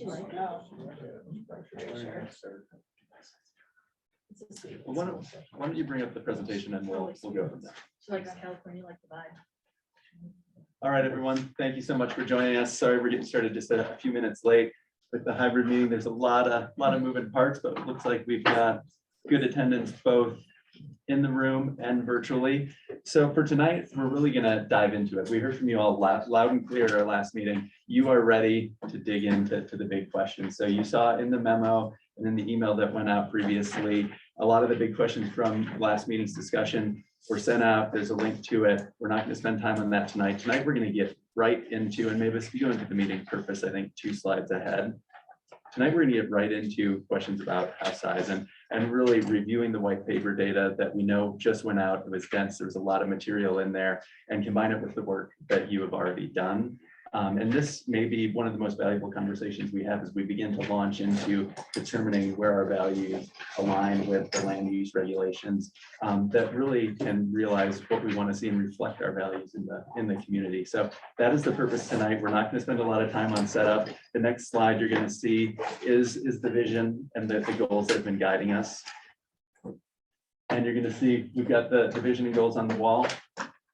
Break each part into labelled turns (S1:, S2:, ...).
S1: she like?
S2: Well, why don't you bring up the presentation and we'll go from there.
S1: She likes California, like the vibe.
S2: All right, everyone. Thank you so much for joining us. Sorry we're getting started just a few minutes late with the hybrid meeting. There's a lot of moving parts, but it looks like we've got good attendance both in the room and virtually. So for tonight, we're really going to dive into it. We heard from you all loud and clear at our last meeting. You are ready to dig into the big questions. So you saw in the memo and in the email that went out previously, a lot of the big questions from last meeting's discussion were sent out. There's a link to it. We're not going to spend time on that tonight. Tonight, we're going to get right into, and maybe let's go into the meeting purpose, I think 2 slides ahead. Tonight, we're going to get right into questions about house size and really reviewing the white paper data that we know just went out. It was dense. There was a lot of material in there, and combine it with the work that you have already done. And this may be one of the most valuable conversations we have as we begin to launch into determining where our values align with the land use regulations that really can realize what we want to see and reflect our values in the community. So that is the purpose tonight. We're not going to spend a lot of time on setup. The next slide you're going to see is the vision and the goals that have been guiding us. And you're going to see we've got the vision and goals on the wall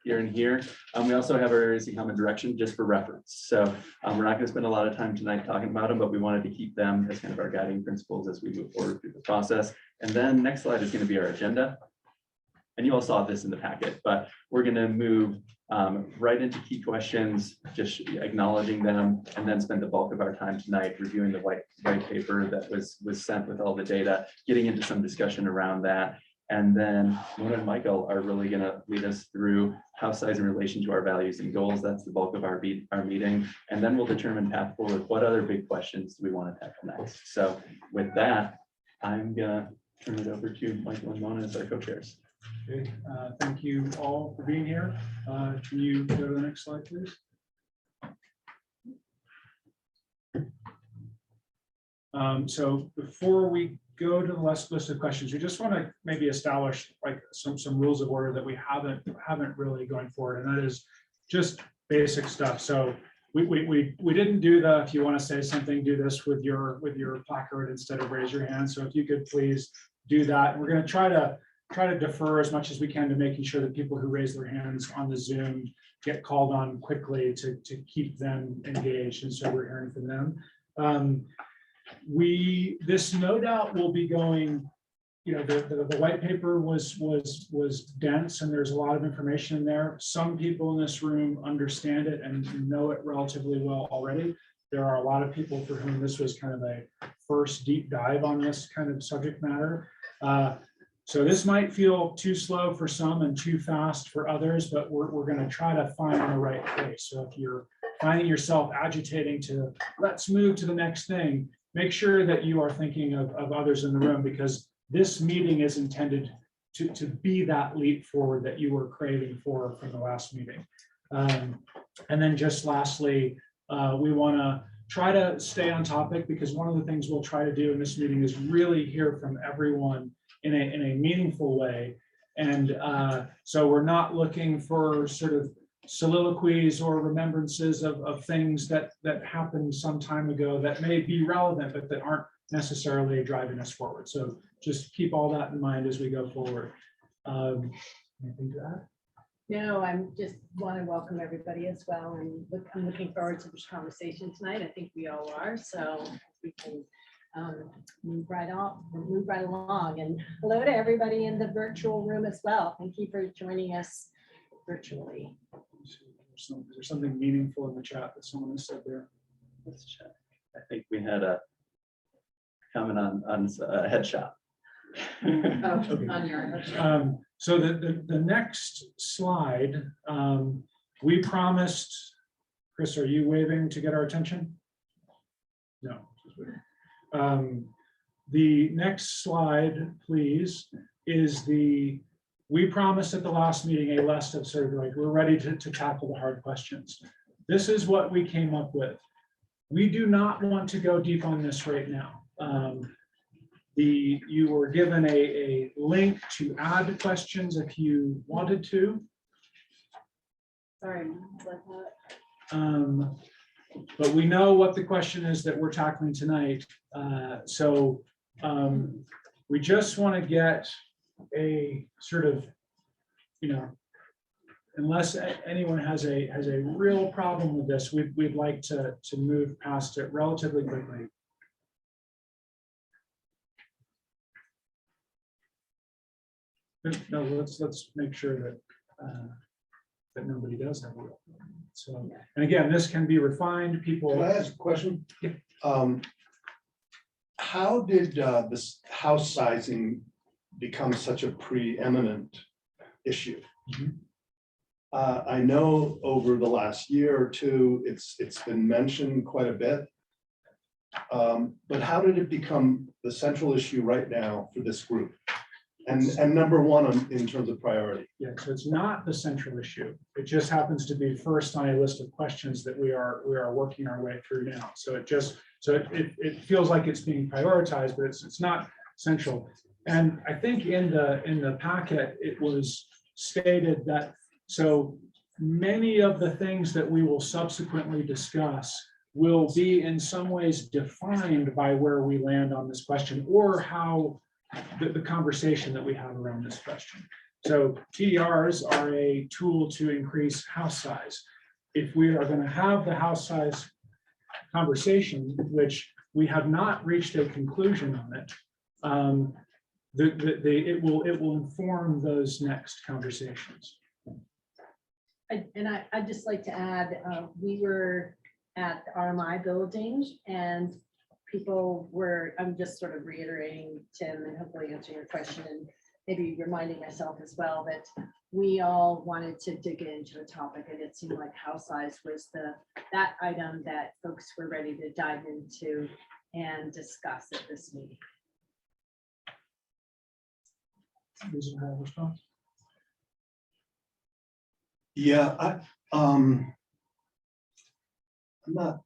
S2: here and here. We also have our areas of common direction just for reference. So we're not going to spend a lot of time tonight talking about them, but we wanted to keep them as kind of our guiding principles as we move forward through the process. And then next slide is going to be our agenda. And you all saw this in the packet, but we're going to move right into key questions, just acknowledging them, and then spend the bulk of our time tonight reviewing the white paper that was sent with all the data, getting into some discussion around that. And then Mona and Michael are really going to lead us through house size in relation to our values and goals. That's the bulk of our meeting. And then we'll determine path forward. What other big questions do we want to tackle next? So with that, I'm going to turn it over to Michael and Mona as our co-chairs.
S3: Okay, thank you all for being here. Can you go to the next slide, please? So before we go to the list of questions, we just want to maybe establish like some rules of order that we haven't really going forward, and that is just basic stuff. So we didn't do the, if you want to say something, do this with your placard instead of raise your hand. So if you could please do that. We're going to try to defer as much as we can to making sure that people who raise their hands on the Zoom get called on quickly to keep them engaged, and so we're hearing from them. This no doubt will be going, you know, the white paper was dense and there's a lot of information in there. Some people in this room understand it and know it relatively well already. There are a lot of people for whom this was kind of a first deep dive on this kind of subject matter. So this might feel too slow for some and too fast for others, but we're going to try to find the right place. So if you're finding yourself agitating to let's move to the next thing, make sure that you are thinking of others in the room, because this meeting is intended to be that leap forward that you were craving for from the last meeting. And then just lastly, we want to try to stay on topic, because one of the things we'll try to do in this meeting is really hear from everyone in a meaningful way. And so we're not looking for sort of soliloquies or remembrances of things that happened some time ago that may be relevant, but that aren't necessarily driving us forward. So just keep all that in mind as we go forward. Anything to add?
S1: No, I'm just want to welcome everybody as well, and I'm looking forward to this conversation tonight. I think we all are, so we can move right along. And hello to everybody in the virtual room as well. Thank you for joining us virtually.
S3: Is there something meaningful in the chat that someone has said there?
S2: Let's check. I think we had a comment on a headshot.
S1: On your
S3: so the next slide, we promised, Chris, are you waving to get our attention? No. The next slide, please, is we promised at the last meeting a list of sort of like, we're ready to tackle the hard questions. This is what we came up with. We do not want to go deep on this right now. You were given a link to add questions if you wanted to.
S1: Sorry.
S3: but we know what the question is that we're tackling tonight. So we just want to get a sort of, unless anyone has a real problem with this, we'd like to move past it relatively quickly. No, let's make sure that that nobody does have a real problem. So, and again, this can be refined. People.
S4: Can I ask a question?
S3: Yeah.
S4: How did this house sizing become such a preeminent issue?
S3: Mhm.
S4: I know over the last year or two, it's been mentioned quite a bit. But how did it become the central issue right now for this group? And number one in terms of priority?
S3: Yeah, so it's not the central issue. It just happens to be first on a list of questions that we are working our way through now. So it feels like it's being prioritized, but it's not central. And I think in the packet, it was stated that so many of the things that we will subsequently discuss will be in some ways defined by where we land on this question or how the conversation that we have around this question. So TDRs are a tool to increase house size. If we are going to have the house size conversation, which we have not reached a conclusion on it, it will inform those next conversations.
S1: I'd just like to add, we were at the RMI building and people were, I'm just sort of reiterating, Tim, and hopefully answering your question and maybe reminding myself as well that we all wanted to dig into the topic and it seemed like house size was that item that folks were ready to dive into and discuss at this meeting.
S3: Reasonable response?
S4: Yeah, I'm not,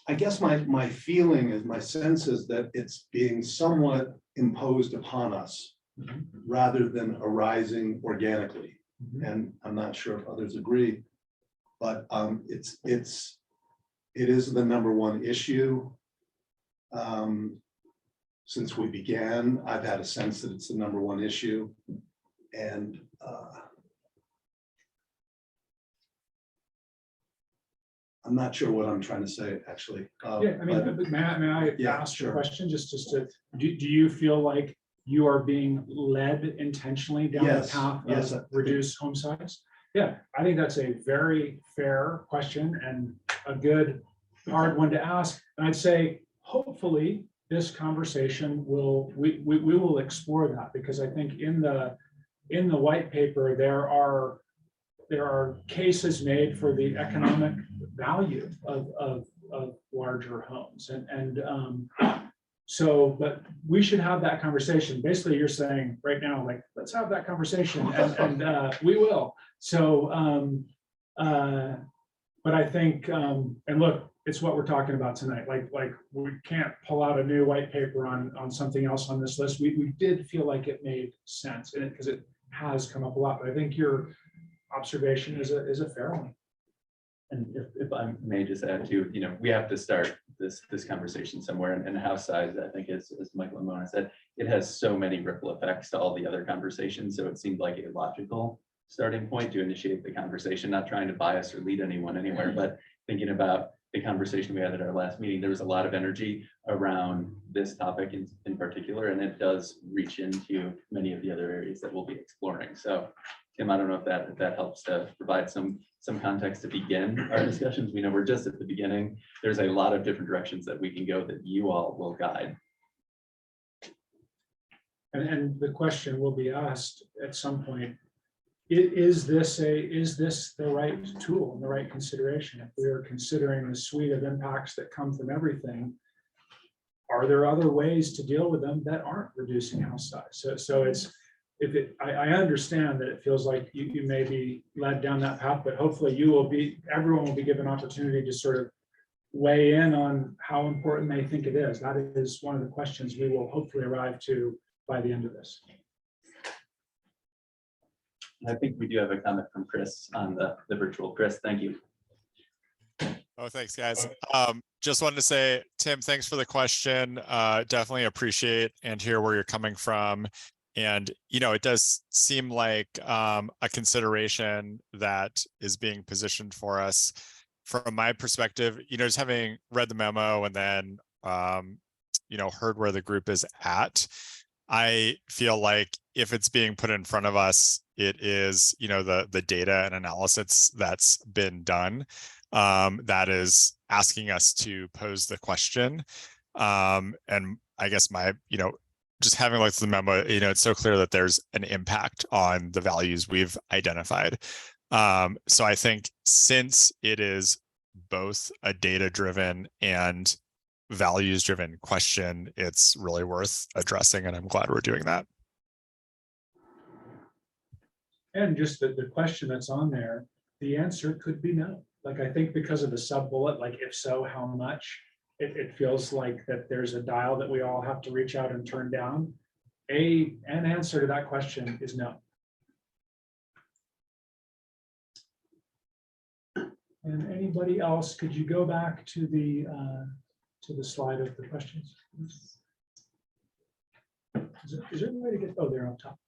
S4: I guess my feeling is, my sense is that it's being somewhat imposed upon us rather than arising organically. And I'm not sure if others agree, but it is the number one issue. Since we began, I've had a sense that it's the number one issue. And I'm not sure what I'm trying to say, actually.
S3: Yeah, I mean,
S4: but-
S3: may I
S4: Yeah,
S3: ask
S4: sure.
S3: a question just to, do you feel like you are being led intentionally down the
S4: Yes,
S3: path
S4: yes, I
S3: of
S4: think-
S3: reduced home size? Yeah, I think that's a very fair question and a good hard one to ask. And I'd say, hopefully, this conversation we will explore that, because I think in the white paper, there are cases made for the economic value of larger homes. So, but we should have that conversation. Basically, you're saying right now, like, let's have that conversation, and we will. So, but I think, and look, it's what we're talking about tonight. Like we can't pull out a new white paper on something else on this list. We did feel like it made sense in it because it has come up a lot. But I think your observation is a fair one.
S2: And if I may just add to, we have to start this conversation somewhere, and house size, I think, as Michael and Mona said, it has so many ripple effects to all the other conversations. So it seemed like a logical starting point to initiate the conversation, not trying to bias or lead anyone anywhere, but thinking about the conversation we had at our last meeting. There was a lot of energy around this topic in particular, and it does reach into many of the other areas that we'll be exploring. So Tim, I don't know if that helps to provide some context to begin our discussions. We know we're just at the beginning. There's a lot of different directions that we can go that you all will guide.
S3: And the question will be asked at some point, is this the right tool and the right consideration? If we are considering the suite of impacts that come from everything, are there other ways to deal with them that aren't reducing house size? So it's, I understand that it feels like you may be led down that path, but hopefully everyone will be given opportunity to sort of weigh in on how important they think it is. That is one of the questions we will hopefully arrive to by the end of this.
S2: I think we do have a comment from Chris on the virtual. Chris, thank you.
S5: Oh, thanks, guys. Just wanted to say, Tim, thanks for the question. Definitely appreciate and hear where you're coming from. And, it does seem like a consideration that is being positioned for us. From my perspective, just having read the memo and then, heard where the group is at, I feel like if it's being put in front of us, it is, the data and analysis that's been done that is asking us to pose the question. And I guess just having looked at the memo, it's so clear that there's an impact on the values we've identified. So I think since it is both a data-driven and values-driven question, it's really worth addressing, and I'm glad we're doing that.
S3: And just the question that's on there, the answer could be no. Like, I think because of the sub bullet, like, if so, how much? It feels like that there's a dial that we all have to reach out and turn down. An answer to that question is no. And anybody else, could you go back to the slide of the questions? Is there a way to get, oh, they're up top.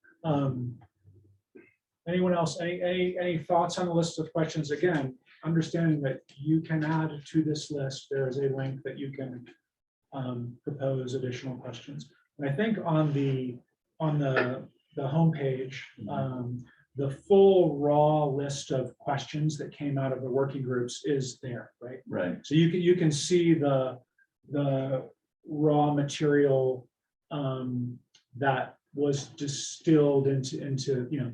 S3: Anyone else, any thoughts on the list of questions? Again, understanding that you can add to this list, there is a link that you can propose additional questions. And I think on the homepage, the full raw list of questions that came out of the working groups is there, right?
S2: Right.
S3: So you can see the raw material that was distilled into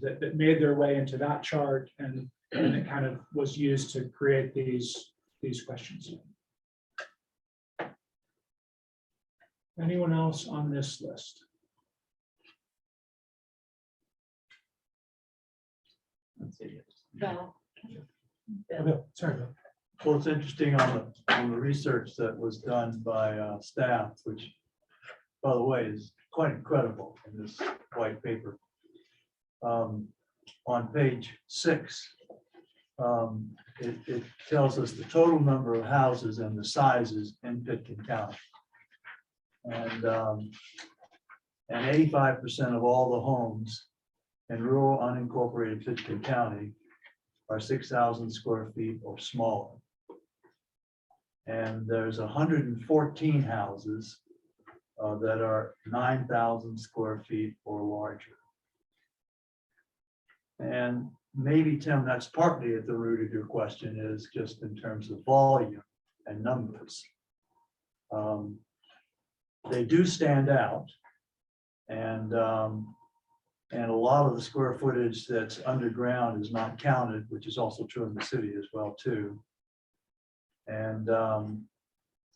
S3: that made their way into that chart, and it kind of was used to create these questions. Anyone else on this list?
S1: Bill.
S3: Oh, Bill, sorry, Bill.
S6: Well, it's interesting on the research that was done by staff, which, by the way, is quite incredible in this white paper. On page 6, it tells us the total number of houses and the sizes in Pitkin County. And 85% of all the homes in rural unincorporated Pitkin County are 6,000 square feet or smaller. And there's 114 houses that are 9,000 square feet or larger. And maybe, Tim, that's partly at the root of your question, is just in terms of volume and numbers. They do stand out, and a lot of the square footage that's underground is not counted, which is also true in the city as well too. And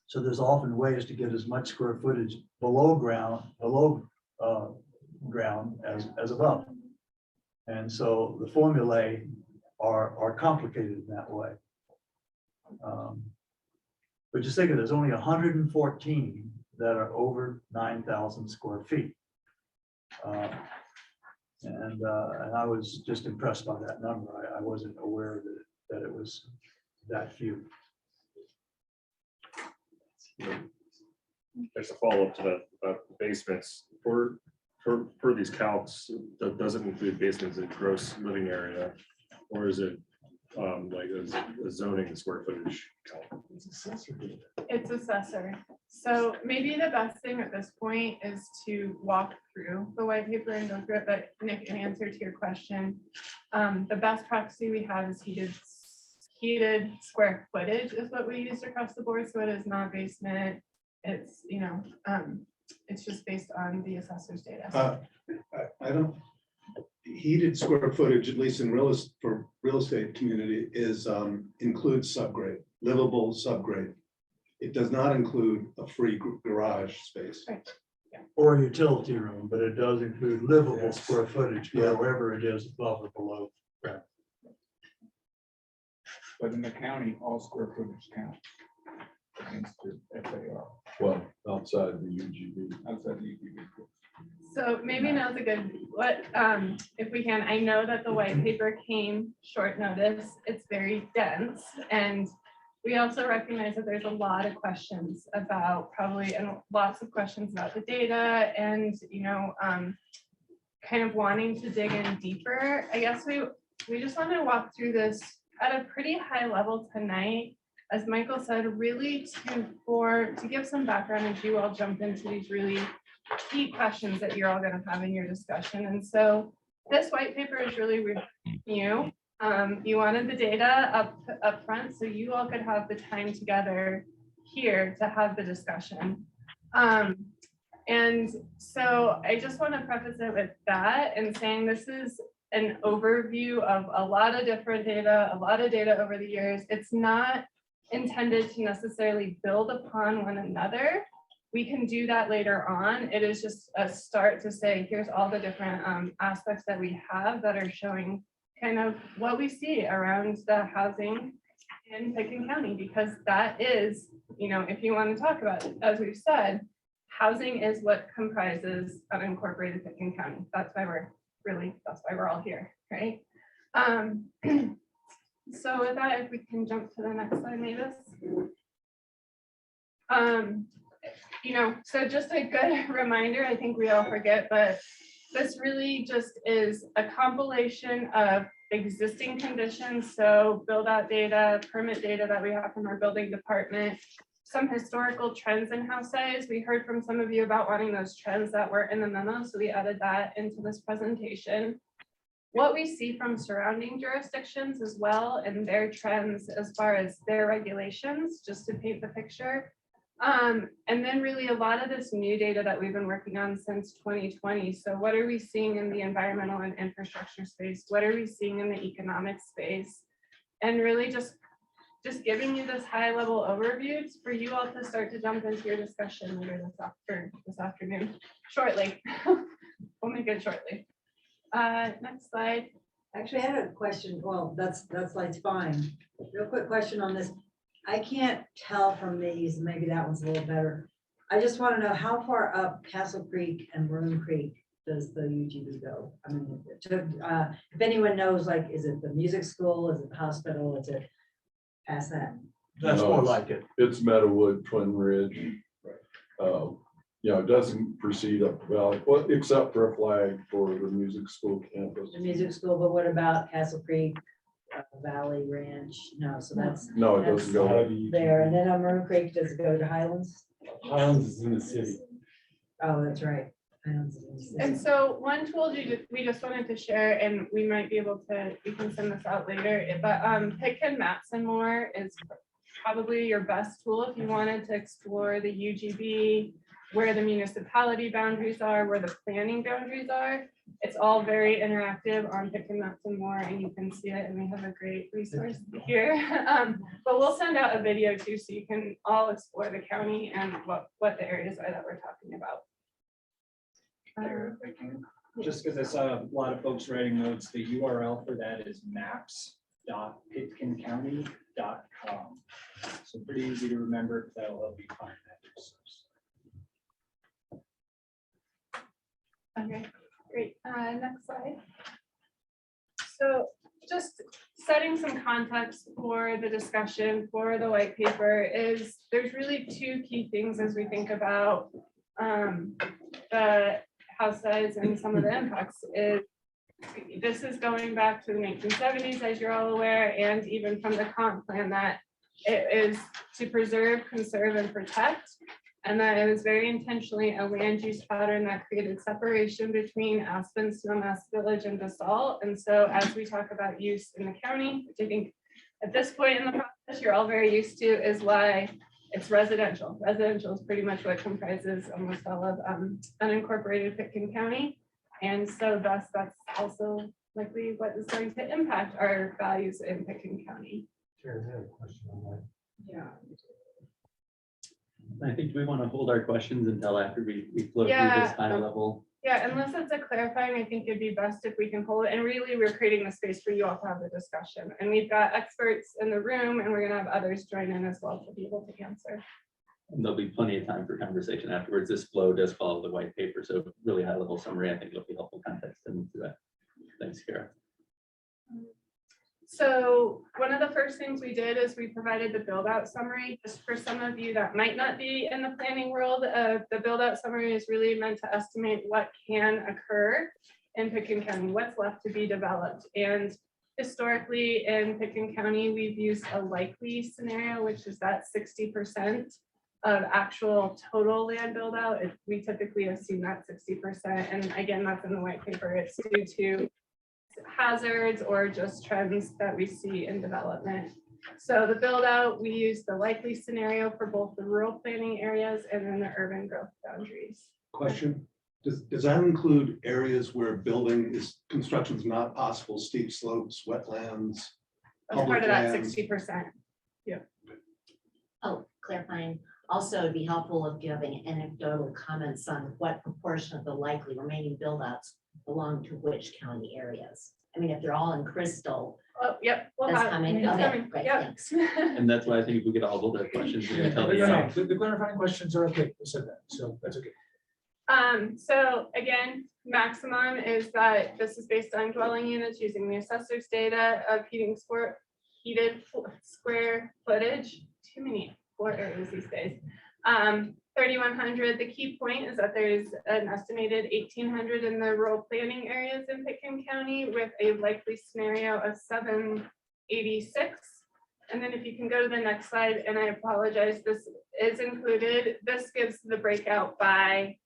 S6: so there's often ways to get as much square footage below ground as above. And so the formulae are complicated in that way. But just think of it, there's only 114 that are over 9,000 square feet. And I was just impressed by that number. I wasn't aware that it was that few.
S7: There's a follow-up to that about basements. For these counts, that doesn't include basements in gross living area, or is it like a zoning square footage count?
S8: It's assessor. So maybe the best thing at this point is to walk through the white paper and go through it. But Nick, in answer to your question, the best proxy we have is heated square footage is what we used across the board. So it is not basement. It's it's just based on the assessor's data.
S4: I don't, heated square footage, at least in for real estate community, is includes subgrade, livable subgrade. It does not include a free garage space.
S8: Right. Yeah.
S6: Or a utility room, but it does include livable square footage, wherever it is above or below.
S9: But in the county, all square footage count against the FAR,
S10: Well, outside the UGB.
S9: outside the UDB.
S8: So maybe now's a good, if we can, I know that the white paper came short notice. It's very dense, and we also recognize that there's a lot of questions about and lots of questions about the data and, kind of wanting to dig in deeper. I guess we just want to walk through this at a pretty high level tonight. As Michael said, really to give some background as you all jump into these really key questions that you're all going to have in your discussion. And so this white paper is really new. You wanted the data up front so you all could have the time together here to have the discussion. And so I just want to preface it with that and saying this is an overview of a lot of different data, over the years. It's not intended to necessarily build upon one another. We can do that later on. It is just a start to say, here's all the different aspects that we have that are showing kind of what we see around the housing in Pickens County, because that is, if you want to talk about it, as we've said, housing is what comprises unincorporated Pickens County. That's why we're all here, right? So with that, if we can jump to the next slide, Mavis. So just a good reminder, I think we all forget, but this really just is a compilation of existing conditions. So build out data, permit data that we have from our building department, some historical trends in house size. We heard from some of you about wanting those trends that were in the memo, so we added that into this presentation. What we see from surrounding jurisdictions as well and their trends as far as their regulations, just to paint the picture. And then really a lot of this new data that we've been working on since 2020. So what are we seeing in the environmental and infrastructure space? What are we seeing in the economic space? And really just giving you this high level overview for you all to start to jump into your discussion later this afternoon, shortly. We'll make it shortly. Next slide.
S11: Actually, I had a question. Well, that slide's fine. Real quick question on this. I can't tell from these, maybe that one's a little better. I just want to know how far up Castle Creek and Maroon Creek does the UGB go? I mean, if anyone knows, like, is it the music school? Is it the hospital? Is it past that?
S6: That's more like it.
S10: It's Meadowood, Twin Ridge. It doesn't proceed up the valley, well, except for a flag for the music school campus.
S11: The music school, but what about Castle Creek, Valley Ranch? No, so that's
S10: No, it doesn't go there.
S11: there. And then on Maroon Creek, does it go to Highlands?
S10: Highlands is in the city.
S11: Oh, that's right. Highlands is in the city.
S8: And so one tool we just wanted to share, and we might be able to, we can send this out later, but Pitkin Maps and More is probably your best tool if you wanted to explore the UGB, where the municipality boundaries are, where the planning boundaries are. It's all very interactive on Pitkin Maps and More, and you can see it, and we have a great resource here. But we'll send out a video too, so you can all explore the county and what the areas are that we're talking about.
S9: Just because I saw a lot of folks writing notes, the URL for that is maps.pitkincounty.com. So pretty easy to remember. That'll help you find that resource.
S8: Okay, great. Next slide. So just setting some context for the discussion for the white paper is there's really two key things as we think about the house size and some of the impacts. This is going back to the 1970s, as you're all aware, and even from the comp plan that it is to preserve, conserve, and protect. And that it was very intentionally a land use pattern that created separation between Aspen, Snowmass Village, and Basalt. And so as we talk about use in the county, which I think at this point in the process you're all very used to, is why it's residential. Residential is pretty much what comprises almost all of unincorporated Pitkin County. And so thus that's also likely what is going to impact our values in Pitkin County.
S6: Sure, I have a question on that.
S11: Yeah.
S2: I think we want to hold our questions until after we flow through
S8: Yeah.
S2: this high level.
S8: Yeah, unless it's a clarifying, I think it'd be best if we can hold it. And really, we're creating the space for you all to have the discussion. And we've got experts in the room, and we're gonna have others join in as well to be able to answer.
S2: And there'll be plenty of time for conversation afterwards. This flow does follow the white paper, so really high level summary, I think it'll be helpful context into that. Thanks, Kara.
S8: So one of the first things we did is we provided the build out summary, just for some of you that might not be in the planning world. The build out summary is really meant to estimate what can occur in Pickens County, what's left to be developed. And historically in Pickens County, we've used a likely scenario, which is that 60% of actual total land build out. We typically have seen that 60%. And again, that's in the white paper. It's due to hazards or just trends that we see in development. So the build out, we use the likely scenario for both the rural planning areas and then the urban growth boundaries.
S4: Question, does that include areas where construction is not possible, steep slopes, wetlands?
S8: That's part
S4: public
S8: of that
S4: lands?
S8: 60%.
S12: Oh, clarifying. Also, it'd be helpful if you have any anecdotal comments on what proportion of the likely remaining build-outs belong to which county areas. I mean, if they're all in Crystal,
S8: Oh, yep. We'll
S12: that's
S8: have-
S12: coming.
S8: it's
S12: Okay,
S8: coming,
S12: great,
S8: yep.
S12: thanks.
S2: And that's why I think if we get all the questions, we can tell the.
S3: No, the clarifying questions are okay. We said that, so that's okay.
S8: So again, maximum is that this is based on dwelling units using the assessor's data of heated square footage. Too many floor areas these days. 3,100. The key point is that there's an estimated 1,800 in the rural planning areas in Pickens County with a likely scenario of 786. And then if you can go to the next slide, and I apologize, this is included. This gives the breakout by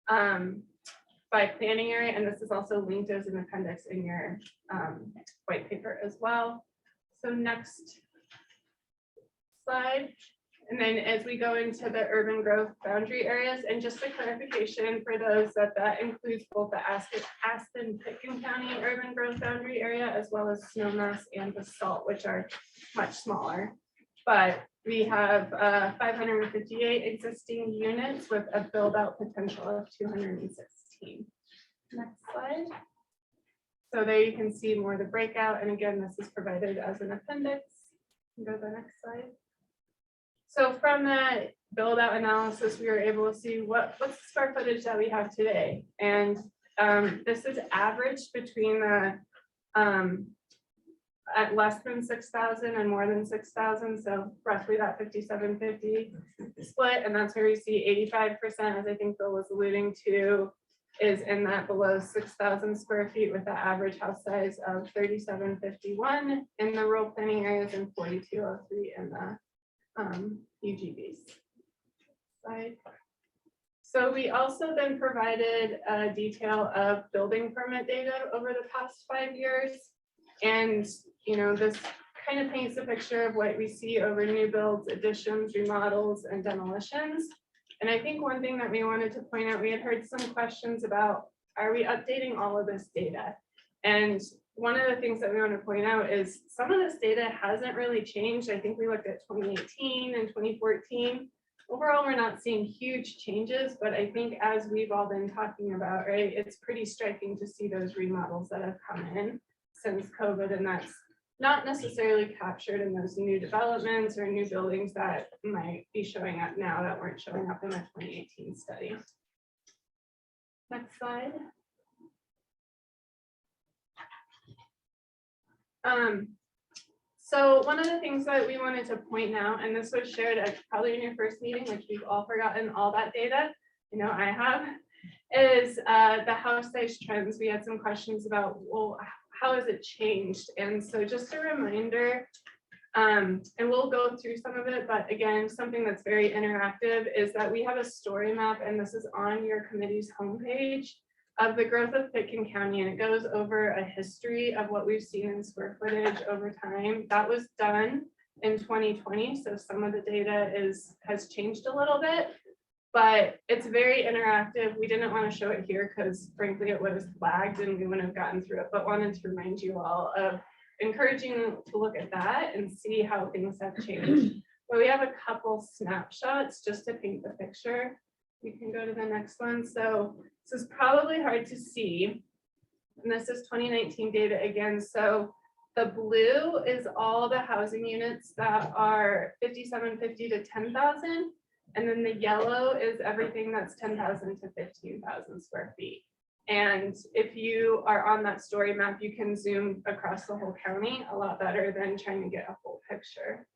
S8: planning area, and this is also linked as an appendix in your white paper as well. So next slide. And then as we go into the urban growth boundary areas, and just a clarification for those that includes both the Aspen Pickens County urban growth boundary area, as well as Snowmass and Basalt, which are much smaller. But we have 558 existing units with a build out potential of 216. Next slide. So there you can see more of the breakout. And again, this is provided as an appendix. Go to the next slide. So from that build out analysis, we were able to see what's the square footage that we have today. And this is averaged between the at less than 6,000 and more than 6,000. So roughly that 57-50 split. And that's where we see 85%, as I think Bill was alluding to, is in that below 6,000 square feet with the average house size of 3,751 in the rural planning areas and 4,203 in the UGBs. Slide. So we also then provided a detail of building permit data over the past 5 years. And, you know, this kind of paints a picture of what we see over new builds, additions, remodels, and demolitions. And I think one thing that we wanted to point out, we had heard some questions about, are we updating all of this data? And one of the things that we want to point out is some of this data hasn't really changed. I think we looked at 2018 and 2014. Overall, we're not seeing huge changes, but I think as we've all been talking about, right, it's pretty striking to see those remodels that have come in since COVID, and that's not necessarily captured in those new developments or new buildings that might be showing up now that weren't showing up in the 2018 study. Next slide. So one of the things that we wanted to point out, and this was shared at probably in your first meeting, which we've all forgotten all that data, you know, I have, is the house size trends. We had some questions about, well, how has it changed? And so just a reminder, and we'll go through some of it, but again, something that's very interactive is that we have a story map, and this is on your committee's homepage, of the growth of Pickens County, and it goes over a history of what we've seen in square footage over time. That was done in 2020, so some of the data has changed a little bit, but it's very interactive. We didn't want to show it here because frankly it would have flagged and we wouldn't have gotten through it, but wanted to remind you all of encouraging you to look at that and see how things have changed. But we have a couple snapshots just to paint the picture. You can go to the next one. So this is probably hard to see. And this is 2019 data again. So the blue is all the housing units that are 5,750 to 10,000. And then the yellow is everything that's 10,000 to 15,000 square feet. And if you are on that story map, you can zoom across the whole county a lot better than trying to get a whole picture.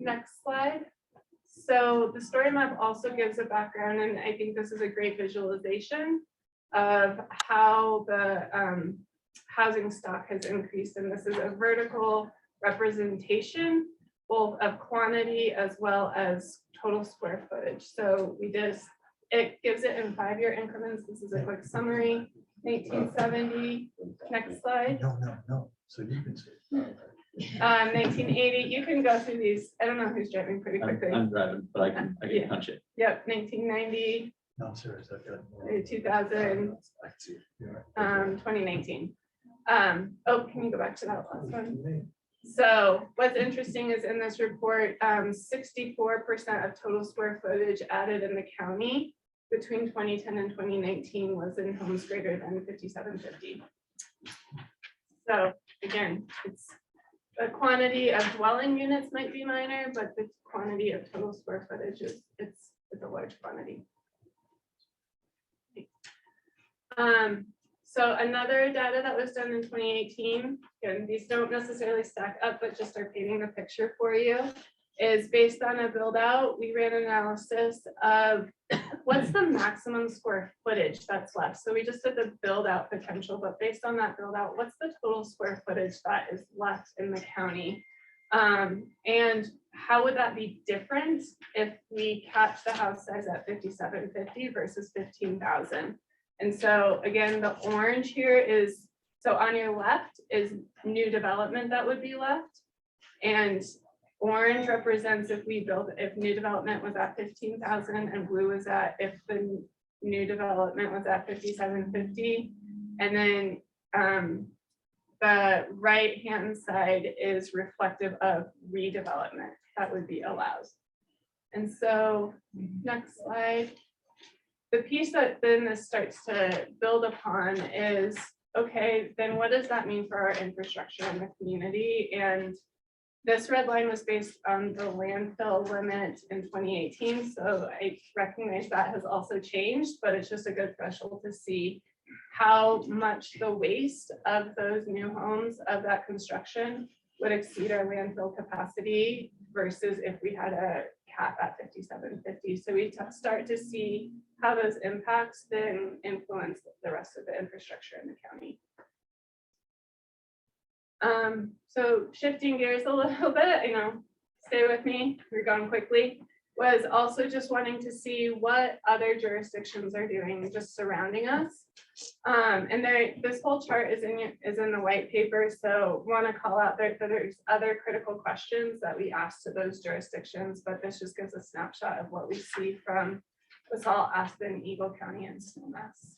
S8: Next slide. So the story map also gives a background, and I think this is a great visualization of how the housing stock has increased. And this is a vertical representation, both of quantity as well as total square footage. So it gives it in 5-year increments. This is a quick summary. 1970, next slide.
S6: No, so you can see.
S8: 1980, you can go through these. I don't know who's driving pretty quickly.
S2: I'm driving, but I can
S8: Yeah.
S2: punch it.
S8: Yep, 1990,
S6: No, I'm serious. I've got.
S8: 2000, 2019. Oh, can you go back to that last one? So what's interesting is in this report, 64% of total square footage added in the county between 2010 and 2019 was in homes greater than 5750. So again, it's the quantity of dwelling units might be minor, but the quantity of total square footage is it's a large quantity. So another data that was done in 2018, and these don't necessarily stack up, but just are painting the picture for you, is based on a build out. We ran an analysis of what's the maximum square footage that's left. So we just did the build out potential, but based on that build out, what's the total square footage that is left in the county? And how would that be different if we catch the house size at 5750 versus 15,000? And so again, the orange here is, so on your left is new development that would be left. And orange represents if new development was at 15,000, and blue is at if the new development was at 5750. And then the right-hand side is reflective of redevelopment that would be allowed. And so next slide. The piece that then this starts to build upon is, okay, then what does that mean for our infrastructure in the community? And this red line was based on the landfill limit in 2018. So I recognize that has also changed, but it's just a good threshold to see how much the waste of those new homes of that construction would exceed our landfill capacity versus if we had a cap at 5750. So we start to see how those impacts then influence the rest of the infrastructure in the county. So shifting gears a little bit, stay with me, we're going quickly, was also just wanting to see what other jurisdictions are doing just surrounding us. And this whole chart is in the white paper, so want to call out that there's other critical questions that we asked to those jurisdictions, but this just gives a snapshot of what we see from LaSalle, Aspen, Eagle County, and Snowmass.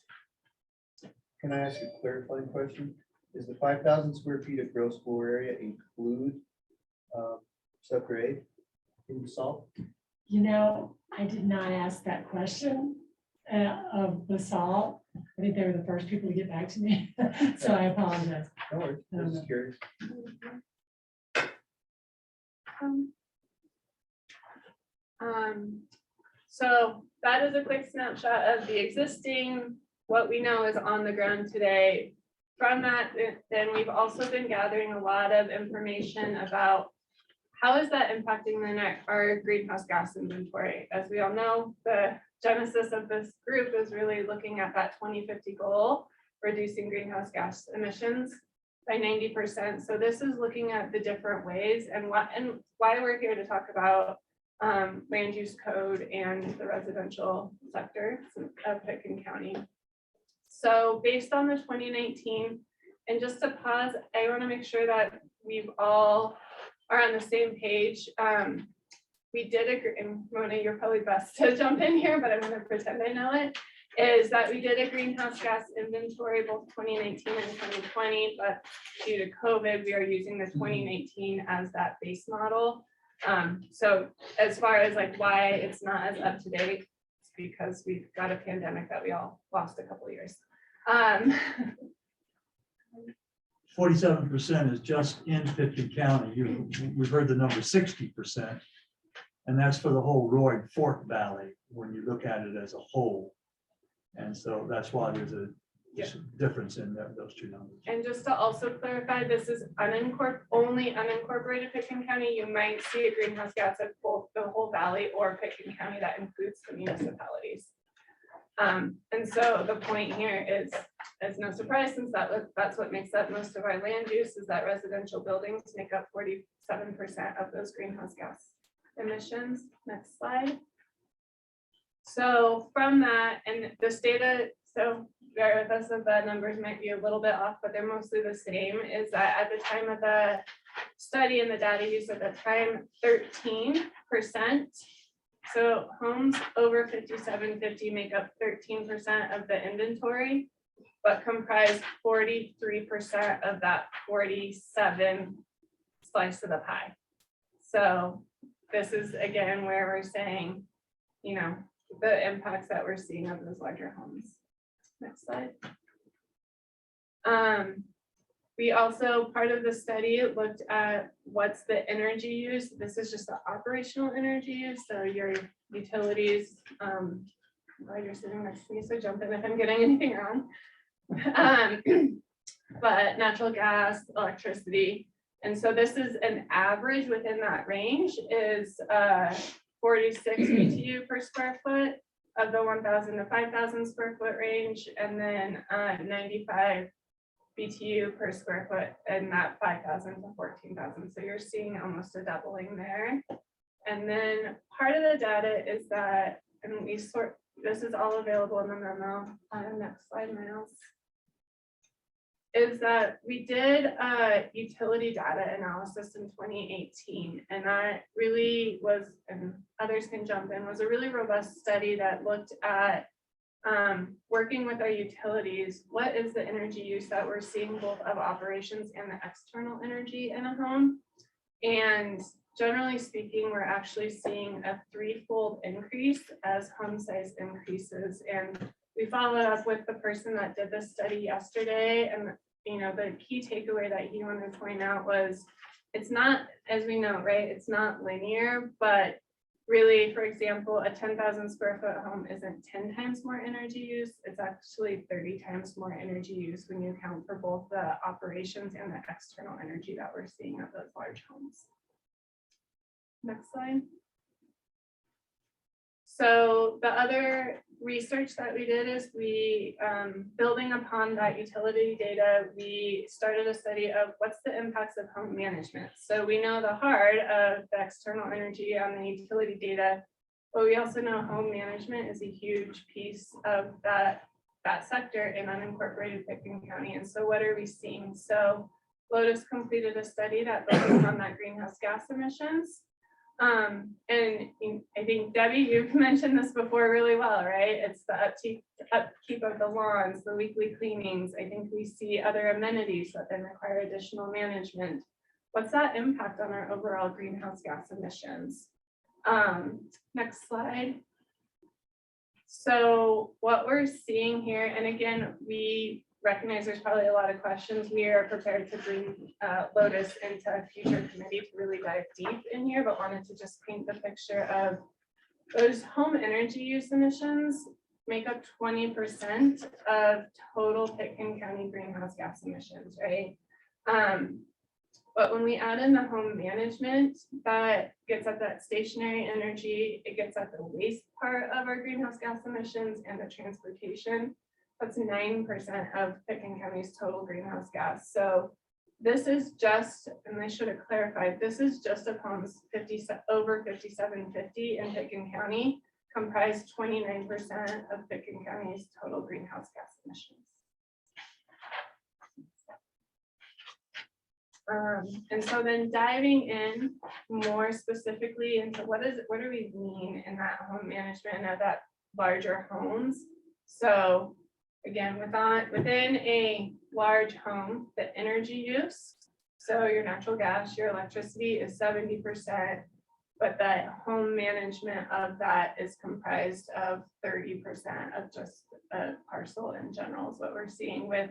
S13: Can I ask a clarifying question? Is the 5,000 square feet of gross floor area include subgrade in the salt?
S14: I did not ask that question of the salt. I think they were the first people to get back to me, so I apologize.
S13: No worries, I'm just curious.
S8: So that is a quick snapshot of the existing, what we know is on the ground today. From that, then we've also been gathering a lot of information about how is that impacting our greenhouse gas inventory. As we all know, the genesis of this group is really looking at that 2050 goal, reducing greenhouse gas emissions by 90%. So this is looking at the different ways and why we're here to talk about land use code and the residential sector of Pickens County. So based on the 2019, and just to pause, I want to make sure that we've all are on the same page. We did agree, and Mona, you're probably best to jump in here, but I'm going to pretend I know it, is that we did a greenhouse gas inventory both 2019 and 2020, but due to COVID, we are using the 2019 as that base model. So as far as like why it's not as up to date, it's because we've got a pandemic that we all lost a couple of years.
S6: 47% is just in Pickens County. We've heard the number 60%. And that's for the whole Roy Fork Valley, when you look at it as a whole. And so that's why there's a Just a difference in those two numbers.
S8: And just to also clarify, this is only unincorporated Pitkin County. You might see a greenhouse gas of both the whole valley or Pitkin County that includes the municipalities. And so the point here is no surprise, since that's what makes up most of our land use, is that residential buildings make up 47% of those greenhouse gas emissions. Next slide. So from that, and this data, so bear with us if the numbers might be a little bit off, but they're mostly the same, is that at the time of the study and the data used at the time, 13%. So homes over 5750 make up 13% of the inventory, but comprise 43% of that 47 slice of the pie. So this is again where we're saying, you know, the impacts that we're seeing of those larger homes. Next slide. We also, part of the study, looked at what's the energy use. This is just the operational energy use. So your utilities, while you're sitting next to me, so jump in if I'm getting anything wrong. But natural gas, electricity. And so this is an average within that range is 46 BTU per square foot of the 1,000 to 5,000 square foot range, and then 95 BTU per square foot in that 5,000 to 14,000. So you're seeing almost a doubling there. And then part of the data is that, and we sort, this is all available in the memo. Next slide, Miles. Is that we did a utility data analysis in 2018, and that really was, and others can jump in, was a really robust study that looked at working with our utilities. What is the energy use that we're seeing both of operations and the external energy in a home? And generally speaking, we're actually seeing a threefold increase as home size increases. And we followed up with the person that did this study yesterday, and you know, the key takeaway that he wanted to point out was it's not, as we know, right, it's not linear, but really, for example, a 10,000 square foot home isn't 10 times more energy use, it's actually 30 times more energy use when you account for both the operations and the external energy that we're seeing at those large homes. Next slide. So the other research that we did is we, building upon that utility data, we started a study of what's the impacts of home management. So we know the hard of the external energy on the utility data, but we also know home management is a huge piece of that sector in unincorporated Pitkin County. And so what are we seeing? So Lotus completed a study that focused on that greenhouse gas emissions. And I think Debbie, you've mentioned this before really well, right? It's the upkeep of the lawns, the weekly cleanings. I think we see other amenities that then require additional management. What's that impact on our overall greenhouse gas emissions? Next slide. So what we're seeing here, and again, we recognize there's probably a lot of questions. We are prepared to bring Lotus into a future committee to really dive deep in here, but wanted to just paint the picture of those home energy use emissions make up 20% of total Pitkin County greenhouse gas emissions, right? But when we add in the home management, that gets at that stationary energy, it gets at the waste part of our greenhouse gas emissions and the transportation. That's 9% of Pitkin County's total greenhouse gas. So this is just, and I should have clarified, this is just of homes over 5750 in Pitkin County, comprise 29% of Pitkin County's total greenhouse gas emissions. And so then diving in more specifically into what do we mean in that home management of that larger homes? So again, within a large home, the energy use, so your natural gas, your electricity is 70%, but that home management of that is comprised of 30% of just a parcel in general is what we're seeing with,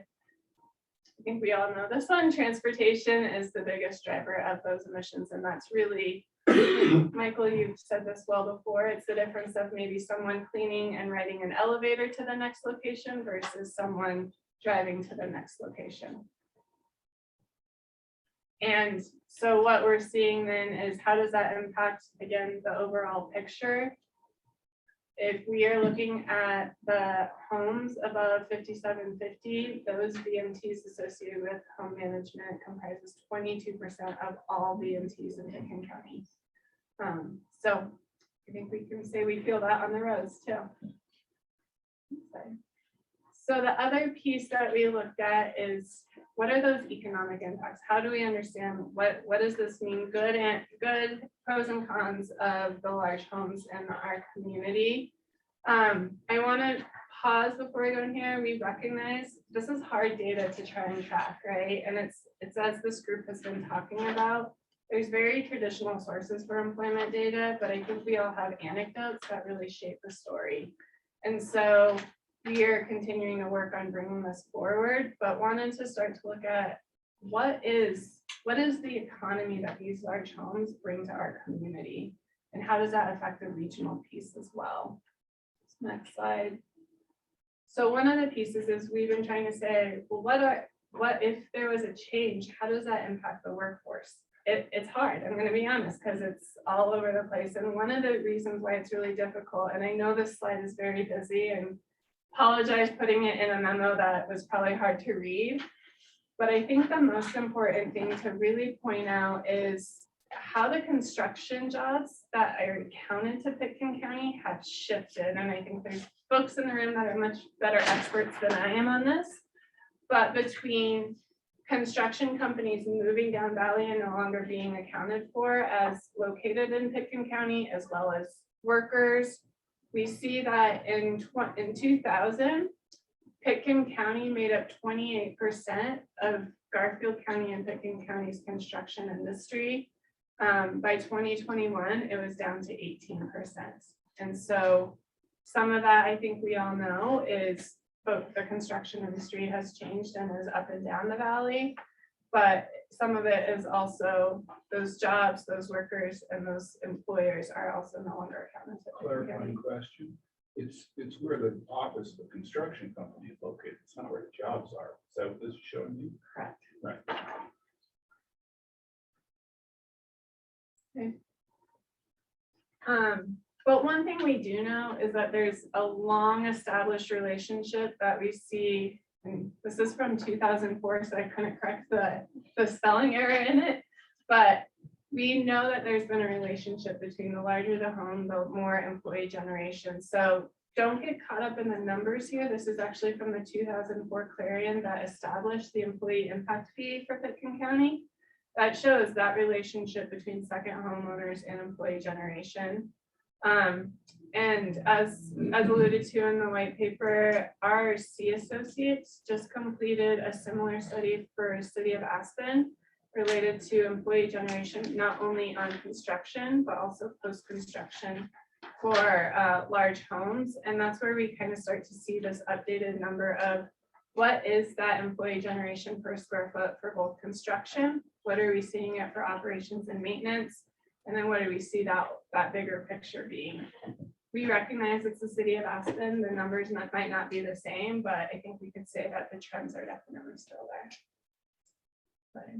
S8: I think we all know this one, transportation is the biggest driver of those emissions. And that's really, Michael, you've said this well before, it's the difference of maybe someone cleaning and riding an elevator to the next location versus someone driving to the next location. And so what we're seeing then is how does that impact, again, the overall picture? If we are looking at the homes above 5750, those VMTs associated with home management comprises 22% of all VMTs in Pickens County. So I think we can say we feel that on the roads too. So the other piece that we looked at is what are those economic impacts? How do we understand what does this mean? Good pros and cons of the large homes in our community. I want to pause before we go in here. We recognize this is hard data to try and track, right? And it's as this group has been talking about, there's very traditional sources for employment data, but I think we all have anecdotes that really shape the story. And so we are continuing to work on bringing this forward, but wanted to start to look at what is the economy that these large homes bring to our community, and how does that affect the regional piece as well. Next slide. So one of the pieces is we've been trying to say, well, what if there was a change? How does that impact the workforce? It's hard, I'm going to be honest, because it's all over the place. And one of the reasons why it's really difficult, and I know this slide is very busy, and apologize putting it in a memo that was probably hard to read, but I think the most important thing to really point out is how the construction jobs that are counted to Pickens County have shifted. And I think there's folks in the room that are much better experts than I am on this, but between construction companies moving down Valley and no longer being accounted for as located in Pickens County, as well as workers, we see that in 2000, Pickens County made up 28% of Garfield County and Pickens County's construction industry. By 2021, it was down to 18%. And so some of that, I think we all know, is both the construction industry has changed and is up and down the valley, but some of it is also those jobs, those workers, and those employers are also no longer accounted for.
S9: Clarifying question. It's where the office of the construction company is located. It's not where the jobs are. So this is showing you.
S8: Correct.
S9: Right.
S8: Okay. But one thing we do know is that there's a long established relationship that we see, and this is from 2004, so I couldn't correct the spelling error in it, but we know that there's been a relationship between the larger the home, the more employee generation. So don't get caught up in the numbers here. This is actually from the 2004 Clarion that established the employee impact fee for Pickens County. That shows that relationship between second homeowners and employee generation. And as alluded to in the white paper, our C associates just completed a similar study for the city of Aspen related to employee generation, not only on construction, but also post-construction for large homes. And that's where we kind of start to see this updated number of what is that employee generation per square foot for both construction? What are we seeing it for operations and maintenance? And then what do we see that bigger picture being? We recognize it's the city of Aspen. The numbers might not be the same, but I think we could say that the trends are definitely still there. Okay.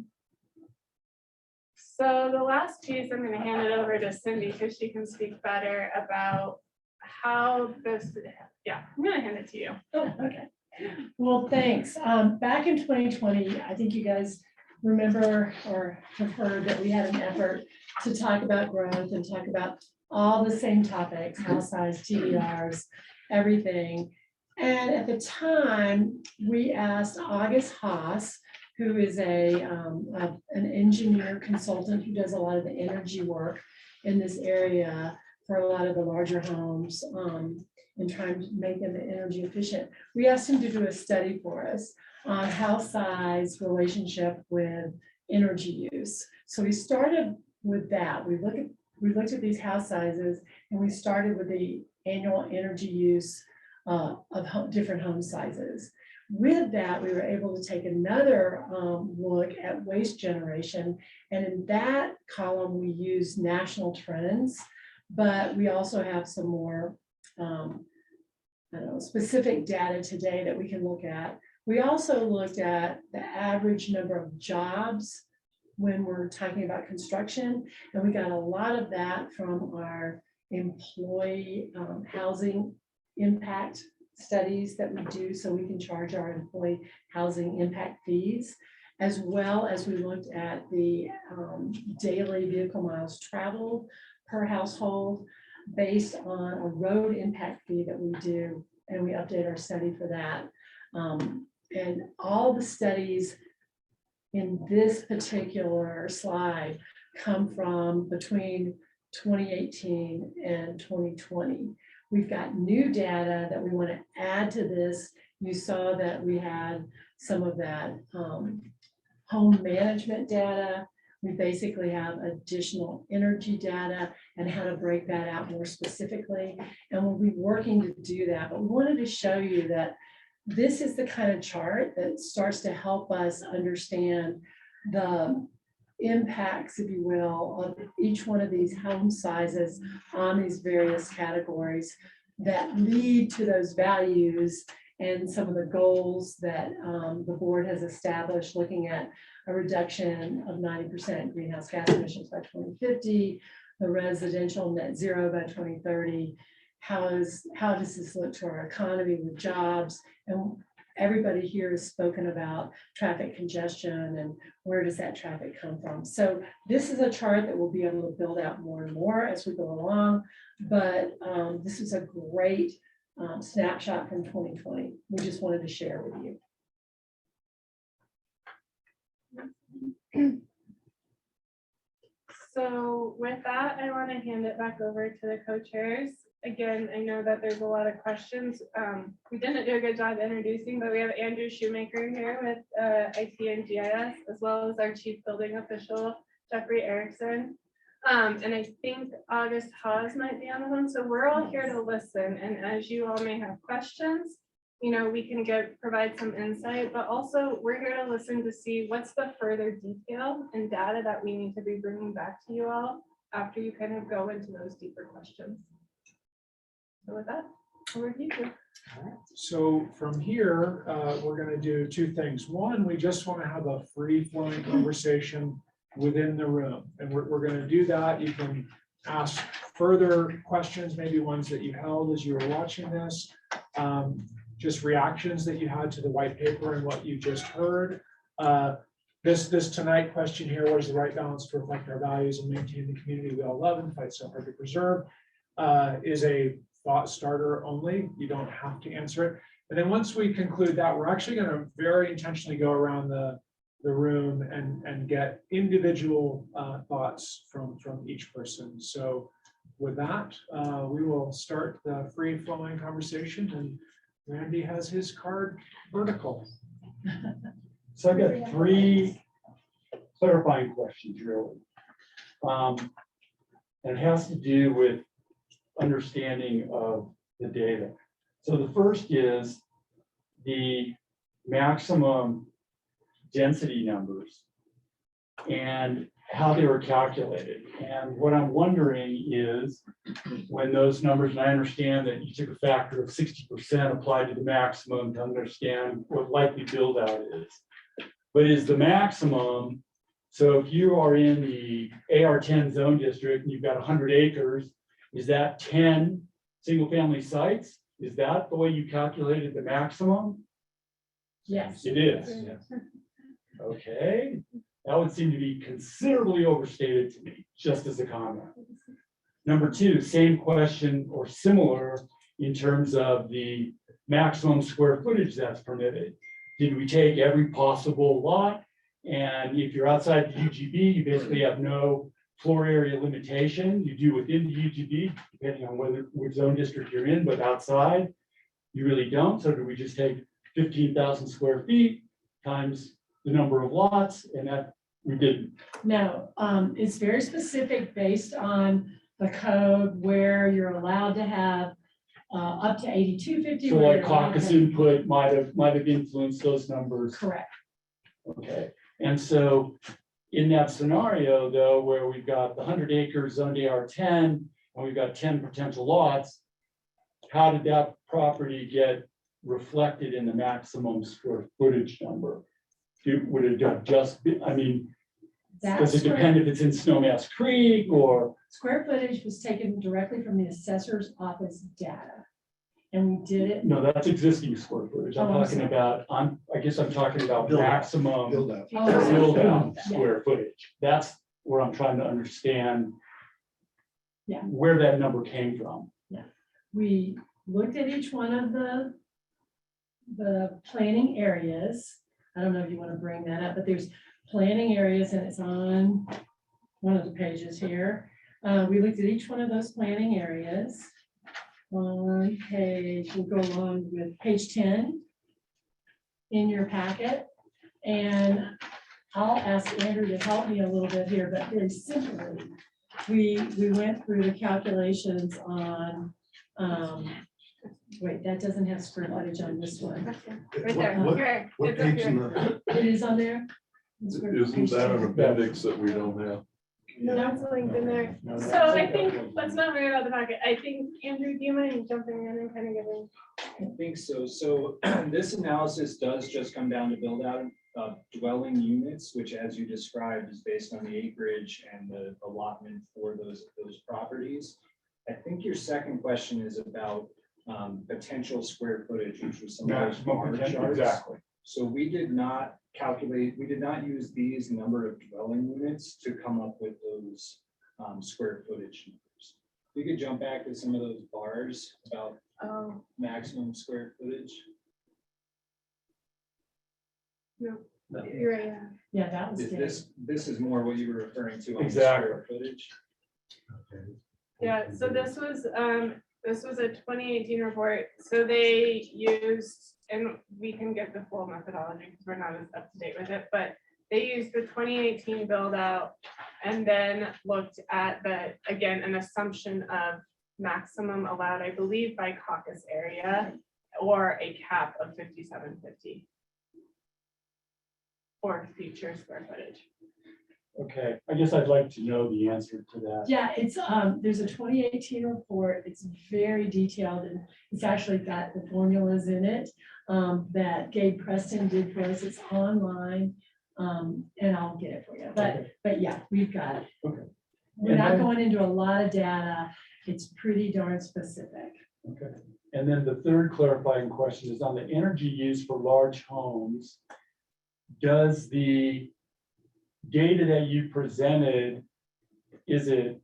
S8: So the last piece, I'm going to hand it over to Cindy because she can speak better about how this, yeah, I'm going to hand it to you.
S14: Oh, okay. Well, thanks. Back in 2020, I think you guys remember or have heard that we had an effort to talk about growth and talk about all the same topics, house size, TDRs, everything. And at the time, we asked August Haas, who is an engineer consultant who does a lot of the energy work in this area for a lot of the larger homes, and trying to make them energy efficient. We asked him to do a study for us on house size relationship with energy use. So we started with that. We looked at these house sizes, and we started with the annual energy use of different home sizes. With that, we were able to take another look at waste generation. And in that column, we use national trends, but we also have some more I don't know, specific data today that we can look at. We also looked at the average number of jobs when we're talking about construction, and we got a lot of that from our employee housing impact studies that we do, so we can charge our employee housing impact fees, as well as we looked at the daily vehicle miles traveled per household based on a road impact fee that we do, and we update our study for that. And all the studies in this particular slide come from between 2018 and 2020. We've got new data that we want to add to this. You saw that we had some of that home management data. We basically have additional energy data and how to break that out more specifically. And we'll be working to do that. But we wanted to show you that this is the kind of chart that starts to help us understand the impacts, if you will, of each one of these home sizes on these various categories that lead to those values and some of the goals that the board has established, looking at a reduction of 90% greenhouse gas emissions by 2050, the residential net zero by 2030. How does this look to our economy with jobs? And everybody here has spoken about traffic congestion and where does that traffic come from? So this is a chart that we'll be able to build out more and more as we go along. But this is a great snapshot from 2020. We just wanted to share with you.
S8: So with that, I want to hand it back over to the co-chairs. Again, I know that there's a lot of questions. We didn't do a good job introducing, but we have Andrew Shoemaker here with IT and GIS, as well as our chief building official, Jeffrey Erickson. And I think August Haas might be on the phone. So we're all here to listen. And as you all may have questions, you know, we can provide some insight, but also we're here to listen to see what's the further detail and data that we need to be bringing back to you all after you kind of go into those deeper questions. So with that, over to you.
S3: So from here, we're going to do two things. One, we just want to have a free-flowing conversation within the room, and we're going to do that. You can ask further questions, maybe ones that you held as you were watching this, just reactions that you had to the white paper and what you just heard. This tonight question here: what is the right balance to reflect our values and maintain the community we all love and fight so hard to preserve? Is a thought starter only. You don't have to answer it. And then once we conclude that, we're actually going to very intentionally go around the room and get individual thoughts from each person. So with that, we will start the free flowing conversation, and Randy has his card vertical.
S15: So I've got three clarifying questions really. And it has to do with understanding of the data. So the first is the maximum density numbers and how they were calculated. And what I'm wondering is when those numbers, and I understand that you took a factor of 60% applied to the maximum to understand what likely build out is. But is the maximum, so if you are in the AR10 zone district and you've got 100 acres, is that 10 single family sites? Is that the way you calculated the maximum?
S14: Yes.
S15: It is. Okay, that would seem to be considerably overstated to me, just as a comment. Number two, same question or similar in terms of the maximum square footage that's permitted. Did we take every possible lot? And if you're outside the UGB, you basically have no floor area limitation. You do within the UGB, depending on which zone district you're in, but outside, you really don't. So do we just take 15,000 square feet times the number of lots, and that we didn't?
S14: No, it's very specific based on the code where you're allowed to have up to 8250.
S15: So like caucus input might have influenced those numbers.
S14: Correct.
S15: Okay, and so in that scenario though, where we've got the 100 acres zoned AR10 and we've got 10 potential lots, how did that property get reflected in the maximum square footage number? Would it have just be, I mean, does it depend if it's in Snowmass Creek or?
S14: Square footage was taken directly from the assessor's office data. And we did it.
S15: No, that's existing square footage. I'm
S14: Oh, I'm
S15: talking
S14: sorry.
S15: about, I guess I'm talking about
S4: Build out.
S15: maximum
S4: Build out.
S14: Oh,
S15: build out
S14: yeah.
S15: square footage. That's where I'm trying to understand.
S14: Yeah.
S15: Where that number came from.
S14: We looked at each one of the planning areas. I don't know if you want to bring that up, but there's planning areas and it's on one of the pages here. We looked at each one of those planning areas. On page, we'll go along with page 10 in your packet. And I'll ask Andrew to help me a little bit here, but very simply, we went through the calculations on, wait, that doesn't have square footage on this one.
S8: Right there,
S4: What-
S8: here,
S4: What
S8: it's up
S4: page in
S8: here.
S4: the,
S14: It is on there?
S10: Isn't that an appendix that we don't have?
S8: No, it's linked in there.
S15: No,
S8: So
S15: that's-
S8: I think, let's not forget about the packet. I think, Andrew, do you mind jumping in and kind of giving?
S16: I think so. So this analysis does just come down to build out dwelling units, which as you described is based on the acreage and the allotment for those properties. I think your second question is about potential square footage, which was some of those
S15: Maximum
S16: bar
S15: potential,
S16: charts.
S15: exactly.
S16: So we did not calculate, we did not use these number of dwelling units to come up with those square footage numbers. We could jump back to some of those bars about
S8: Oh,
S16: maximum square footage.
S8: no, you're right, yeah.
S14: Yeah, that was
S16: Is
S14: good.
S16: this is more what you were referring to on the
S15: Exactly.
S16: square footage.
S8: Yeah, so this was a 2018 report. So they used, and we can get the full methodology because we're not as up to date with it, but they used the 2018 build out and then looked at again, an assumption of maximum allowed, I believe, by caucus area or a cap of 5750 for future square footage.
S15: Okay, I guess I'd like to know the answer to that.
S14: Yeah, it's, there's a 2018 report. It's very detailed and it's actually got the formulas in it that Gabe Preston did for us. It's online. And I'll get it for you. But yeah, we've got it.
S15: Okay.
S14: We're
S15: And
S14: not
S15: then-
S14: going into a lot of data. It's pretty darn specific.
S15: Okay, and then the third clarifying question is on the energy use for large homes. Does the data that you presented, is it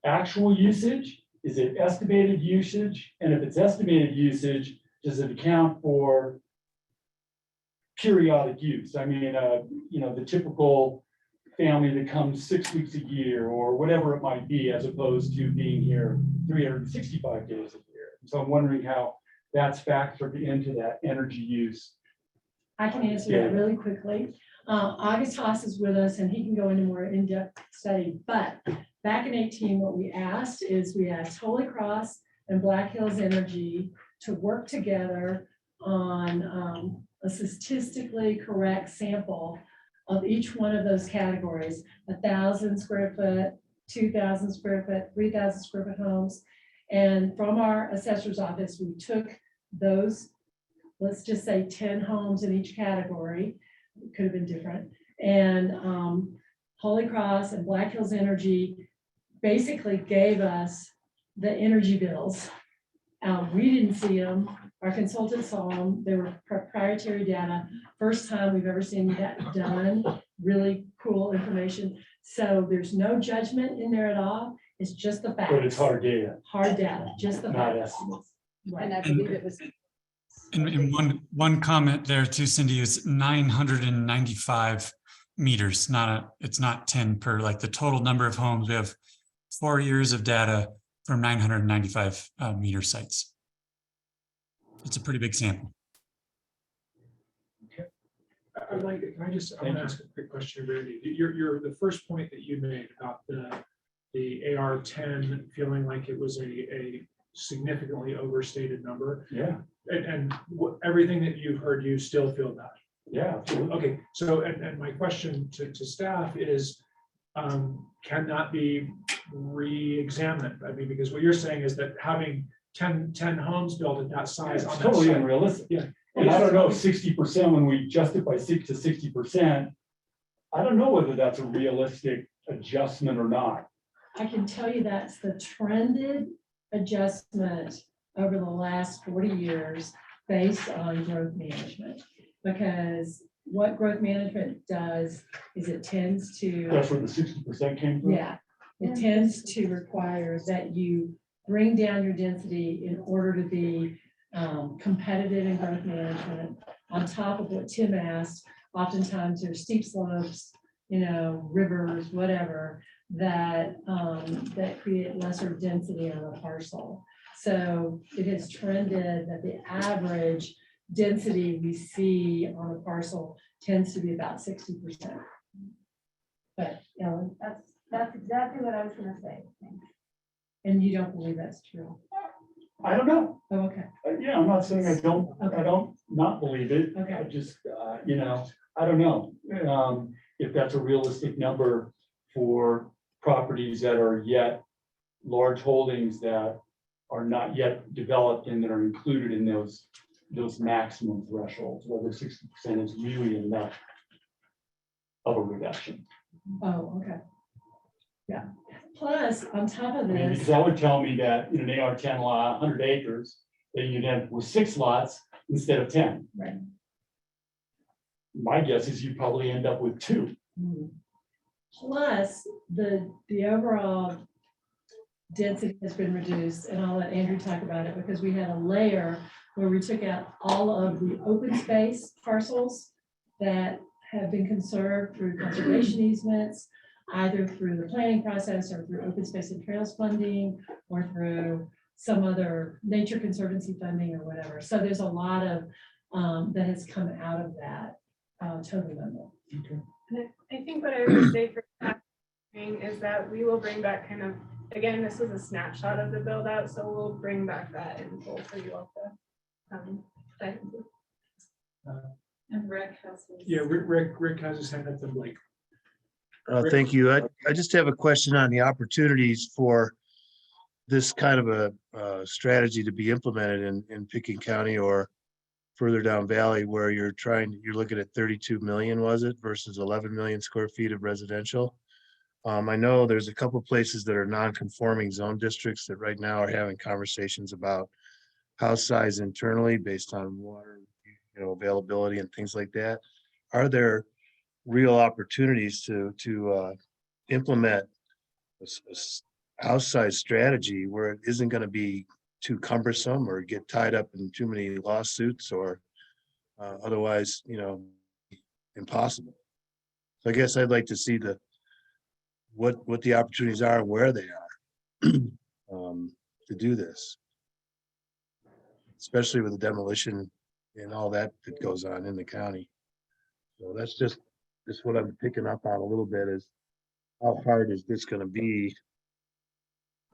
S15: actual usage? Is it estimated usage? And if it's estimated usage, does it account for periodic use? I mean, the typical family that comes 6 weeks a year or whatever it might be, as opposed to being here 365 days a year. So I'm wondering how that's factored into that energy use.
S14: I can answer that really quickly. August Haas is with us and he can go into more in-depth study, but back in 18, what we asked Holy Cross and Black Hills Energy to work together on a statistically correct sample of each one of those categories, 1,000 square foot, 2,000 square foot, 3,000 square foot homes. And from our assessor's office, we took those, let's just say 10 homes in each category, it could have been different. And Holy Cross and Black Hills Energy basically gave us the energy bills. We didn't see them. Our consultant saw them. They were proprietary data. First time we've ever seen that done. Really cool information. So there's no judgment in there at all. It's just the facts.
S15: But it's hard data,
S14: Hard data, just the
S15: not
S14: facts.
S15: estimates.
S14: Right.
S1: And I believe it was.
S17: And one comment there too, Cindy, is 995 meters, it's not 10 per, like the total number of homes. We have 4 years of data from 995 meter sites. It's a pretty big sample.
S3: I'd like, can I just, I'm gonna ask a quick question, Randy. The first point that you made about the AR-10 feeling like it was a significantly overstated number.
S15: Yeah,
S3: And everything that you've heard, you still feel that.
S15: yeah, absolutely.
S3: Okay, so, and my question to staff is, can that be re-examined? I mean, because what you're saying is that having 10 homes built at that size.
S15: It's
S3: on that
S15: totally
S3: site.
S15: unrealistic.
S3: Yeah.
S15: And I don't know if 60%, when we justify 60%, I don't know whether that's a realistic adjustment or not.
S14: I can tell you that's the trended adjustment over the last 40 years based on growth management. Because what growth management does is it tends to.
S15: That's where the 60% came from.
S14: Yeah, it tends to require that you bring down your density in order to be competitive in growth management. On top of what Tim asked, oftentimes there's steep slopes, rivers, whatever, that create lesser density on a parcel. So it has trended that the average density we see on a parcel tends to be about 60%. But Ellen,
S1: That's exactly what I was gonna say.
S14: and you don't believe that's true?
S15: I don't know.
S14: Oh, okay.
S15: Yeah, I'm not saying I don't not believe it.
S14: Okay.
S15: I just, I don't know. If that's a realistic number for properties that are yet large holdings that are not yet developed and that are included in those maximum thresholds, whether 60% is really enough of a reduction.
S14: Oh, okay. Yeah. Plus, on top of
S15: I mean,
S14: this,
S15: because that would tell me that in an AR-10 lot, 100 acres, then you'd end with 6 lots instead of 10.
S14: right.
S15: My guess is you probably end up with 2.
S14: Plus, the overall density has been reduced, and I'll let Andrew talk about it, because we had a layer where we took out all of the open space parcels that have been conserved through conservation easements, either through the planning process or through open space and trails funding, or through some other nature conservancy funding or whatever. So there's a lot of that has come out of that total number.
S8: And I think what I would say for that is that we will bring back kind of, again, this was a snapshot of the build out, so we'll bring back that info for you all to dive into.
S14: And Rick has.
S3: Yeah, Rick has his hand up. I'm like,
S18: Thank you. I just have a question on the opportunities for this kind of a strategy to be implemented in Pickens County or further down Valley, where you're looking at 32 million, was it, versus 11 million square feet of residential. I know there's a couple places that are non-conforming zone districts that right now are having conversations about house size internally based on water, availability and things like that. Are there real opportunities to implement a house size strategy where it isn't going to be too cumbersome or get tied up in too many lawsuits or otherwise, impossible? So I guess I'd like to see what the opportunities are and where they are to do this, especially with the demolition and all that goes on in the county. So that's just what I'm picking up on a little bit is how hard is this going to be,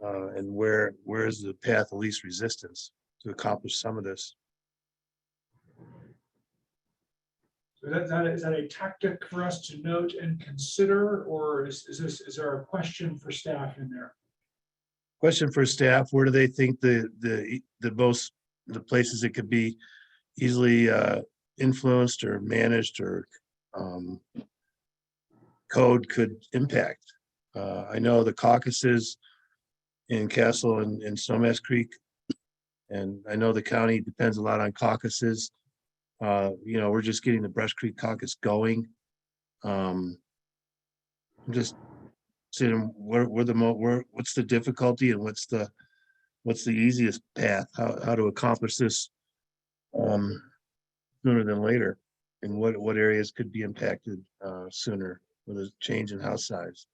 S18: and where is the path of least resistance to accomplish some of this?
S3: so is that a tactic for us to note and consider, or is there a question for staff in there?
S18: Question for staff: where do they think the places it could be easily influenced or managed or code could impact? I know the caucuses in Castle and Snowmass Creek, and I know the county depends a lot on caucuses. We're just getting the Brush Creek caucus going. I'm just saying what's the difficulty and what's the easiest path, how to accomplish this sooner than later, and what areas could be impacted sooner with a change in house size.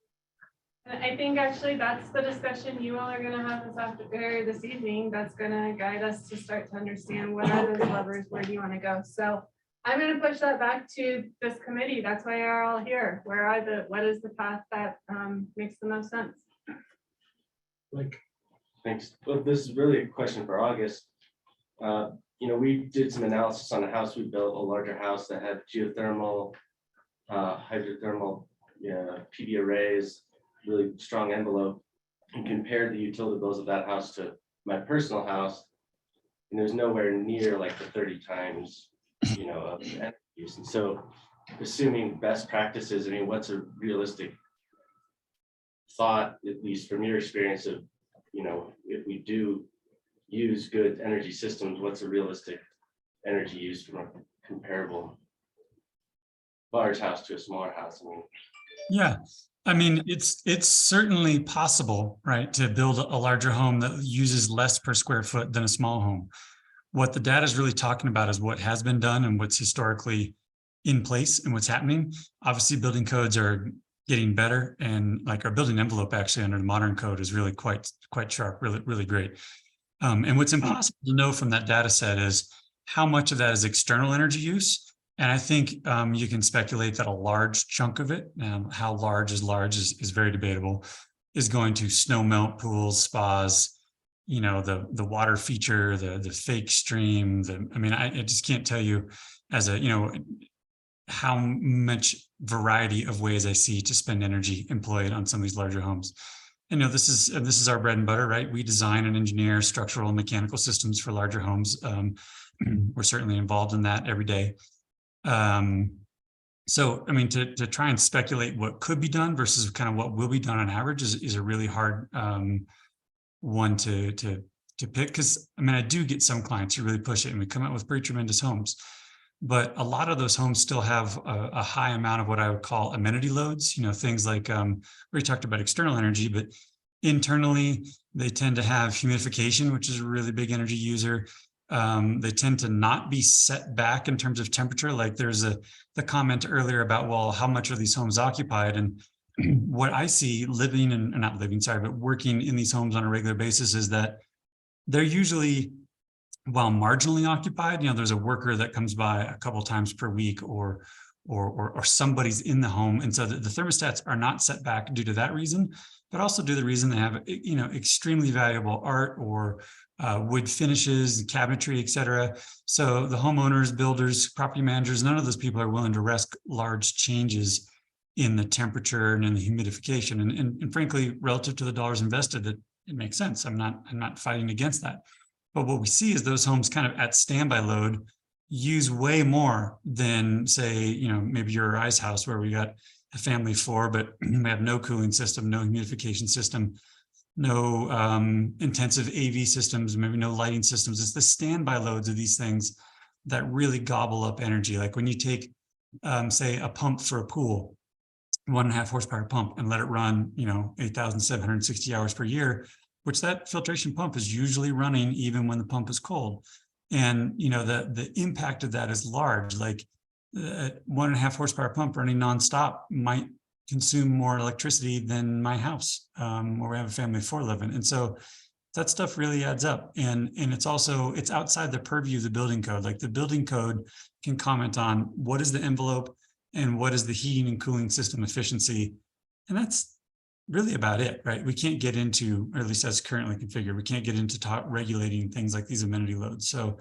S8: I think actually that's the discussion you all are gonna have this evening. That's gonna guide us to start to understand what are those levers, where do you wanna go? So I'm gonna push that back to this committee. That's why you're all here. What is the path that makes the most sense?
S3: Like,
S19: Thanks. Well, this is really a question for August. We did some analysis on a house we built, a larger house that had geothermal, hydrothermal, PV arrays, really strong envelope, and compared the utility bills of that house to my personal house, and there's nowhere near like the 30 times, you know, of energy use. And so assuming best practices, I mean, what's a realistic thought, at least from your experience of, you know, if we do use good energy systems, what's a realistic energy use from a comparable large house to a smaller house? I mean,
S17: Yeah, I mean, it's certainly possible, right, to build a larger home that uses less per square foot than a small home. What the data is really talking about is what has been done and what's historically in place and what's happening. Obviously, building codes are getting better, and like our building envelope actually under the modern code is really quite sharp, really great. And what's impossible to know from that data set is how much of that is external energy use. And I think you can speculate that a large chunk of it, how large is very debatable, is going to snow melt pools, spas, you know, the water feature, the fake stream. I mean, I just can't tell you as a, you know, how much variety of ways I see to spend energy employed on some of these larger homes. And, you know, this is our bread and butter, right? We design and engineer structural and mechanical systems for larger homes. We're certainly involved in that every day. So, I mean, to try and speculate what could be done versus kind of what will be done on average is a really hard one to pick, because I mean, I do get some clients who really push it and we come out with pretty tremendous homes, but a lot of those homes still have a high amount of what I would call amenity loads, you know, things like we talked about external energy, but internally they tend to have humidification, which is a really big energy user. They tend to not be set back in terms of temperature. Like there's the comment earlier about, well, how much are these homes occupied? And what I see living and not living, sorry, but working in these homes on a regular basis is that they're usually, while marginally occupied, you know, there's a worker that comes by a couple times per week or somebody's in the home. And so the thermostats are not set back due to that reason, but also due to the reason they have, you know, extremely valuable art or wood finishes, cabinetry, et cetera. So the homeowners, builders, property managers, none of those people are willing to risk large changes in the temperature and in the humidification. And frankly, relative to the dollars invested, it makes sense. I'm not fighting against that. But what we see is those homes kind of at standby load use way more than, say, you know, maybe your I's house where we got a family of 4, but we have no cooling system, no humidification system, no intensive AV systems, maybe no lighting systems. It's the standby loads of these things that really gobble up energy. Like when you take, say, a pump for a pool, 1.5 horsepower pump, and let it run, you know, 8,760 hours per year, which that filtration pump is usually running even when the pump is cold. And, you know, the impact of that is large. Like 1.5 horsepower pump running nonstop might consume more electricity than my house, where we have a family of 4 living. And so that stuff really adds up. And it's also, it's outside the purview of the building code. Like the building code can comment on what is the envelope and what is the heating and cooling system efficiency. And that's really about it, right? We can't get into, or at least as currently configured, we can't get into regulating things like these amenity loads. So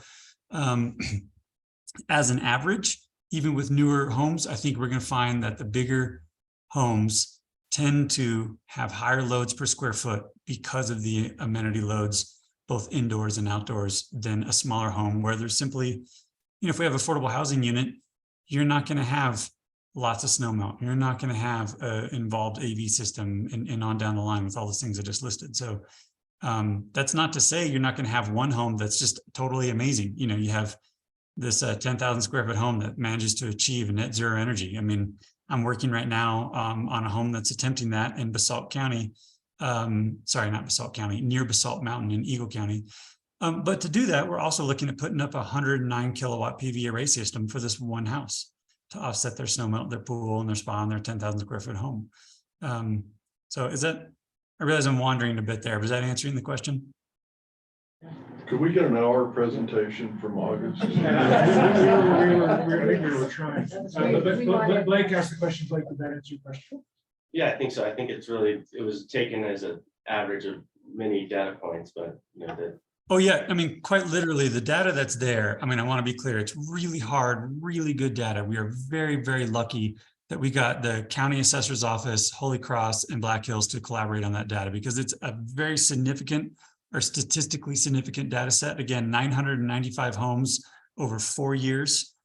S17: as an average, even with newer homes, I think we're going to find that the bigger homes tend to have higher loads per square foot because of the amenity loads, both indoors and outdoors, than a smaller home where there's simply, you know, if we have affordable housing unit, you're not going to have lots of snow melt. You're not going to have an involved AV system and on down the line with all the things I just listed. So that's not to say you're not going to have one home that's just totally amazing. You know, you have this 10,000 square foot home that manages to achieve net zero energy. I mean, I'm working right now on a home that's attempting that in Basalt County. Sorry, not Basalt County, near Basalt Mountain in Eagle County. But to do that, we're also looking at putting up a 109 kilowatt PV array system for this one house to offset their snow melt, their pool, and their spa, and their 10,000 square foot home. So is that, I realize I'm wandering a bit there, but is that answering the question?
S10: Could we get an hour presentation from August?
S3: We were trying. But Blake asked the question. Blake, did that answer your question?
S19: yeah, I think so. I think it's really, it was taken as an average of many data points, but you know, that.
S17: Oh yeah, I mean, quite literally the data that's there, I mean, I want to be clear, it's really hard, really good data. We are very, very lucky that we got the county assessor's office, Holy Cross, and Black Hills to collaborate on that data, because it's a very significant our statistically significant data set. Again, 995 homes over 4 years.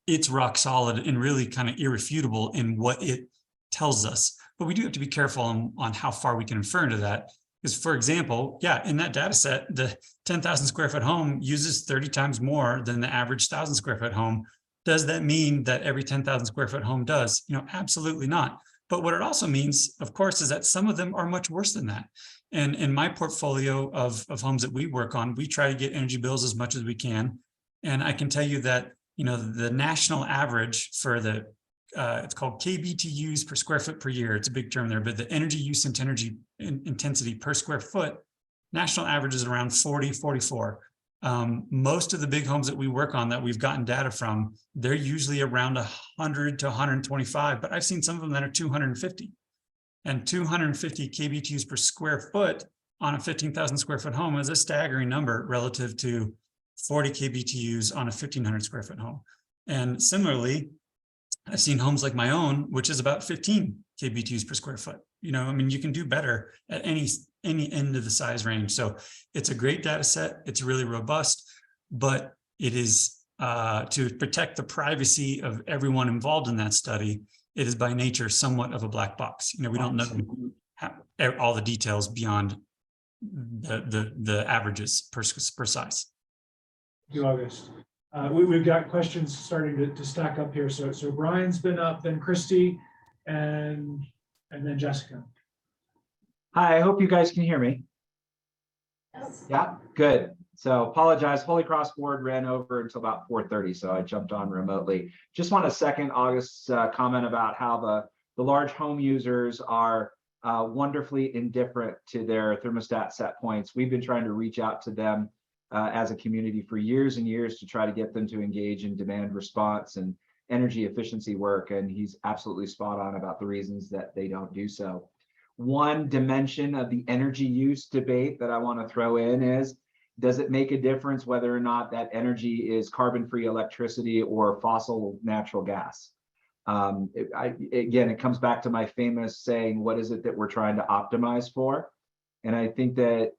S17: It's rock solid and really kind of irrefutable in what it tells us. But we do have to be careful on how far we can infer into that. Because, for example, yeah, in that data set, the 10,000 square foot home uses 30 times more than the average 1,000 square foot home. Does that mean that every 10,000 square foot home does? Absolutely not. But what it also means, of course, is that some of them are much worse than that. And in my portfolio of homes that we work on, we try to get energy bills as much as we can. And I can tell you that, the national average for the, it's called KBTUs per square foot per year. It's a big term there, but the energy use and energy intensity per square foot, national average is around 40, 44. Most of the big homes that we work on that we've gotten data from, they're usually around 100 to 125, but I've seen some of them that are 250. And 250 KBTUs per square foot on a 15,000 square foot home is a staggering number relative to 40 KBTUs on a 1,500 square foot home. And similarly, I've seen homes like my own, which is about 15 KBTUs per square foot. You can do better at any end of the size range. So it's a great data set. It's really robust, but it is to protect the privacy of everyone involved in that study. It is by nature somewhat of a black box. We don't know all the details beyond the averages per size.
S3: Thank you, August. We've got questions starting to stack up here. So Brian's been up, then Christy, and then Jessica.
S20: Hi, I hope you guys can hear me. Yeah, good. So apologize, Holy Cross board ran over until about 4:30, so I jumped on remotely. Just want to second August's comment about how the large home users are wonderfully indifferent to their thermostat set points. We've been trying to reach out to them as a community for years and years to try to get them to engage in demand response and energy efficiency work, and he's absolutely spot on about the reasons that they don't do so. One dimension of the energy use debate that I want to throw in is, does it make a difference whether or not that energy is carbon-free electricity or fossil natural gas? Again, it comes back to my famous saying, what is it that we're trying to optimize for? And I think that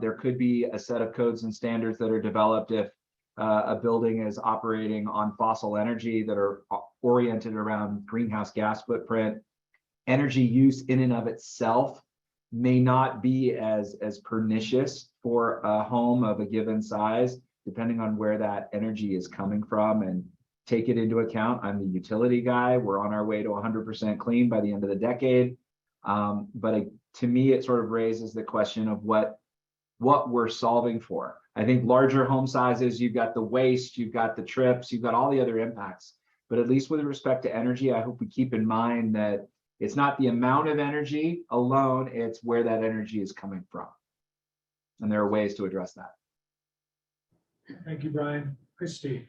S20: there could be a set of codes and standards that are developed if a building is operating on fossil energy that are oriented around greenhouse gas footprint. Energy use in and of itself may not be as pernicious for a home of a given size, depending on where that energy is coming from, and take it into account. I'm the utility guy. We're on our way to 100% clean by the end of the decade. But to me, it sort of raises the question of what we're solving for. I think larger home sizes, you've got the waste, you've got the trips, you've got all the other impacts. But at least with respect to energy, I hope we keep in mind that it's not the amount of energy alone, it's where that energy is coming from. And there are ways to address that.
S3: Thank you, Brian. Christy.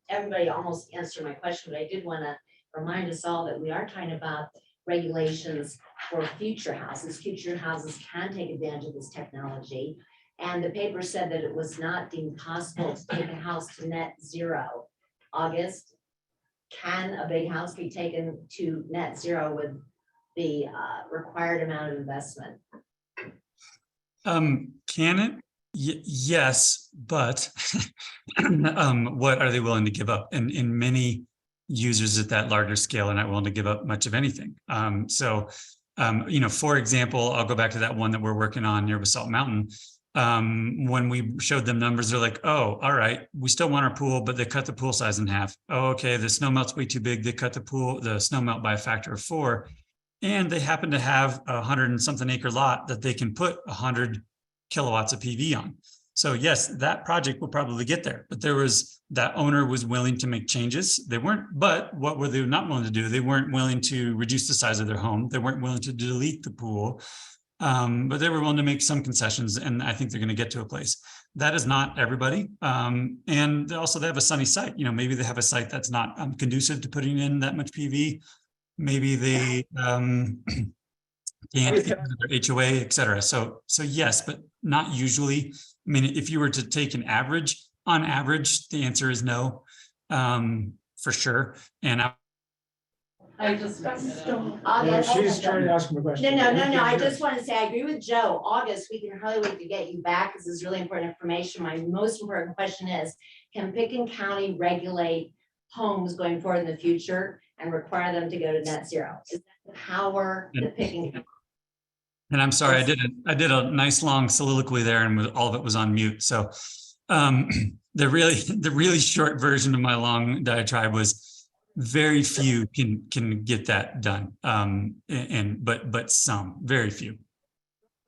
S12: Everybody almost answered my question, but I did want to remind us all that we are talking about regulations for future houses. Future houses can take advantage of this technology. And the paper said that it was not deemed possible to take a house to net zero. August, can a big house be taken to net zero with the required amount of investment?
S17: Can it? Yes, but what are they willing to give up? And in many users at that larger scale are not willing to give up much of anything. For example, I'll go back to that one that we're working on near Basalt Mountain. When we showed them numbers, they're like, oh, all right, we still want our pool, but they cut the pool size in half. Oh, okay, the snow melt's way too big. They cut the snow melt by a factor of 4. And they happen to have 100 and something acre lot that they can put 100 kilowatts of PV on. So yes, that project will probably get there, but that owner was willing to make changes. They weren't, but what were they not willing to do? They weren't willing to reduce the size of their home. They weren't willing to delete the pool, but they were willing to make some concessions, and I think they're going to get to a place. That is not everybody. And also they have a sunny site. Maybe they have a site that's not conducive to putting in that much PV. Maybe they can't get their HOA, et cetera. So yes, but not usually. I mean, if you were to take an average, on average, the answer is no, for sure. And
S1: I just.
S8: August.
S3: She's trying to ask him a question.
S12: No, I just want to say, I agree with Joe. August, we can hardly wait to get you back. This is really important information. My most important question is, can Pickens County regulate homes going forward in the future and require them to go to net zero? Is that the power that Pickens County?
S17: And I'm sorry, I did a nice long soliloquy there, and all of it was on mute. So the really short version of my long diatribe was very few can get that done. But some, very few.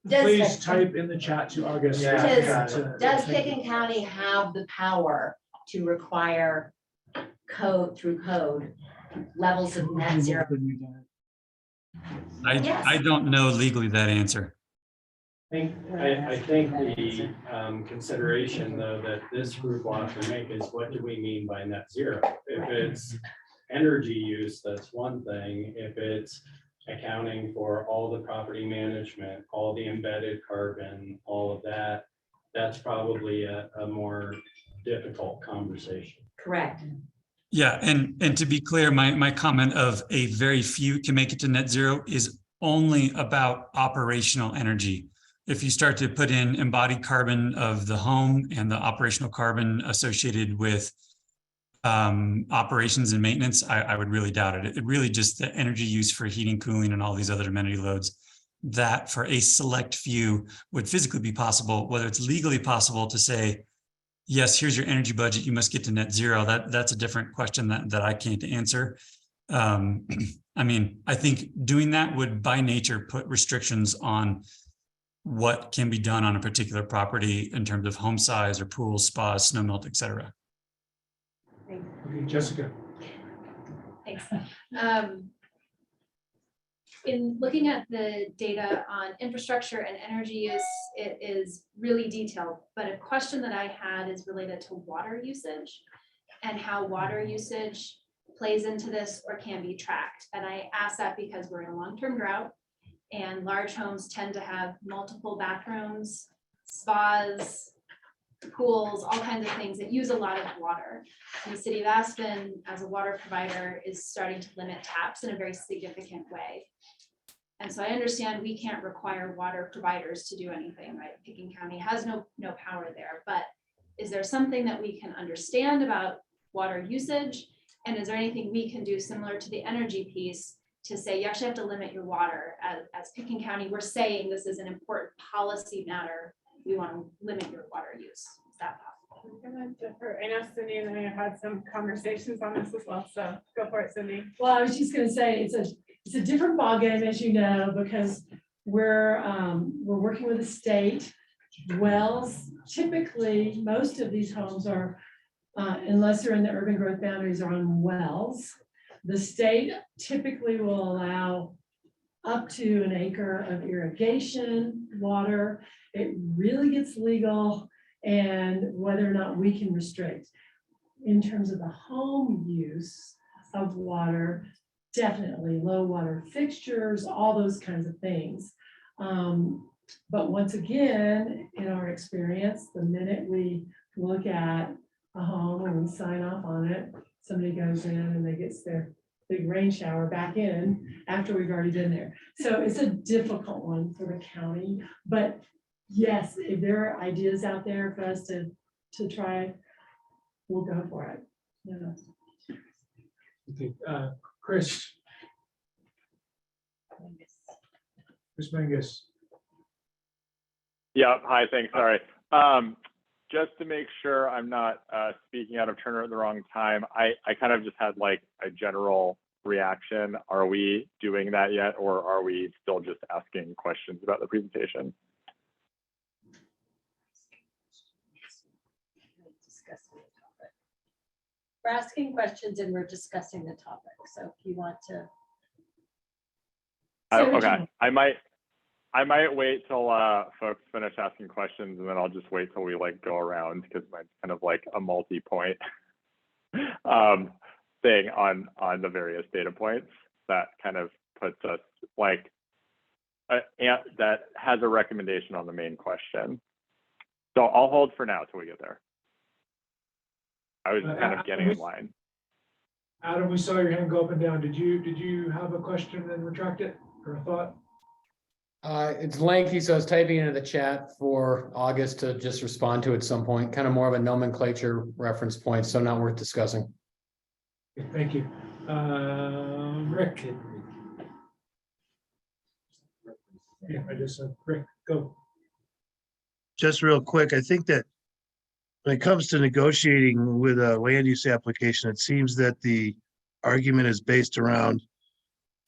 S3: Please type in the chat to August.
S12: Does Pickens County have the power to require through code levels of net zero?
S17: I don't know legally that answer.
S21: I think the consideration though that this group will have to make is, what do we mean by net zero? If it's energy use, that's one thing. If it's accounting for all the property management, all the embedded carbon, all of that, that's probably a more difficult conversation.
S12: Correct.
S17: Yeah, and to be clear, my comment of a very few can make it to net zero is only about operational energy. If you start to put in embodied carbon of the home and the operational carbon associated with operations and maintenance, I would really doubt it. It really just the energy use for heating, cooling, and all these other amenity loads, that for a select few would physically be possible. Whether it's legally possible to say, yes, here's your energy budget, you must get to net zero, that's a different question that I can't answer. I mean, I think doing that would by nature put restrictions on what can be done on a particular property in terms of home size or pools, spas, snow melt, et cetera.
S3: Okay, Jessica.
S22: Thanks. In looking at the data on infrastructure and energy use, it is really detailed, but a question that I had is related to water usage and how water usage plays into this or can be tracked. And I ask that because we're in a long-term drought and large homes tend to have multiple bathrooms, spas, pools, all kinds of things that use a lot of water. And the city of Aspen, as a water provider, is starting to limit taps in a very significant way. And so I understand we can't require water providers to do anything, right? Pickens County has no power there, but is there something that we can understand about water usage? And is there anything we can do similar to the energy piece to say, you actually have to limit your water? As Pickens County, we're saying this is an important policy matter. We want to limit your water use. Is that possible?
S8: I'm gonna defer. I know Cindy and I have had some conversations on this as well, so go for it, Cindy.
S14: Well, I was just gonna say, it's a different ballgame, as you know, because we're working with the state. Wells, typically, most of these homes are, unless they're in the urban growth boundaries, are on wells. The state typically will allow up to an acre of irrigation water. It really gets legal, and whether or not we can restrict. In terms of the home use of water, definitely low water fixtures, all those kinds of things. But once again, in our experience, the minute we look at a home and we sign off on it, somebody goes in and they get their big rain shower back in after we've already been there. So it's a difficult one for the county, but yes, if there are ideas out there for us to try, we'll go for it. Yeah.
S3: Okay, Chris. Chris Mangus.
S23: Yeah, hi, thanks, sorry. Just to make sure I'm not speaking out of turn at the wrong time, I kind of just had like a general reaction. Are we doing that yet, or are we still just asking questions about the presentation?
S1: We're asking questions and we're discussing the topic. So if you want to.
S23: Okay, I might wait till folks finish asking questions, and then I'll just wait till we like go around, because mine's kind of like a multi-point thing on the various data points that kind of puts us like that has a recommendation on the main question. So I'll hold for now till we get there. I was kind of getting in line.
S3: Adam, we saw your hand go up and down. Did you have a question and retract it or a thought?
S5: It's lengthy, so I was typing into the chat for August to just respond to at some point, kind of more of a nomenclature reference point, so not worth discussing.
S3: Thank you. Rick. Yeah, I just said, Rick, go.
S18: Just real quick, I think that when it comes to negotiating with a land use application, it seems that the argument is based around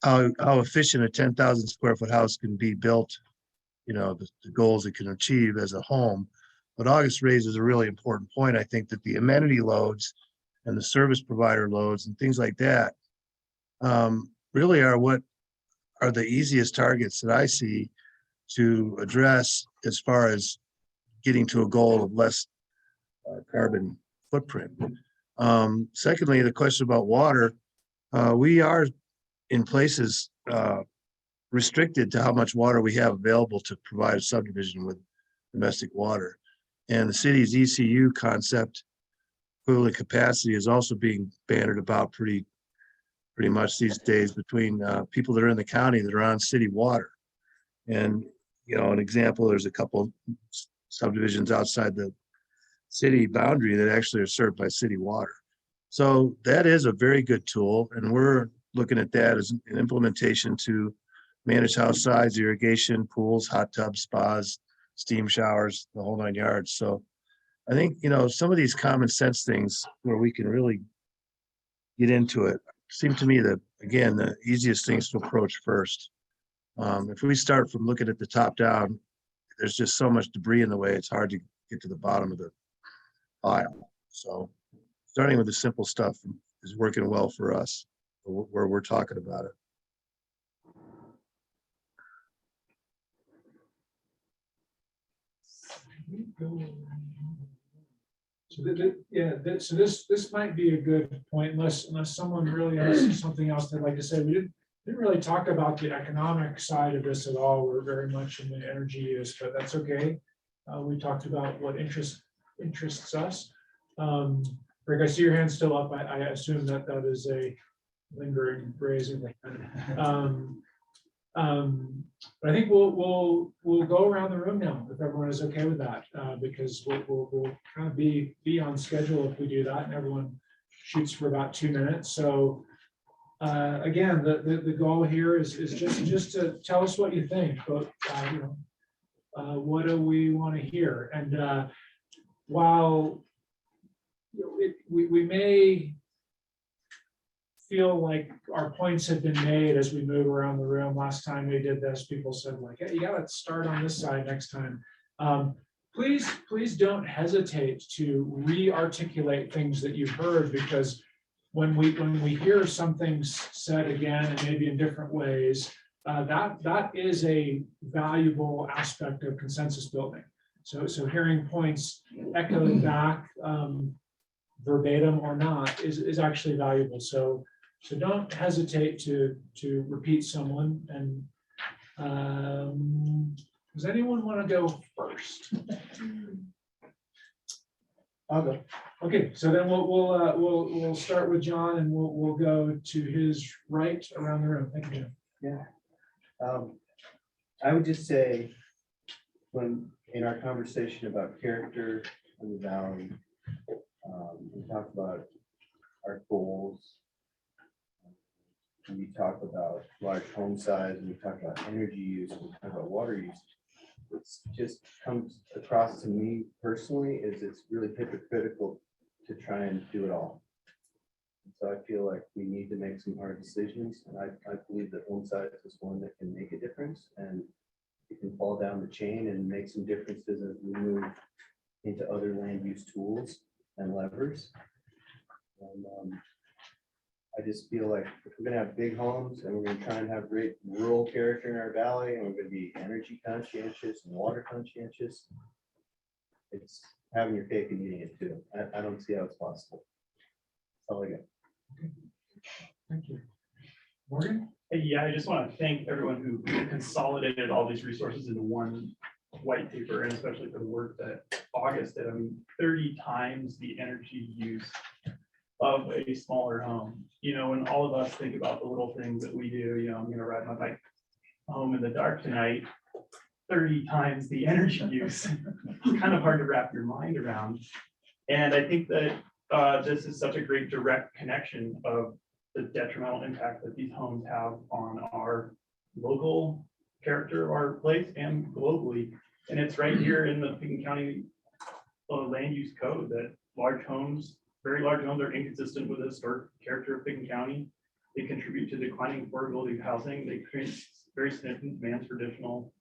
S18: how efficient a 10,000 square foot house can be built, you know, the goals it can achieve as a home. But August raises a really important point. I think that the amenity loads and the service provider loads and things like that really are what are the easiest targets that I see to address as far as getting to a goal of less carbon footprint. Secondly, the question about water, we are in places restricted to how much water we have available to provide a subdivision with domestic water. And the city's ECU concept, equivalent capacity, is also being bannered about pretty much these days between people that are in the county that are on city water. And, you know, an example, there's a couple subdivisions outside the city boundary that actually are served by city water. So that is a very good tool, and we're looking at that as an implementation to manage house size, irrigation, pools, hot tubs, spas, steam showers, the whole 9 yards. So I think, you know, some of these common sense things where we can really get into it seem to me that, again, the easiest things to approach first. If we start from looking at the top down, there's just so much debris in the way, it's hard to get to the bottom of the pile. So starting with the simple stuff is working well for us, where we're talking about it.
S3: So so this might be a good point, unless someone really has something else they'd like to say. We didn't really talk about the economic side of this at all. We're very much in the energy use, but that's okay. We talked about what interests us. Rick, I see your hand still up. I assume that is a lingering raising. But I think we'll go around the room now if everyone is okay with that, because we'll kind of be on schedule if we do that, and everyone shoots for about 2 minutes. So again, the goal here is just to tell us what you think, but you know, what do we want to hear? And while we may feel like our points have been made as we move around the room. Last time we did this, people said like, hey, you gotta start on this side next time. Please don't hesitate to re-articulate things that you've heard, because when we hear some things said again and maybe in different ways, that is a valuable aspect of consensus building. So hearing points echoed back verbatim or not is actually valuable. So don't hesitate to repeat someone. And does anyone want to go first?
S13: I'll go.
S3: Okay, so then we'll start with John, and we'll go to his right around the room. Thank you, John.
S13: Yeah. I would just say, when in our conversation about character in the valley, we talk about our goals. And we talk about large home size, and we talk about energy use, and we talk about water use. It's just comes across to me personally is it's really hypocritical to try and do it all. And so I feel like we need to make some hard decisions, and I believe that home size is one that can make a difference, and it can fall down the chain and make some differences as we move into other land use tools and levers. And I just feel like if we're gonna have big homes and we're gonna try and have great rural character in our valley, and we're gonna be energy conscientious and water conscientious, it's having your cake and eating it too. I don't see how it's possible. That's all I got.
S3: Thank you. Morgan?
S7: Yeah, I just want to thank everyone who consolidated all these resources into one white paper, and especially for the work that August did. I mean, 30 times the energy use of a smaller home. You know, when all of us think about the little things that we do, you know, I'm gonna ride my bike home in the dark tonight, 30 times the energy use. Kind of hard to wrap your mind around. And I think that this is such a great direct connection of the detrimental impact that these homes have on our local character of our place and globally. And it's right here in the Pickens County land use code that large homes, very large homes, are inconsistent with the historic character of Pickens County. They contribute to declining affordability of housing. They create very significant demands for additional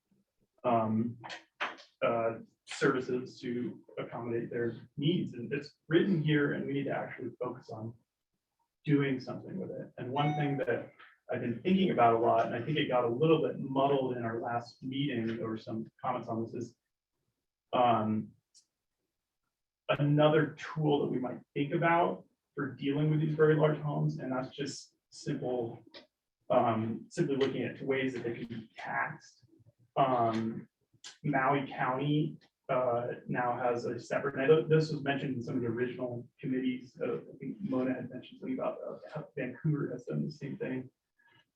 S7: services to accommodate their needs. And it's written here, and we need to actually focus on doing something with it. And one thing that I've been thinking about a lot, and I think it got a little bit muddled in our last meeting, there were some comments on this, is another tool that we might think about for dealing with these very large homes, and that's just simply looking at ways that they can be taxed. Maui County now has a separate, and I know this was mentioned in some of the original committees. I think Mona had mentioned something about Vancouver has done the same thing,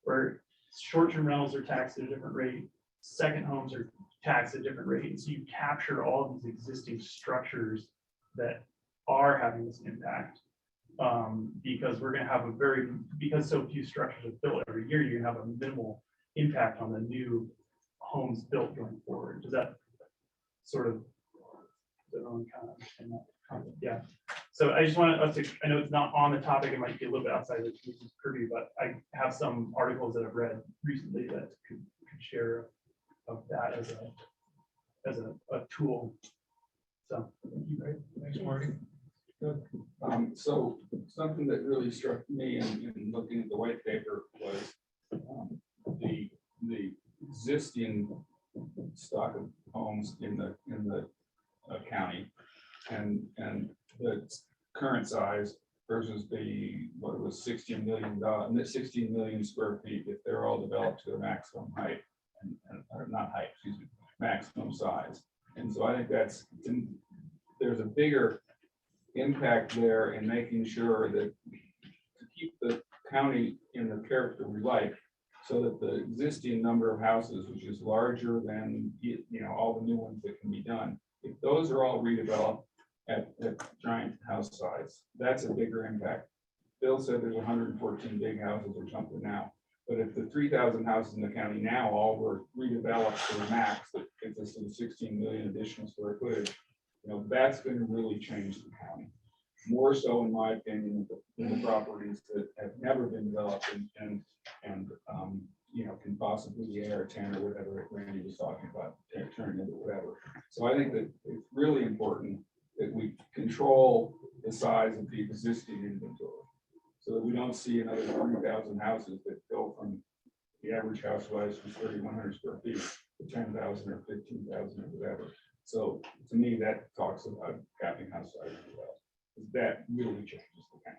S7: where short-term rentals are taxed at a different rate, second homes are taxed at a different rate. And so you capture all of these existing structures that are having this impact. Because we're going to have because so few structures are built every year, you're going to have a minimal impact on the new homes built going forward. Does that sort of, yeah. So I just wanted us to, I know it's not on the topic, it might be a little bit outside of the committee's purview, but I have some articles that I've read recently that could share of that as a tool. So thank you, Ray.
S3: Thanks, Marty. Good.
S9: So something that really struck me in looking at the white paper was the existing stock of homes in the county and the current size versus what was $16 million square feet if they're all developed to their maximum height or not height, excuse me, maximum size. And so I think there's a bigger impact there in making sure that to keep the county in the character we like, so that the existing number of houses, which is larger than all the new ones that can be done, if those are all redeveloped at giant house size, that's a bigger impact. Bill said there's 114 big houses or something now, but if the 3,000 houses in the county now all were redeveloped to the max that gets us to the 16 million additional square footage, that's going to really change the county. More so, in my opinion, than the properties that have never been developed and can possibly the air 10 or whatever Randy was talking about, turn into whatever. So I think that it's really important that we control the size of the existing inventory so that we don't see another 3,000 houses that go from the average house size from 3,100 square feet to 10,000 or 15,000 or whatever. So to me, that talks about capping house size as well. That really changes the county.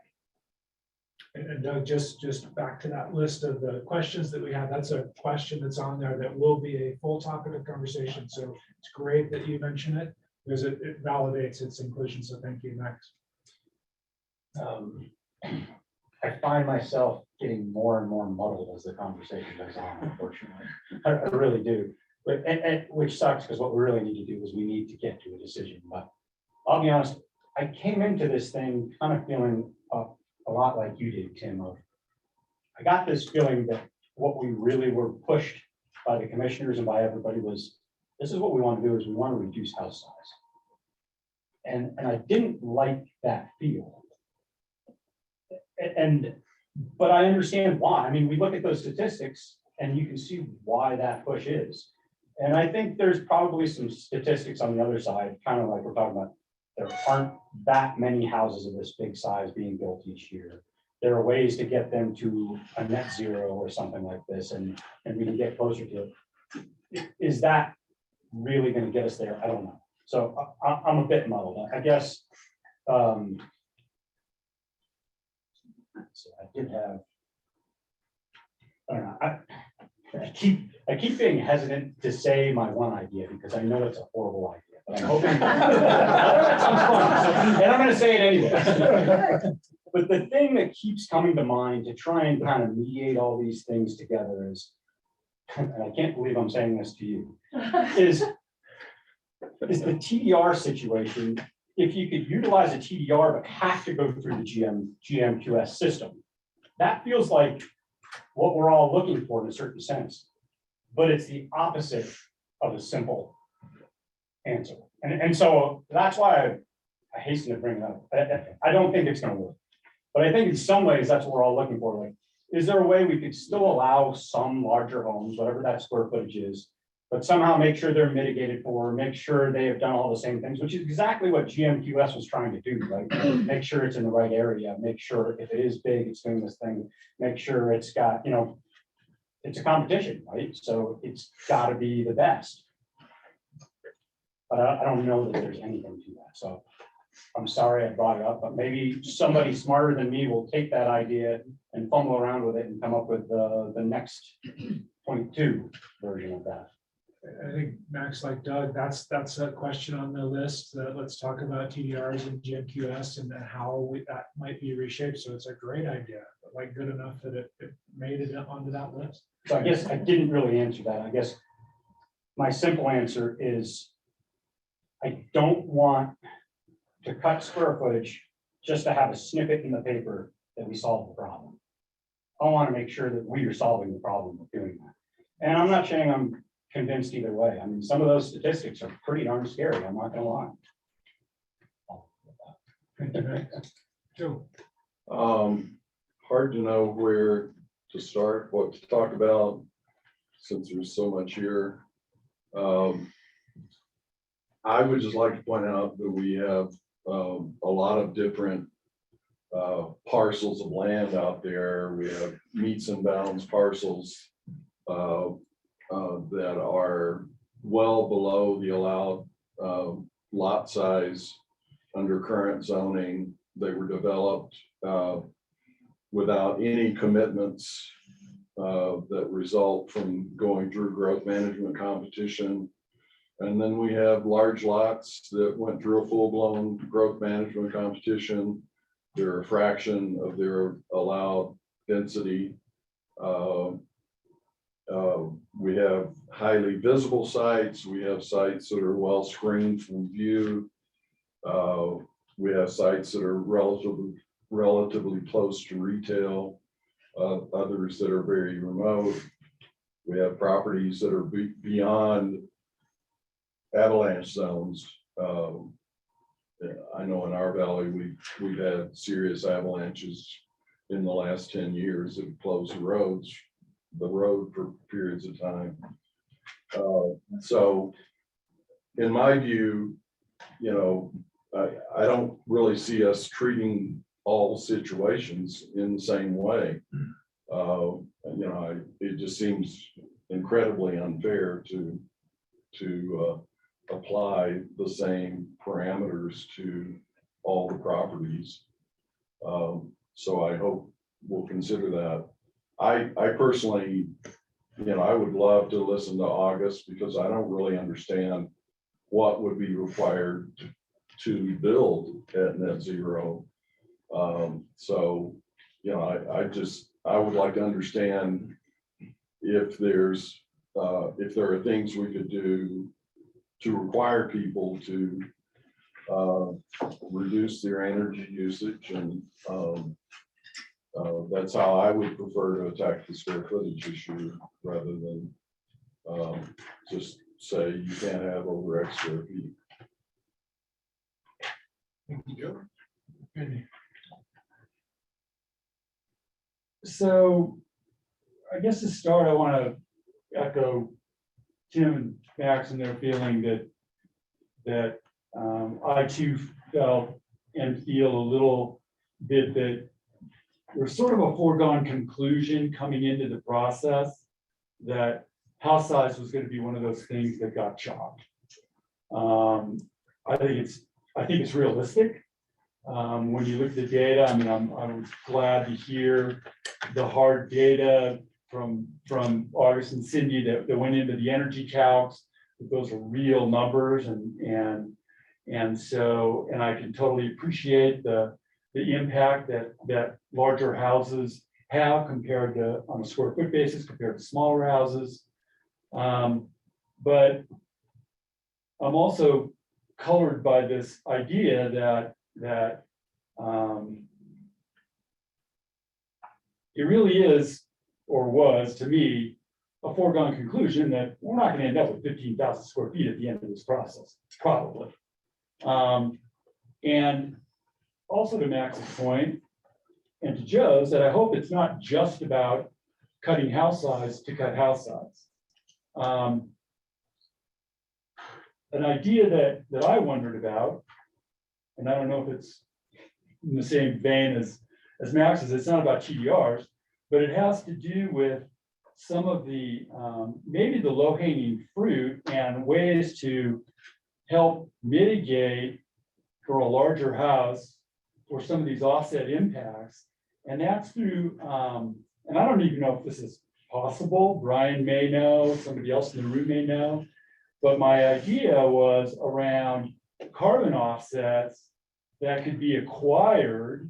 S3: And Doug, just back to that list of the questions that we have, that's a question that's on there that will be a full topic of conversation. So it's great that you mention it because it validates its inclusion. So thank you, Max.
S2: I find myself getting more and more muddled as the conversation goes on, unfortunately. I really do. But which sucks because what we really need to do is we need to get to a decision. But I'll be honest, I came into this thing kind of feeling a lot like you did, Tim. I got this feeling that what we really were pushed by the commissioners and by everybody was, this is what we want to do, is we want to reduce house size. And I didn't like that feel. But I understand why. I mean, we look at those statistics and you can see why that push is. And I think there's probably some statistics on the other side, kind of like we're talking about. There aren't that many houses of this big size being built each year. There are ways to get them to a net zero or something like this, and we can get closer to it. Is that really going to get us there? I don't know. So I'm a bit muddled. I guess. So I did have. I don't know. I keep being hesitant to say my one idea because I know it's a horrible idea. But I'm hoping that sounds fun, and I'm going to say it anyway.
S15: but the thing that keeps coming to mind to try and kind of mediate all these things together is, and I can't believe I'm saying this to you, is the TDR situation. If you could utilize a TDR but have to go through the GMQS system, that feels like what we're all looking for in a certain sense, but it's the opposite of a simple answer. And so that's why I hasten to bring it up. I don't think it's going to work, but I think in some ways that's what we're all looking for. Like, is there a way we could still allow some larger homes, whatever that square footage is, but somehow make sure they're mitigated for, make sure they have done all the same things, which is exactly what GMQS was trying to do, right? Make sure it's in the right area, make sure if it is big, it's doing this thing, make sure it's got, you know, it's a competition, right? So it's got to be the best. But I don't know that there's anything to that. So I'm sorry I brought it up, but maybe somebody smarter than me will take that idea and fumble around with it and come up with the next 0.2 version of that.
S3: I think Max, like Doug, that's a question on the list that let's talk about TDRs and GMQS and then how that might be reshaped. So it's a great idea, but like good enough that it made it onto that list.
S15: So I guess I didn't really answer that. I guess my simple answer is I don't want to cut square footage just to have a snippet in the paper that we solved the problem. I want to make sure that we are solving the problem of doing that. And I'm not saying I'm convinced either way. I mean, some of those statistics are pretty darn scary. I'm not gonna lie.
S3: Joe.
S10: Hard to know where to start, what to talk about, since there's so much here. I would just like to point out that we have a lot of different parcels of land out there. We have meets and bounds parcels that are well below the allowed lot size under current zoning. They were developed without any commitments that result from going through growth management competition. And then we have large lots that went through a full-blown growth management competition. They're a fraction of their allowed density. We have highly visible sites. We have sites that are well screened from view. We have sites that are relatively close to retail, others that are very remote. We have properties that are beyond avalanche zones. I know in our valley, we've had serious avalanches in the last 10 years that closed the road for periods of time. So in my view, you know, I don't really see us treating all situations in the same way. You know, it just seems incredibly unfair to apply the same parameters to all the properties. So I hope we'll consider that. I personally, you know, I would love to listen to August because I don't really understand what would be required to build at net zero. So, you know, I would like to understand if there are things we could do to require people to reduce their energy usage, and that's how I would prefer to attack the square footage issue rather than just say you can't have over X square feet.
S3: Thank you, Joe. Andy.
S15: So I guess to start, I want to echo Tim and Max and their feeling that I too felt and feel a little bit that there's sort of a foregone conclusion coming into the process that house size was going to be one of those things that got chopped. I think it's realistic. When you look at the data, I mean, I'm glad to hear the hard data from August and Cindy that went into the energy calcs. Those are real numbers, and so I can totally appreciate the the impact that larger houses have compared to, on a square foot basis, compared to smaller houses. But I'm also colored by this idea that it really is, or was to me, a foregone conclusion that we're not gonna end up with 15,000 square feet at the end of this process, probably. And also to Max's point, and to Joe's, that I hope it's not just about cutting house size to cut house size. An idea that I wondered about, and I don't know if it's in the same vein as Max's, it's not about TDRs, but it has to do with some of the, maybe the low-hanging fruit and ways to help mitigate for a larger house for some of these offset impacts. And that's through, and I don't even know if this is possible. Brian may know, somebody else in the room may know. But my idea was around carbon offsets that could be acquired.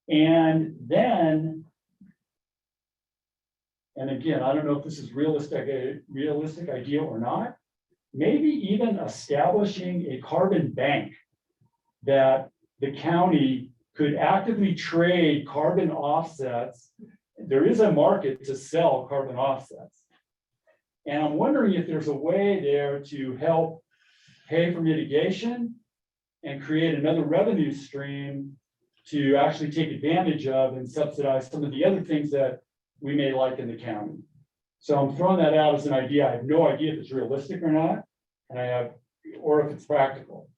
S15: And then, and again, I don't know if this is realistic idea or not, maybe even establishing a carbon bank that the county could actively trade carbon offsets. There is a market to sell carbon offsets. And I'm wondering if there's a way there to help pay for mitigation and create another revenue stream to actually take advantage of and subsidize some of the other things that we may like in the county. So I'm throwing that out as an idea. I have no idea if it's realistic or not, or if it's practical.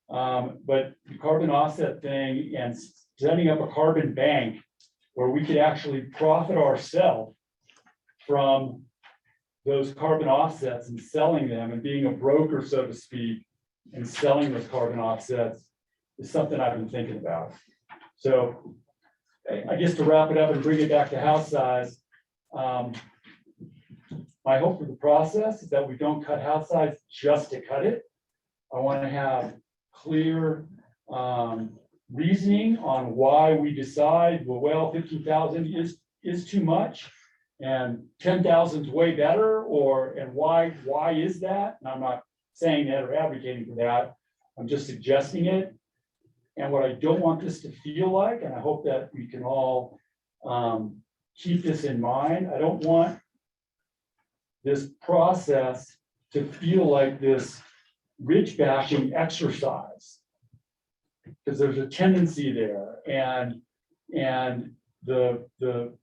S15: But the carbon offset thing and setting up a carbon bank where we could actually profit ourselves from those carbon offsets and selling them and being a broker, so to speak, and selling those carbon offsets is something I've been thinking about. So I guess to wrap it up and bring it back to house size, my hope for the process is that we don't cut house size just to cut it. I want to have clear reasoning on why we decide, well, 15,000 is too much and 10,000 is way better, and why is that? And I'm not saying that or advocating for that. I'm just suggesting it. And what I don't want this to feel like, and I hope that we can all keep this in mind, I don't want this process to feel like this ridge bashing exercise, because there's a tendency there, and the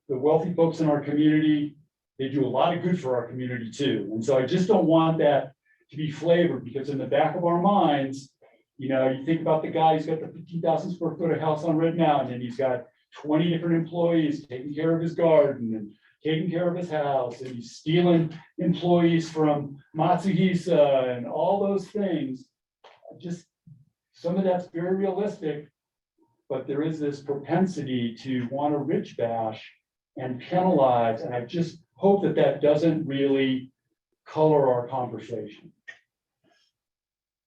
S15: wealthy folks in our community, they do a lot of good for our community too. And so I just don't want that to be flavored, because in the back of our minds, you know, you think about the guy who's got the 15,000 square foot of house on Red Mountain, and he's got 20 different employees taking care of his garden and taking care of his house, and he's stealing employees from Matsuhisa and all those things. Just some of that's very realistic, but there is this propensity to want to ridge bash and penalize, and I just hope that that doesn't really color our conversation.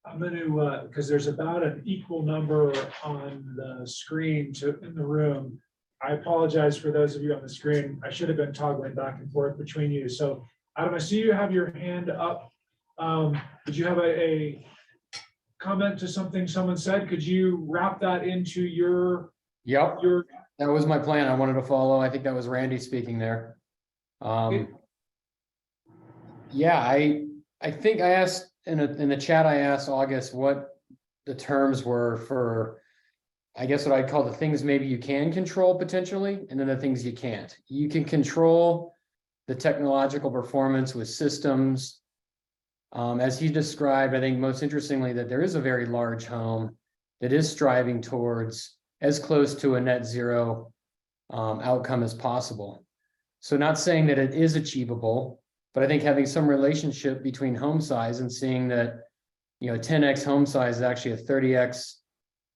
S3: I'm going to, because there's about an equal number on the screen in the room. I apologize for those of you on the screen. I should have been toggling back and forth between you. So Adam, I see you have your hand up. Did you have a comment to something someone said? Could you wrap that into your?
S5: Yep, that was my plan. I wanted to follow. I think that was Randy speaking there. Yeah, I think I asked in the chat, I asked August what the terms were for, I guess what I'd call the things maybe you can control potentially, and then the things you can't. You can control the technological performance with systems. As he described, I think most interestingly, that there is a very large home that is striving towards as close to a net zero outcome as possible. So not saying that it is achievable, but I think having some relationship between home size and seeing that, 10x home size is actually a 30x,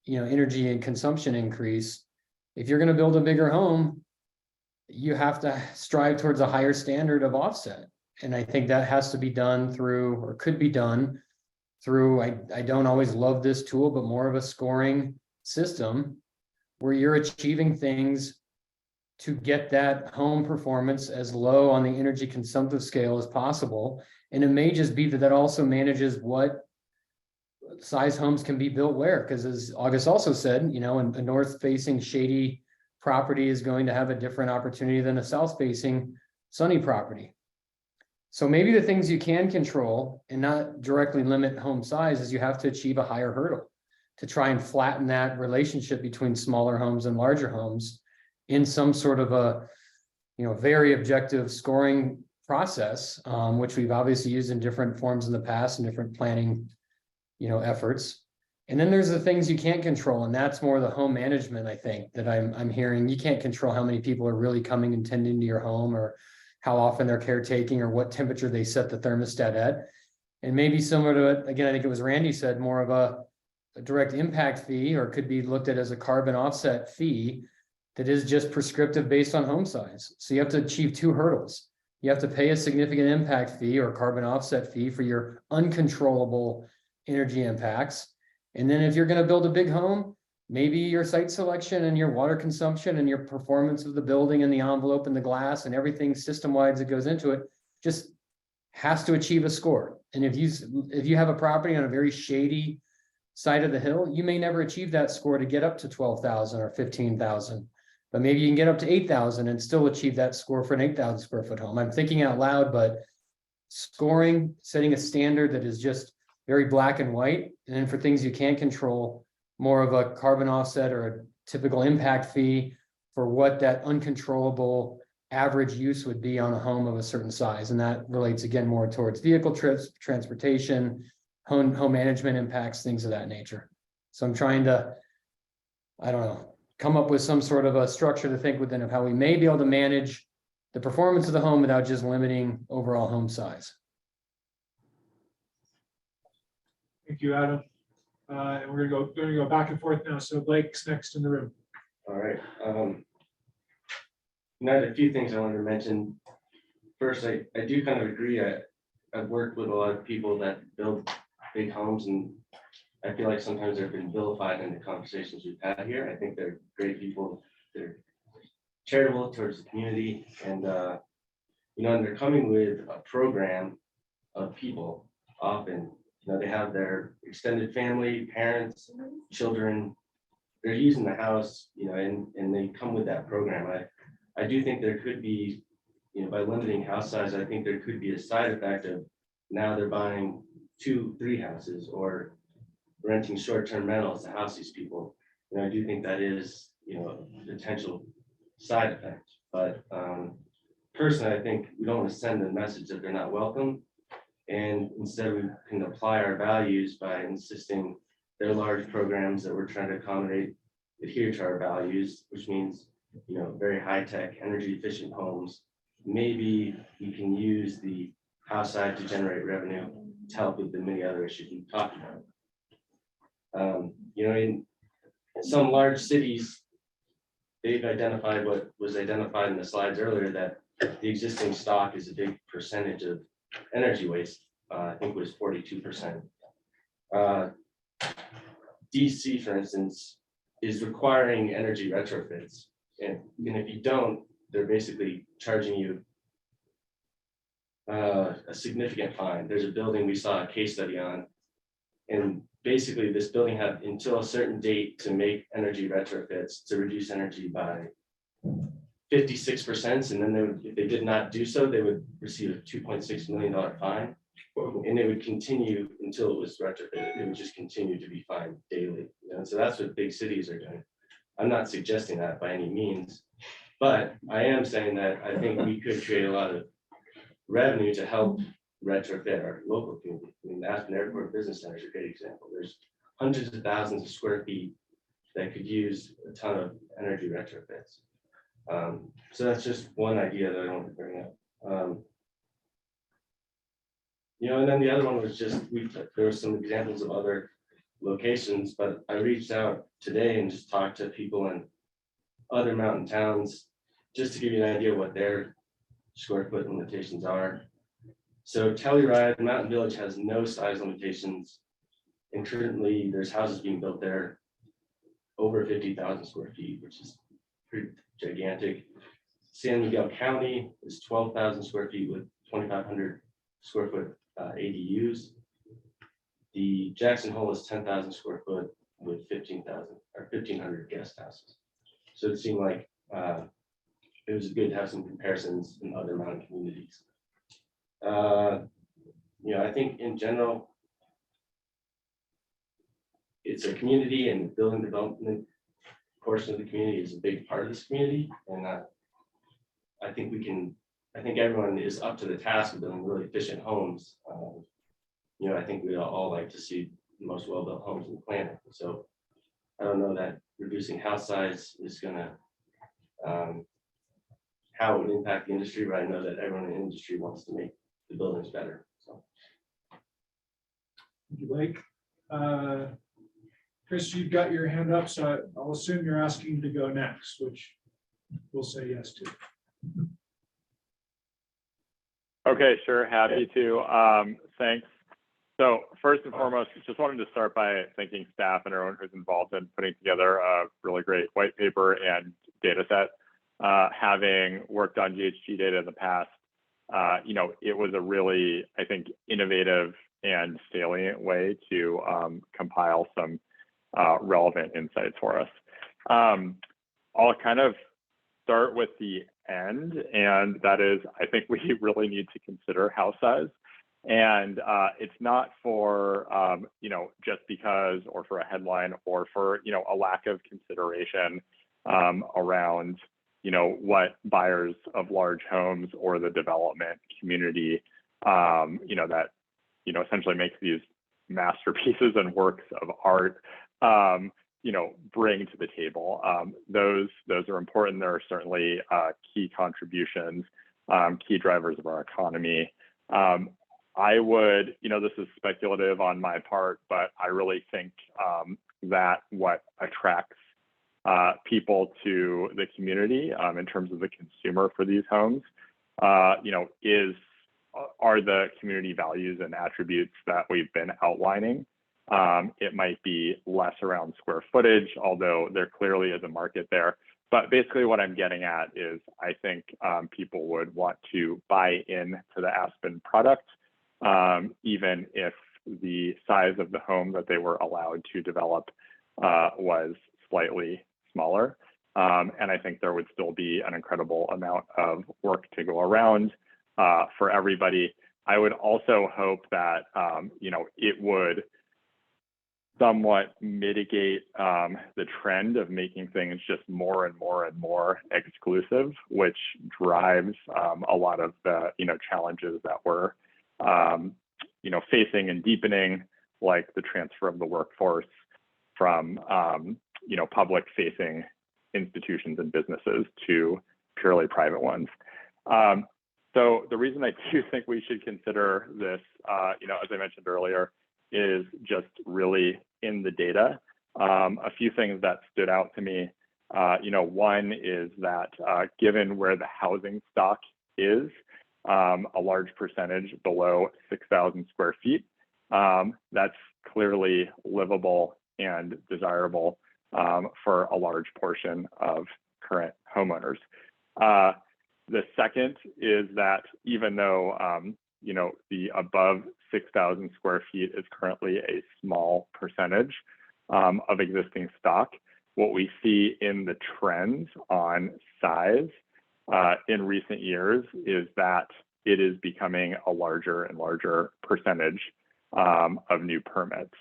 S5: energy and consumption increase. If you're going to build a bigger home, you have to strive towards a higher standard of offset. And I think that has to be done through, or could be done through, I don't always love this tool, but more of a scoring system where you're achieving things to get that home performance as low on the energy consumptive scale as possible. And it may just be that that also manages what size homes can be built where, because as August also said, you know, a north facing shady property is going to have a different opportunity than a south facing sunny property. So maybe the things you can control and not directly limit home size is you have to achieve a higher hurdle to try and flatten that relationship between smaller homes and larger homes in some sort of a, you know, very objective scoring process, which we've obviously used in different forms in the past and different planning, you know, efforts. And then there's the things you can't control, and that's more the home management, I think, that I'm hearing. You can't control how many people are really coming and tending to your home, or how often they're caretaking, or what temperature they set the thermostat at. And maybe similar to it, again, I think it was Randy said, more of a direct impact fee, or could be looked at as a carbon offset fee that is just prescriptive based on home size. So you have to achieve two hurdles. You have to pay a significant impact fee or carbon offset fee for your uncontrollable energy impacts. And then if you're going to build a big home, maybe your site selection and your water consumption and your performance of the building and the envelope and the glass and everything system-wide that goes into it just has to achieve a score. And if you have a property on a very shady side of the hill, you may never achieve that score to get up to 12,000 or 15,000. But maybe you can get up to 8,000 and still achieve that score for an 8,000 square foot home. I'm thinking out loud, but scoring, setting a standard that is just very black and white. And then for things you can't control, more of a carbon offset or a typical impact fee for what that uncontrollable average use would be on a home of a certain size. And that relates again more towards vehicle trips, transportation, home management impacts, things of that nature. So I'm trying to, I don't know, come up with some sort of a structure to think within of how we may be able to manage the performance of the home without just limiting overall home size.
S3: Thank you, Adam. And we're gonna go back and forth now. So Blake's next in the room.
S19: All right. I had a few things I wanted to mention. First, I do kind of agree. I've worked with a lot of people that build big homes, and I feel like sometimes they've been vilified in the conversations we've had here. I think they're great people. They're charitable towards the community, and you know, and they're coming with a program of people. Often, you know, they have their extended family, parents, children. They're using the house, you know, and they come with that program. I do think there could be, you know, by limiting house size, I think there could be a side effect of now they're buying 2-3 houses or renting short-term rentals to house these people. You know, I do think that is, you know, a potential side effect. But personally, I think we don't want to send a message that they're not welcome. And instead we can apply our values by insisting they're large programs that we're trying to accommodate, adhere to our values, which means, you know, very high-tech, energy efficient homes. Maybe we can use the house side to generate revenue to help with the many other issues we've talked about. You know, in some large cities, they've identified what was identified in the slides earlier, that the existing stock is a big percentage of energy waste. I think it was 42%. DC, for instance, is requiring energy retrofits. And if you don't, they're basically charging you a significant fine. There's a building we saw a case study on, and basically this building had until a certain date to make energy retrofits to reduce energy by 56%, and then they would, if they did not do so, they would receive a $2.6 million fine, and it would continue until it was retrofitted. It would just continue to be fined daily. You know, so that's what big cities are doing. I'm not suggesting that by any means, but I am saying that I think we could create a lot of revenue to help retrofit our local community. I mean, the Aspen Airport Business Center is a great example. There's hundreds of thousands of square feet that could use a ton of energy retrofits. So that's just one idea that I want to bring up. You know, and then the other one was just, there were some examples of other locations, but I reached out today and just talked to people in other mountain towns, just to give you an idea what their square foot limitations are. So Telluride, Mountain Village, has no size limitations, and currently there's houses being built there over 50,000 square feet, which is pretty gigantic. San Miguel County is 12,000 square feet with 2,500 square foot ADUs. The Jackson Hole is 10,000 square foot with 15,000 or 1,500 guest houses. So it seemed like it was good to have some comparisons in other mountain communities. I think in general, it's a community, and the building development portion of the community is a big part of this community. And I think everyone is up to the task of building really efficient homes. I think we all like to see the most well-built homes on the planet. So I don't know that reducing house size is gonna, how it would impact the industry, but I know that everyone in the industry wants to make the buildings better, so.
S3: Blake, Chris, you've got your hand up, so I'll assume you're asking to go next, which we'll say yes to.
S23: Okay, sure, happy to. Thanks. So first and foremost, just wanted to start by thanking staff and everyone who's involved in putting together a really great white paper and data set. Having worked on GHG data in the past, it was a really, I think, innovative and salient way to compile some relevant insights for us. I'll kind of start with the end, and that is, I think we really need to consider house size. And it's not for, just because, or for a headline, or for, a lack of consideration around, what buyers of large homes or the development community, that, essentially makes these masterpieces and works of art, bring to the table. Those are important. There are certainly key contributions, key drivers of our economy. I would, this is speculative on my part, but I really think that what attracts people to the community in terms of the consumer for these homes, are the community values and attributes that we've been outlining. It might be less around square footage, although there clearly is a market there. But basically what I'm getting at is I think people would want to buy into the Aspen product, even if the size of the home that they were allowed to develop was slightly smaller. And I think there would still be an incredible amount of work to go around for everybody. I would also hope that, it would somewhat mitigate the trend of making things just more and more and more exclusive, which drives a lot of the, challenges that we're, facing and deepening, like the transfer of the workforce from, public facing institutions and businesses to purely private ones. So the reason I do think we should consider this, as I mentioned earlier, is just really in the data. A few things that stood out to me, one is that given where the housing stock is, a large percentage below 6,000 square feet, that's clearly livable and desirable for a large portion of current homeowners. The second is that even though, the above 6,000 square feet is currently a small percentage of existing stock, what we see in the trends on size in recent years is that it is becoming a larger and larger percentage of new permits.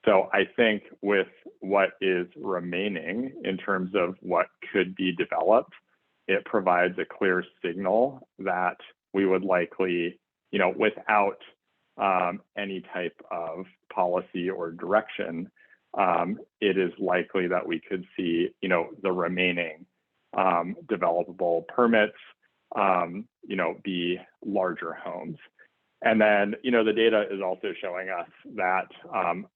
S23: So I think with what is remaining in terms of what could be developed, it provides a clear signal that we would likely, without any type of policy or direction, it is likely that we could see, the remaining developable permits, be larger homes. And then, the data is also showing us that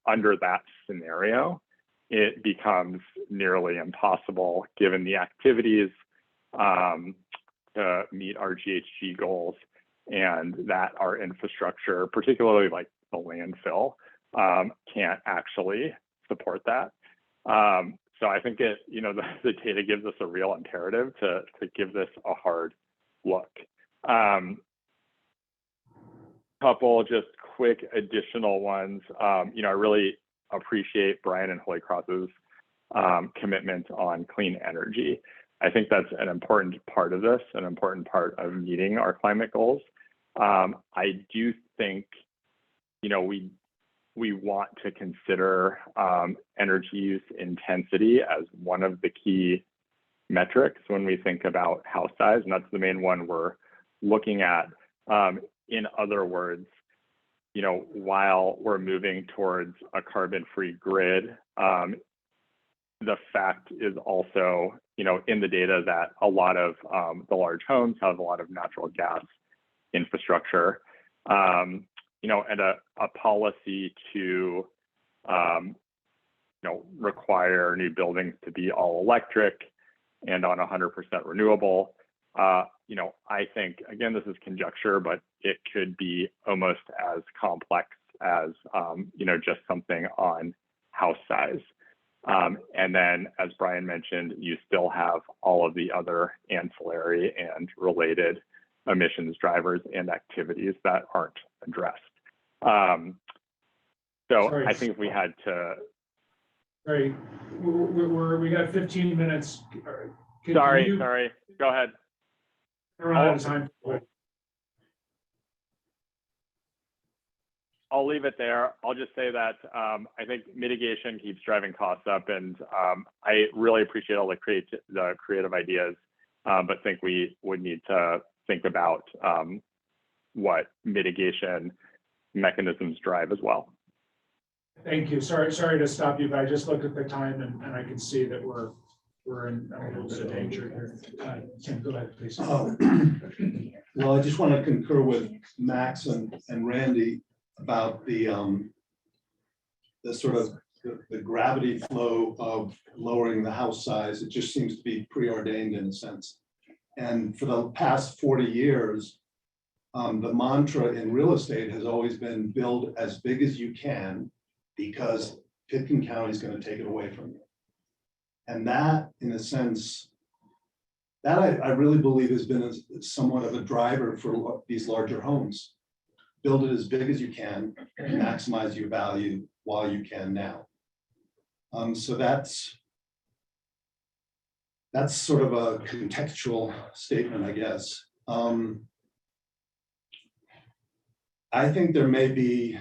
S23: under that scenario, it becomes nearly impossible given the activities to meet our GHG goals, and that our infrastructure, particularly like the landfill, can't actually support that. So I think it, you know, the data gives us a real imperative to give this a hard look. Couple just quick additional ones. You know, I really appreciate Brian and Holy Cross's commitment on clean energy. I think that's an important part of this, an important part of meeting our climate goals. I do think, you know, we want to consider energy use intensity as one of the key metrics when we think about house size, and that's the main one we're looking at. In other words, you know, while we're moving towards a carbon-free grid, the fact is also, you know, in the data that a lot of the large homes have a lot of natural gas infrastructure, you know, and a policy to, you know, require new buildings to be all electric and on 100% renewable. You know, I think, again, this is conjecture, but it could be almost as complex as, you know, just something on house size. And then, as Brian mentioned, you still have all of the other ancillary and related emissions drivers and activities that aren't addressed. So
S3: Sorry.
S23: I think if we had to.
S3: Sorry, we got 15 minutes.
S23: Sorry, go ahead.
S3: We're out of time.
S23: I'll leave it there. I'll just say that I think mitigation keeps driving costs up, and I really appreciate all the creative ideas, but think we would need to think about what mitigation mechanisms drive as well.
S3: Thank you. Sorry to stop you, but I just looked at the time and I can see that we're in a little bit of danger here. Tim, go ahead, please.
S4: Well, I just want to concur with Max and Randy about the sort of the gravity flow of lowering the house size. It just seems to be preordained in a sense. And for the past 40 years, the mantra in real estate has always been build as big as you can because Pitkin County is going to take it away from you. And that, in a sense, that I really believe has been somewhat of a driver for these larger homes. Build it as big as you can, maximize your value while you can now. So that's sort of a contextual statement, I guess. I think there may be,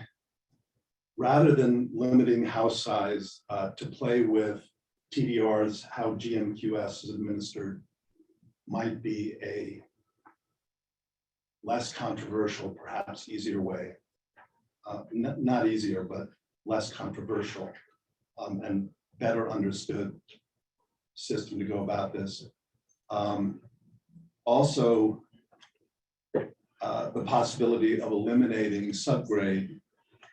S4: rather than limiting house size, to play with TDRs, how GMQS is administered might be a less controversial, perhaps easier way. Not easier, but less controversial and better understood system to go about this. Also, the possibility of eliminating subgrade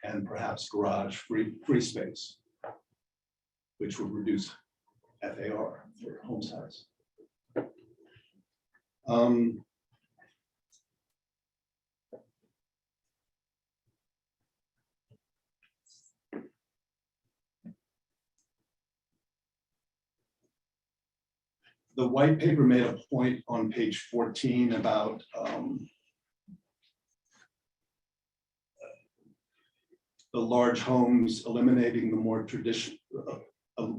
S4: and perhaps garage free space, which would reduce FAR for home size. The white paper made a point on page 14 about the large homes eliminating the more traditional,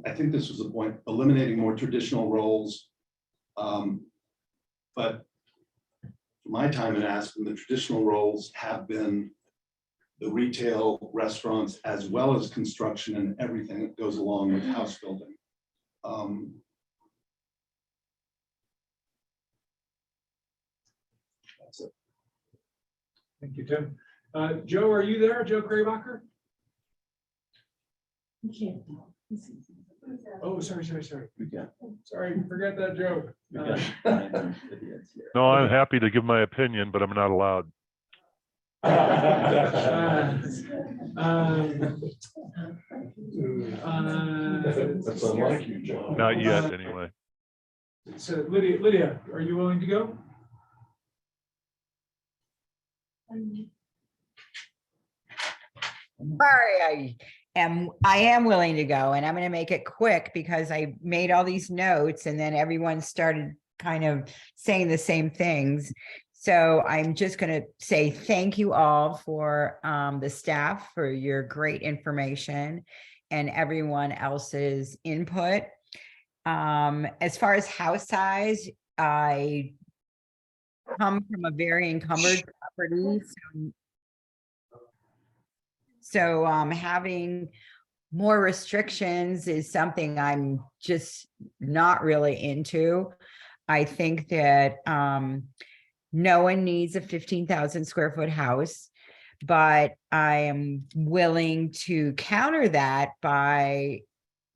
S4: I think this was the point, eliminating more traditional roles. But for my time in Aspen, the traditional roles have been the retail, restaurants, as well as construction and everything that goes along with house building. That's it.
S3: Thank you, Tim. Joe, are you there? Joe Kraybacher? Oh, sorry. Sorry, forget that joke.
S6: No, I'm happy to give my opinion, but I'm not allowed.
S10: That's unlike you, John.
S6: Not yet, anyway.
S3: So Lydia, are you willing to go?
S11: Sorry, I am willing to go, and I'm going to make it quick because I made all these notes and then everyone started kind of saying the same things. So I'm just going to say thank you all for the staff for your great information and everyone else's input. As far as house size, I come from a very encumbered property. So having more restrictions is something I'm just not really into. I think that no one needs a 15,000 square foot house, but I am willing to counter that by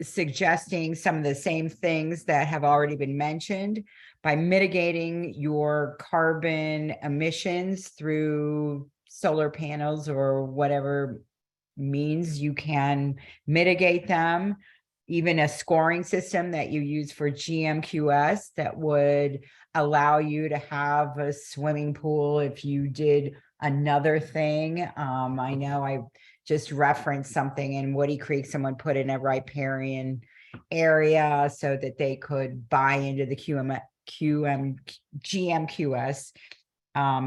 S11: suggesting some of the same things that have already been mentioned by mitigating your carbon emissions through solar panels or whatever means you can mitigate them. Even a scoring system that you use for GMQS that would allow you to have a swimming pool if you did another thing. I know I just referenced something in Woody Creek, someone put in a riparian area so that they could buy into the GMQS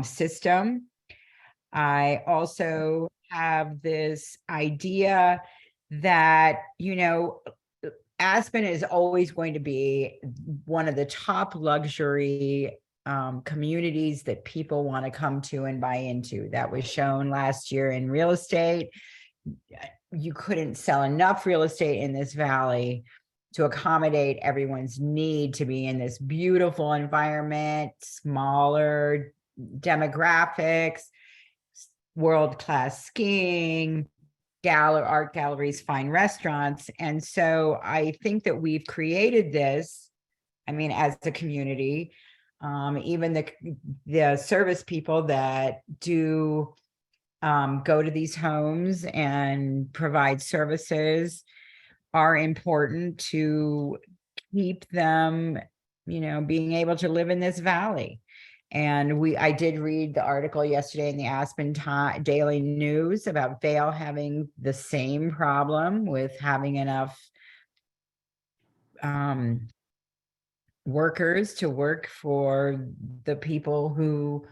S11: system. I also have this idea that, you know, Aspen is always going to be one of the top luxury communities that people want to come to and buy into. That was shown last year in real estate. You couldn't sell enough real estate in this valley to accommodate everyone's need to be in this beautiful environment, smaller demographics, world-class skiing, art galleries, fine restaurants. And so I think that we've created this, I mean, as a community, even the service people that do go to these homes and provide services are important to keep them, you know, being able to live in this valley. And I did read the article yesterday in the Aspen Daily News about Vail having the same problem with having enough workers to work for the people who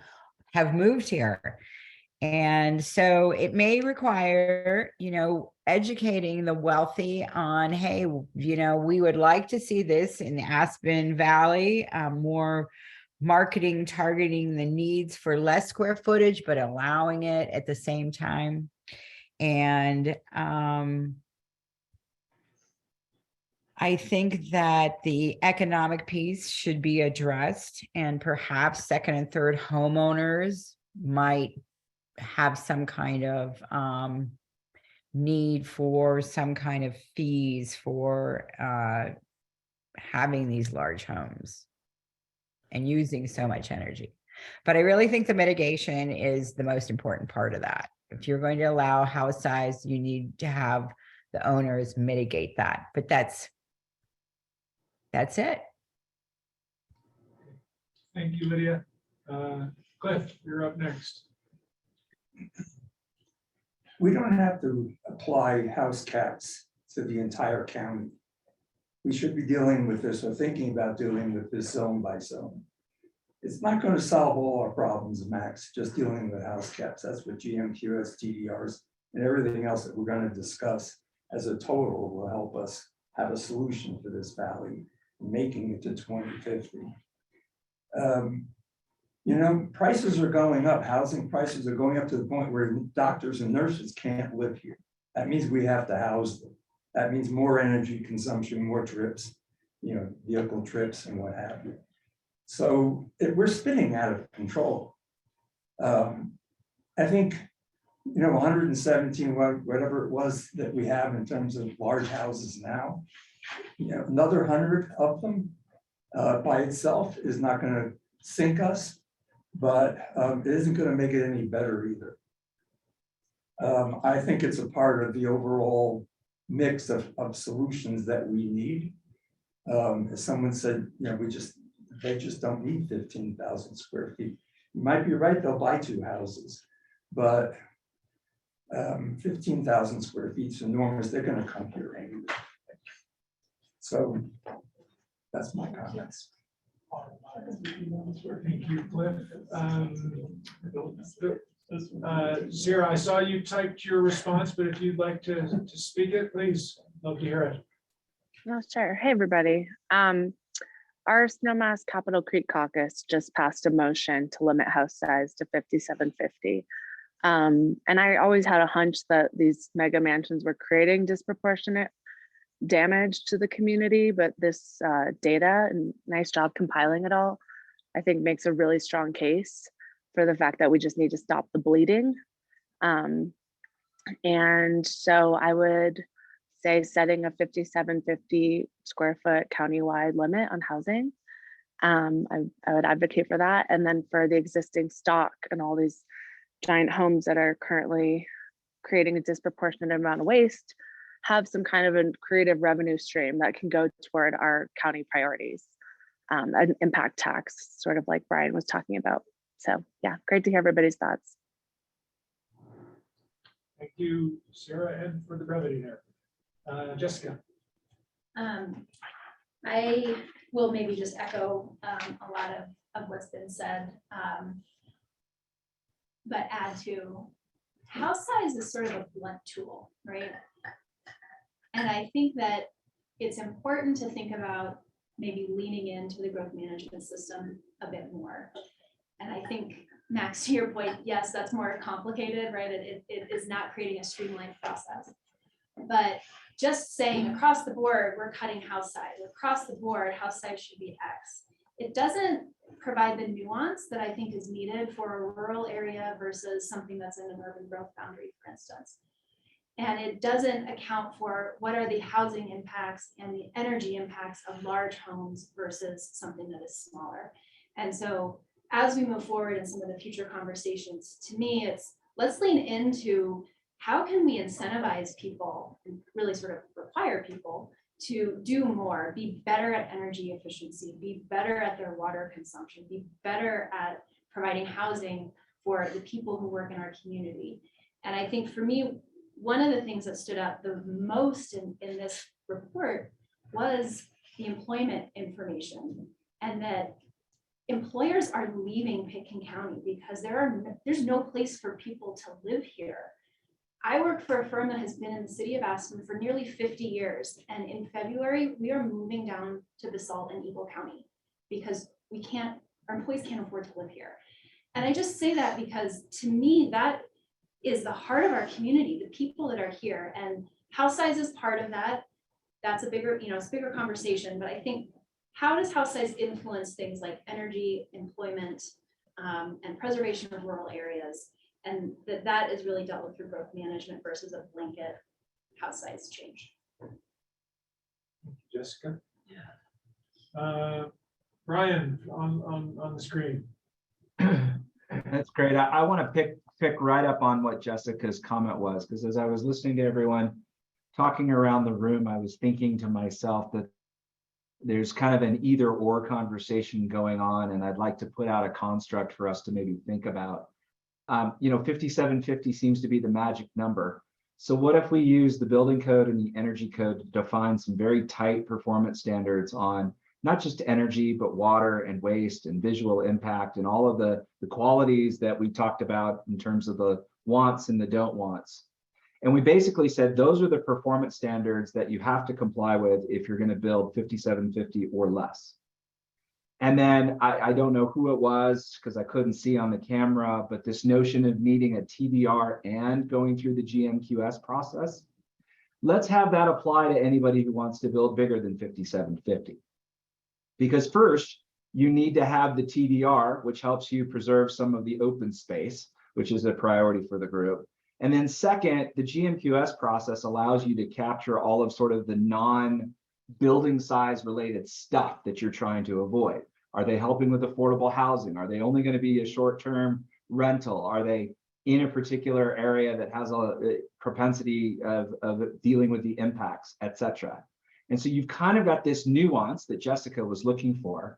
S11: have moved here. And so it may require, you know, educating the wealthy on, hey, you know, we would like to see this in the Aspen Valley, more marketing targeting the needs for less square footage, but allowing it at the same time. And I think that the economic piece should be addressed, and perhaps second and third homeowners might have some kind of need for some kind of fees for having these large homes and using so much energy. But I really think the mitigation is the most important part of that. If you're going to allow house size, you need to have the owners mitigate that. But that's it.
S3: Thank you, Lydia. Cliff, you're up next.
S16: We don't have to apply house caps to the entire county. We should be dealing with this or thinking about dealing with this zone by zone. It's not going to solve all our problems, Max, just dealing with house caps. That's what GMQS, TDRs, and everything else that we're going to discuss as a total will help us have a solution for this valley, making it to 2050. You know, prices are going up. Housing prices are going up to the point where doctors and nurses can't live here. That means we have to house them. That means more energy consumption, more trips, you know, vehicle trips and what have you. So we're spinning out of control. I think, you know, 117, whatever it was that we have in terms of large houses now, you know, another 100 of them by itself is not going to sink us, but it isn't going to make it any better either. I think it's a part of the overall mix of solutions that we need. As someone said, you know, they just don't need 15,000 square feet. You might be right, they'll buy two houses, but 15,000 square feet is enormous. They're gonna come here anyway. So that's my comments.
S3: Thank you, Cliff. Sarah, I saw you typed your response, but if you'd like to speak it, please, love to hear it.
S12: No, sure. Hey, everybody. Our Snowmass Capitol Creek Caucus just passed a motion to limit house size to 5,750. And I always had a hunch that these mega mansions were creating disproportionate damage to the community, but this data, and nice job compiling it all, I think makes a really strong case for the fact that we just need to stop the bleeding. And so I would say setting a 5,750 square foot countywide limit on housing. I would advocate for that. And then for the existing stock and all these giant homes that are currently creating a disproportionate amount of waste, have some kind of a creative revenue stream that can go toward our county priorities. An impact tax, sort of like Brian was talking about. So yeah, great to hear everybody's thoughts.
S3: Thank you, Sarah, and for the brevity there. Jessica.
S22: I will maybe just echo a lot of what's been said, but add to house size is sort of a blunt tool, right? And I think that it's important to think about maybe leaning into the growth management system a bit more. And I think, Max, to your point, yes, that's more complicated, right? It is not creating a streamlined process. But just saying across the board, we're cutting house size, across the board, house size should be X. It doesn't provide the nuance that I think is needed for a rural area versus something that's in an urban growth boundary, for instance. And it doesn't account for what are the housing impacts and the energy impacts of large homes versus something that is smaller. And so as we move forward in some of the future conversations, to me, it's let's lean into how can we incentivize people and really sort of require people to do more, be better at energy efficiency, be better at their water consumption, be better at providing housing for the people who work in our community. And I think for me, one of the things that stood out the most in this report was the employment information, and that employers are leaving Pitkin County because there's no place for people to live here. I work for a firm that has been in the city of Aspen for nearly 50 years. And in February, we are moving down to Basalt and Eagle County because our employees can't afford to live here. And I just say that because to me, that is the heart of our community, the people that are here, and house size is part of that. That's a bigger, it's a bigger conversation, but I think how does house size influence things like energy, employment, and preservation of rural areas? And that is really dealt with through growth management versus a blanket house size change.
S3: Jessica. Brian on the screen.
S20: That's great. I want to pick right up on what Jessica's comment was, because as I was listening to everyone talking around the room, I was thinking to myself that there's kind of an either or conversation going on, and I'd like to put out a construct for us to maybe think about. 5750 seems to be the magic number. So what if we use the building code and the energy code to define some very tight performance standards on not just energy, but water and waste and visual impact and all of the qualities that we talked about in terms of the wants and the don't wants. And we basically said those are the performance standards that you have to comply with if you're going to build 5750 or less. And then I don't know who it was because I couldn't see on the camera, but this notion of needing a TDR and going through the GMQS process, let's have that apply to anybody who wants to build bigger than 5750. Because first, you need to have the TDR, which helps you preserve some of the open space, which is a priority for the group. And then second, the GMQS process allows you to capture all of sort of the non-building size related stuff that you're trying to avoid. Are they helping with affordable housing? Are they only going to be a short-term rental? Are they in a particular area that has a propensity of dealing with the impacts, et cetera? And so you've kind of got this nuance that Jessica was looking for.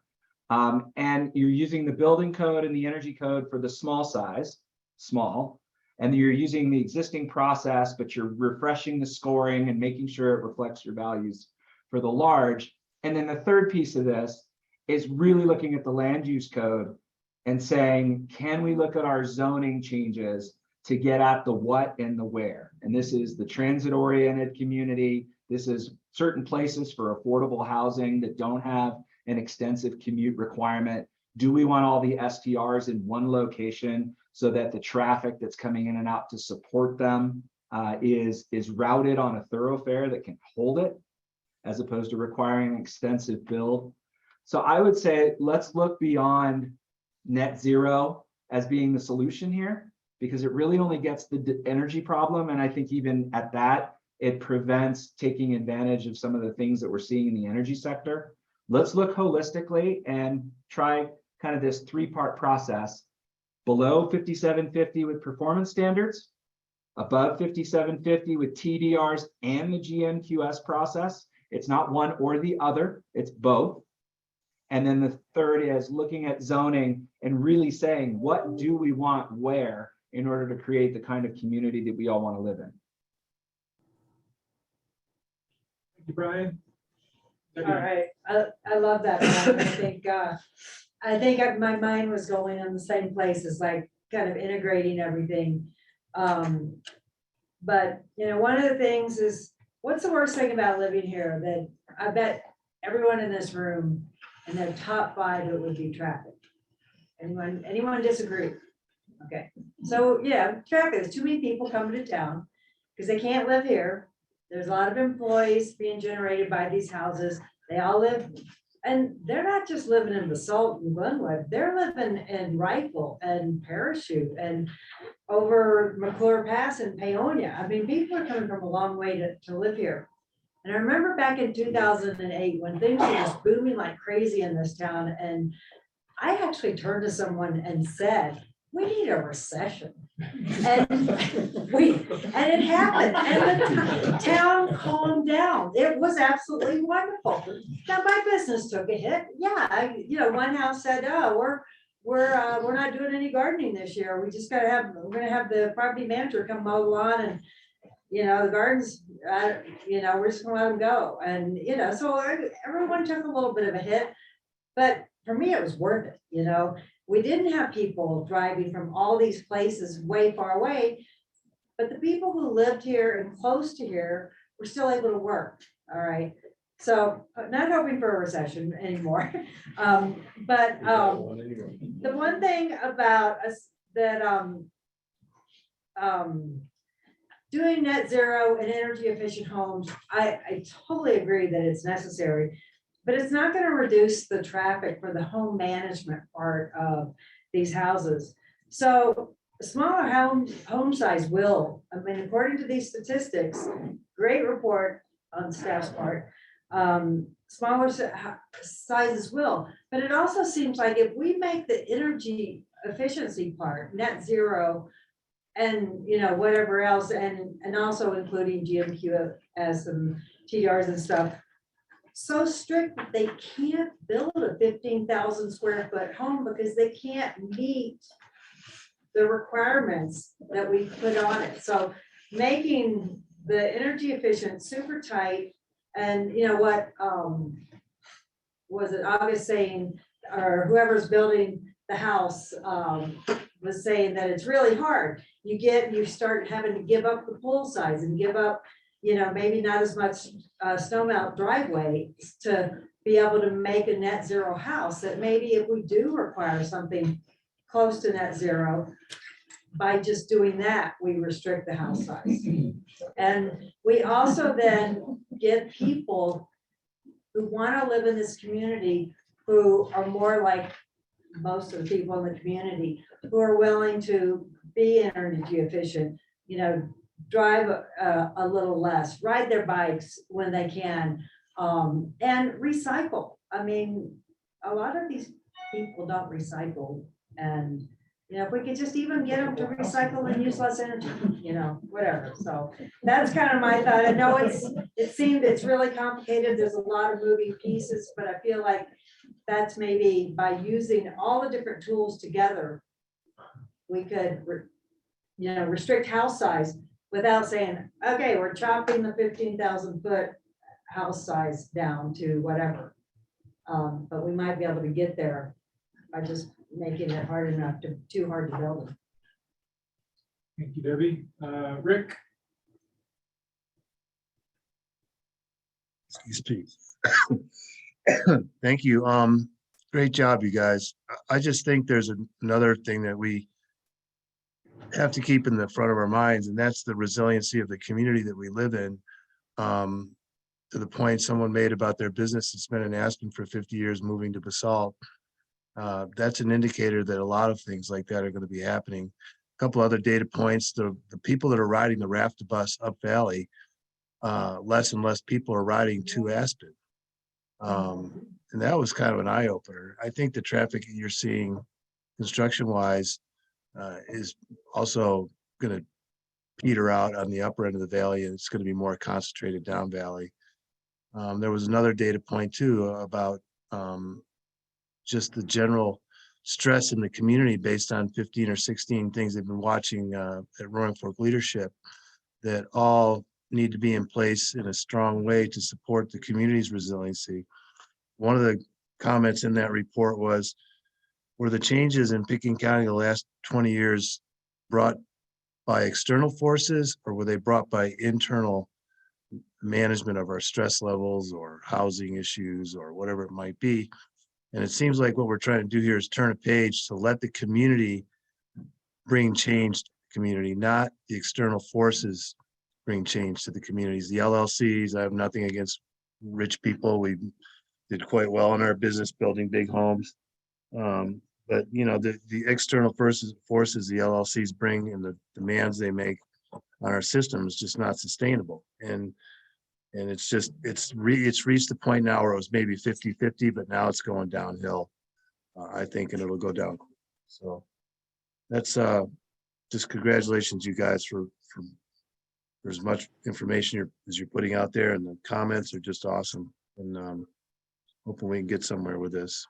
S20: And you're using the building code and the energy code for the small size, small, and you're using the existing process, but you're refreshing the scoring and making sure it reflects your values for the large. And then the third piece of this is really looking at the land use code and saying, can we look at our zoning changes to get at the what and the where? And this is the transit-oriented community. This is certain places for affordable housing that don't have an extensive commute requirement. Do we want all the STRs in one location so that the traffic that's coming in and out to support them is routed on a thoroughfare that can hold it, as opposed to requiring an extensive build? So I would say, let's look beyond net zero as being the solution here, because it really only gets the energy problem. And I think even at that, it prevents taking advantage of some of the things that we're seeing in the energy sector. Let's look holistically and try kind of this three-part process: below 5750 with performance standards, above 5750 with TDRs and the GNQS process. It's not one or the other, it's both. And then the third is looking at zoning and really saying, what do we want where in order to create the kind of community that we all want to live in?
S3: Thank you, Brian.
S1: All right, I love that. Brian. I think my mind was going in the same places, like kind of integrating everything. But one of the things is, what's the worst thing about living here? That I bet everyone in this room, in their top 5, it would be traffic. Anyone disagree? Okay, so yeah, traffic. There's too many people coming to town because they can't live here. There's a lot of employees being generated by these houses. They all live, and they're not just living in Basalt and Glenwood. They're living in Rifle and Parachute and over McClure Pass and Paonia. I mean, people are coming from a long way to live here. And I remember back in 2008 when things were just booming like crazy in this town. And I actually turned to someone and said, we need a recession. And it happened. And the town calmed down. It was absolutely wonderful. Now my business took a hit. Yeah, one house said, oh, we're not doing any gardening this year. We're gonna have the property manager come mow the lawn, and the gardens, we're just gonna let them go. And so everyone took a little bit of a hit, but for me it was worth it. We didn't have people driving from all these places way far away, but the people who lived here and close to here were still able to work. All right. So not hoping for a recession anymore. But the one thing about us that doing net zero and energy efficient homes, I totally agree that it's necessary, but it's not going to reduce the traffic for the home management part of these houses. So smaller home size will, I mean, according to these statistics, great report on staff's part, smaller sizes will, but it also seems like if we make the energy efficiency part net zero and whatever else, and also including GMQ as and TDRs and stuff, so strict that they can't build a 15,000 square foot home because they can't meet the requirements that we put on it. So making the energy efficient super tight, and what was it August saying, or whoever's building the house was saying that it's really hard. You start having to give up the pool size and give up maybe not as much snow melt driveway to be able to make a net zero house. That maybe if we do require something close to net zero, by just doing that, we restrict the house size. And we also then get people who want to live in this community, who are more like most of the people in the community, who are willing to be energy efficient, drive a little less, ride their bikes when they can, and recycle. I mean, a lot of these people don't recycle, and if we could just even get them to recycle and use less energy, whatever. So that's kind of my thought. I know it's really complicated. There's a lot of moving pieces, but I feel like that's maybe by using all the different tools together, we could
S8: restrict house size without saying, okay, we're chopping the 15,000 foot house size down to whatever. But we might be able to get there by just making it hard enough too hard to build.
S3: Thank you, Debbie. Rick?
S18: Excuse me. Thank you. Great job, you guys. I just think there's another thing that we have to keep in the front of our minds, and that's the resiliency of the community that we live in. To the point someone made about their business that's been in Aspen for 50 years, moving to Basalt. That's an indicator that a lot of things like that are going to be happening. A couple other data points, the people that are riding the raft bus up Valley, less and less people are riding to Aspen. And that was kind of an eye opener. I think the traffic you're seeing construction wise is also going to peter out on the upper end of the valley, and it's going to be more concentrated down Valley. There was another data point too about just the general stress in the community based on 15 or 16 things they've been watching at Roaring Fork Leadership that all need to be in place in a strong way to support the community's resiliency. One of the comments in that report was, were the changes in Pickens County the last 20 years brought by external forces, or were they brought by internal management of our stress levels or housing issues or whatever it might be? And it seems like what we're trying to do here is turn a page to let the community bring change to the community, not the external forces bring change to the communities. The LLCs, I have nothing against rich people. We did quite well in our business building big homes. But the external forces the LLCs bring and the demands they make on our system is just not sustainable. And it's reached the point now where it was maybe 50-50, but now it's going downhill, I think, and it'll go down. So that's just congratulations, you guys, for as much information as you're putting out there, and the comments are just awesome. And hoping we can get somewhere with this.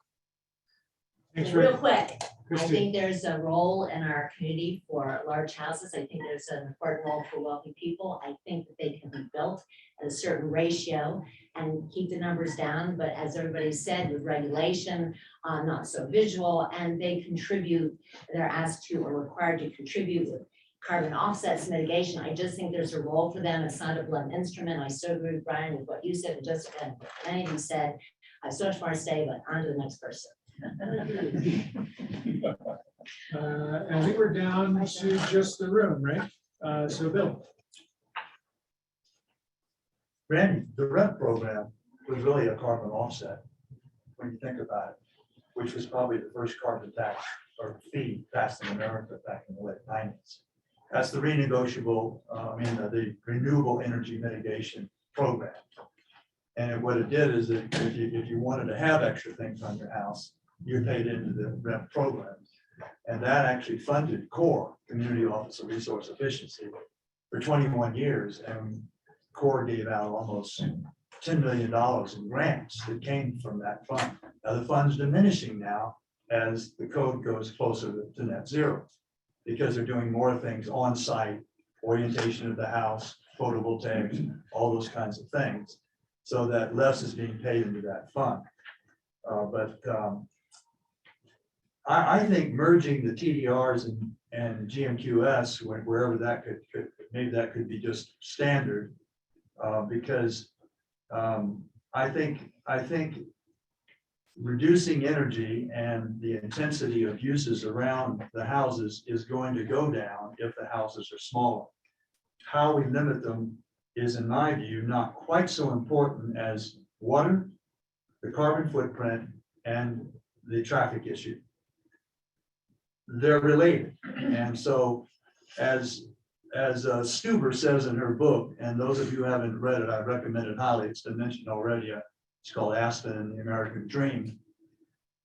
S17: Real quick, I think there's a role in our community for large houses. I think there's an important role for wealthy people. I think that they can be built at a certain ratio and keep the numbers down. But as everybody said, with regulation, not so visual, and they contribute, they're asked to or required to contribute with carbon offsets mitigation. I just think there's a role for them. It's not a blunt instrument. I so agree with Brian with what you said and Jessica and what many of you said. I have so much more to say, but on to the next person.
S3: And we were down to just the room, right? So Bill.
S21: Randy, the rent program was really a carbon offset when you think about it, which was probably the first carbon tax or fee passed in America back in the late 90s. That's the renegotiable, the renewable energy mitigation program. And what it did is that if you wanted to have extra things on your house, you paid into the rent program. And that actually funded CORE, Community Office of Resource Efficiency, for 21 years. And CORE gave out almost $10 million in grants that came from that fund. Now the fund's diminishing now as the code goes closer to net zero, because they're doing more things on site, orientation of the house, photovoltaics, all those kinds of things, so that less is being paid into that fund. I think merging the TDRs and GMQS, wherever that could maybe that could be just standard, because I think reducing energy and the intensity of uses around the houses is going to go down if the houses are smaller. How we limit them is, in my view, not quite so important as water, the carbon footprint, and the traffic issue. They're related. And so as Stuber says in her book, and those of you who haven't read it, I recommend it highly. It's been mentioned already. It's called Aspen and the American Dream.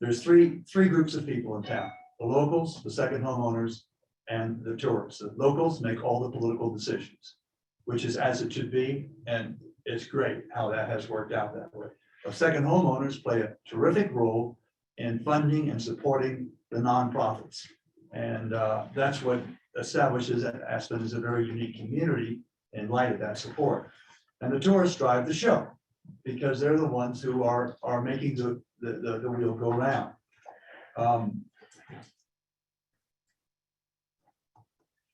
S21: There's three groups of people in town: the locals, the second homeowners, and the tourists. The locals make all the political decisions, which is as it should be, and it's great how that has worked out that way. The second homeowners play a terrific role in funding and supporting the nonprofits, and that's what establishes that Aspen is a very unique community in light of that support. And the tourists drive the show because they're the ones who are making the wheel go round.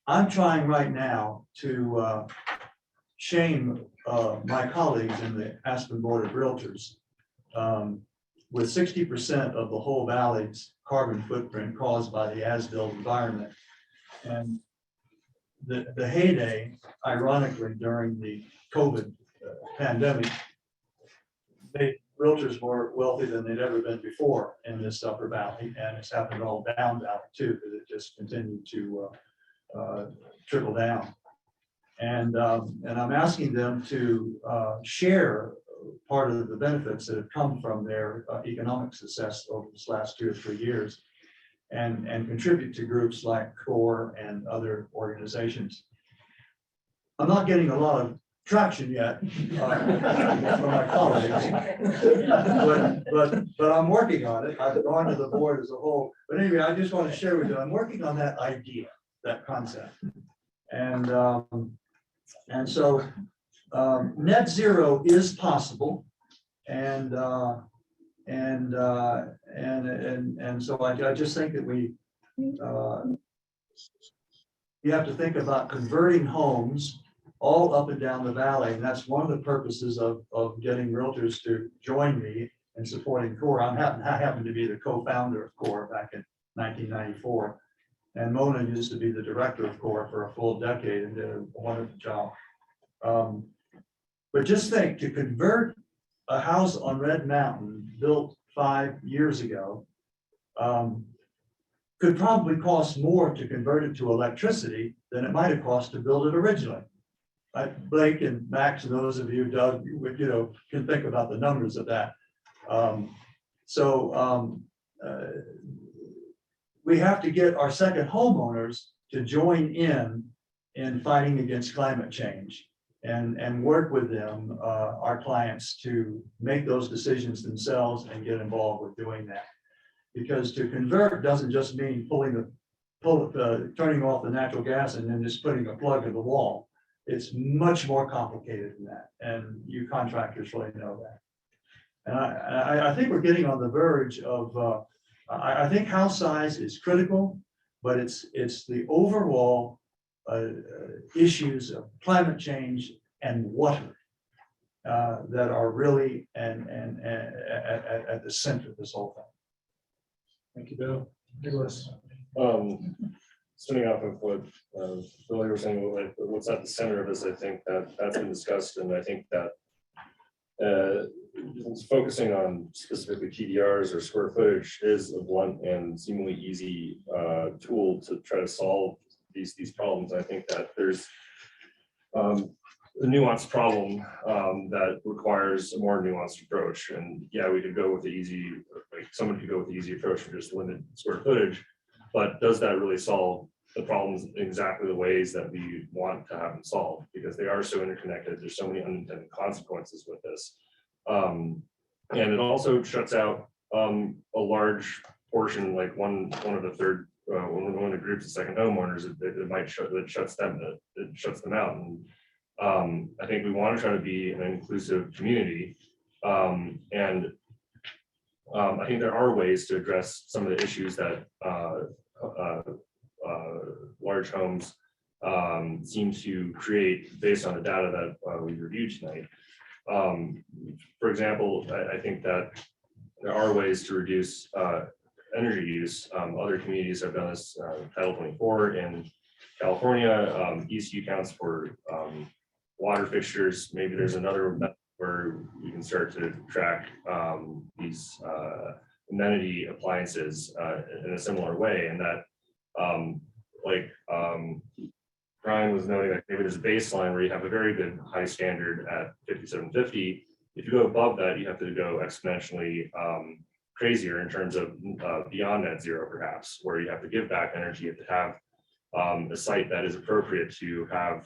S21: I'm trying right now to shame my colleagues in the Aspen Board of Realtors. With 60% of the whole valley's carbon footprint caused by the as-built environment. And the heyday, ironically, during the COVID pandemic, realtors were wealthy than they'd ever been before in this upper valley, and it's happened all down valley too, because it just continued to trickle down. And I'm asking them to share part of the benefits that have come from their economic success over this last 2 or 3 years, and contribute to groups like CORE and other organizations. I'm not getting a lot of traction yet from my colleagues, but I'm working on it. I've gone to the board as a whole. But anyway, I just want to share with you, I'm working on that idea, that concept. And so net zero is possible, and so I just think that you have to think about converting homes all up and down the valley, and that's one of the purposes of getting realtors to join me in supporting CORE. I happen to be the co-founder of CORE back in 1994, and Mona used to be the director of CORE for a full decade and did a wonderful job. But just think, to convert a house on Red Mountain built 5 years ago could probably cost more to convert it to electricity than it might have cost to build it originally. Blake and Max and those of you, Doug, can think about the numbers of that. We have to get our second homeowners to join in fighting against climate change. And work with them, our clients, to make those decisions themselves and get involved with doing that. Because to convert doesn't just mean turning off the natural gas and then just putting a plug in the wall. It's much more complicated than that, and you contractors really know that. And I think we're getting on the verge of. I think house size is critical, but it's the overall issues of climate change and water that are really at the center of this whole thing.
S3: Thank you, Bill. Nicholas.
S7: Starting off of what Billy was saying, like what's at the center of this, I think that's been discussed, and I think that focusing on specifically TDRs or square footage is a blunt and seemingly easy tool to try to solve these problems. I think that there's a nuanced problem that requires a more nuanced approach. And yeah, we could go with the easy, like someone could go with the easy approach and just limit square footage, but does that really solve the problems in exactly the ways that we want to have them solved? Because they are so interconnected. There's so many unintended consequences with this. And it also shuts out a large portion, like one of the third, one of the groups of second homeowners, it shuts them out. And I think we want to try to be an inclusive community. And I think there are ways to address some of the issues that large homes seem to create based on the data that we reviewed tonight. For example, I think that there are ways to reduce energy use. Other communities have done this. Title 24 in California, ECU counts for water fixtures. Maybe there's another method where you can start to track these amenity appliances in a similar way, and that Brian was noting that maybe there's a baseline where you have a very good high standard at 5750. If you go above that, you have to go exponentially crazier in terms of beyond net zero, perhaps, where you have to give back energy. You have to have a site that is appropriate to have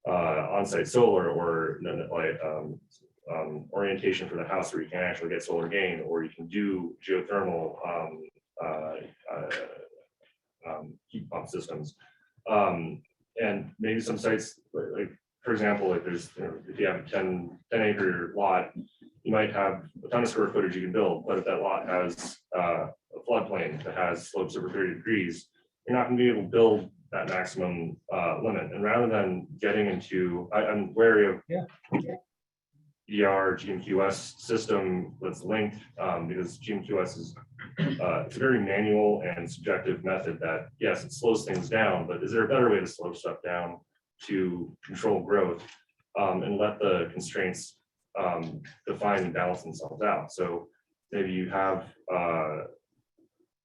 S7: on-site solar, or orientation for the house where you can actually get solar gain, or you can do geothermal heat pump systems. And maybe some sites, like, for example, like there's, if you have a 10 acre lot, you might have a ton of square footage you can build, but if that lot has a floodplain that has slopes over 30 degrees, you're not gonna be able to build that maximum limit. And rather than getting into, I'm wary of ER GMQS system that's linked, because GMQS is it's a very manual and subjective method that, yes, it slows things down, but is there a better way to slow stuff down to control growth and let the constraints define and balance themselves out? So maybe you have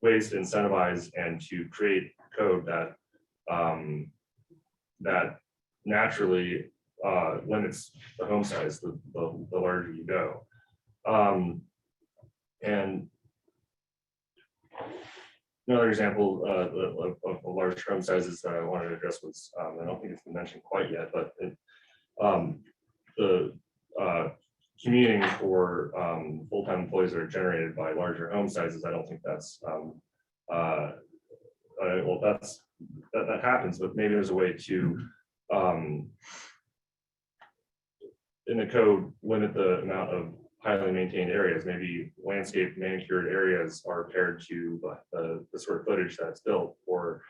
S7: ways to incentivize and to create code that that naturally limits the home size the larger you go. And another example of a large home sizes that I wanted to address was, I don't think it's been mentioned quite yet, but the commuting for full-time employees that are generated by larger home sizes, I don't think that's, well, that happens, but maybe there's a way to, in the code, limit the amount of highly maintained areas. Maybe landscape manicured areas are paired to the square footage that's built, or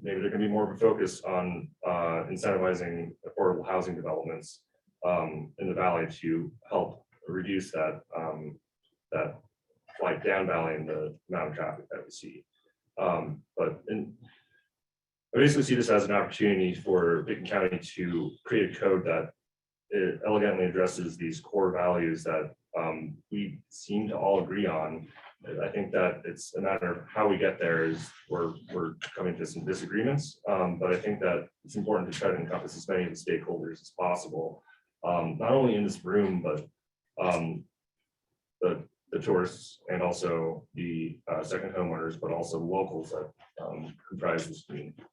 S7: maybe there can be more of a focus on incentivizing affordable housing developments in the valley to help reduce that that flight down valley and the amount of traffic that we see. I basically see this as an opportunity for Pickens County to create a code that it elegantly addresses these core values that we seem to all agree on. I think that it's a matter of how we get there is we're coming to some disagreements, but I think that it's important to try to encompass as many of the stakeholders as possible, not only in this room, but the tourists and also the second homeowners, but also locals that comprise this community.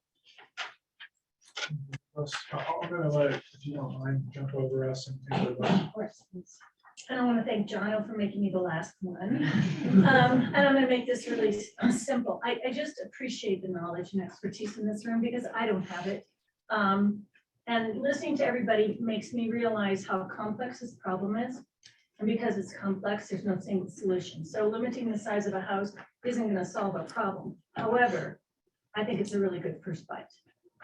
S3: I'm gonna let, if you don't mind, jump over us and take over.
S9: Of course. And I want to thank Jono for making me the last one. And I'm going to make this really simple. I just appreciate the knowledge and expertise in this room because I don't have it. And listening to everybody makes me realize how complex this problem is. And because it's complex, there's no single solution. So limiting the size of a house isn't going to solve a problem. However, I think it's a really good first bite.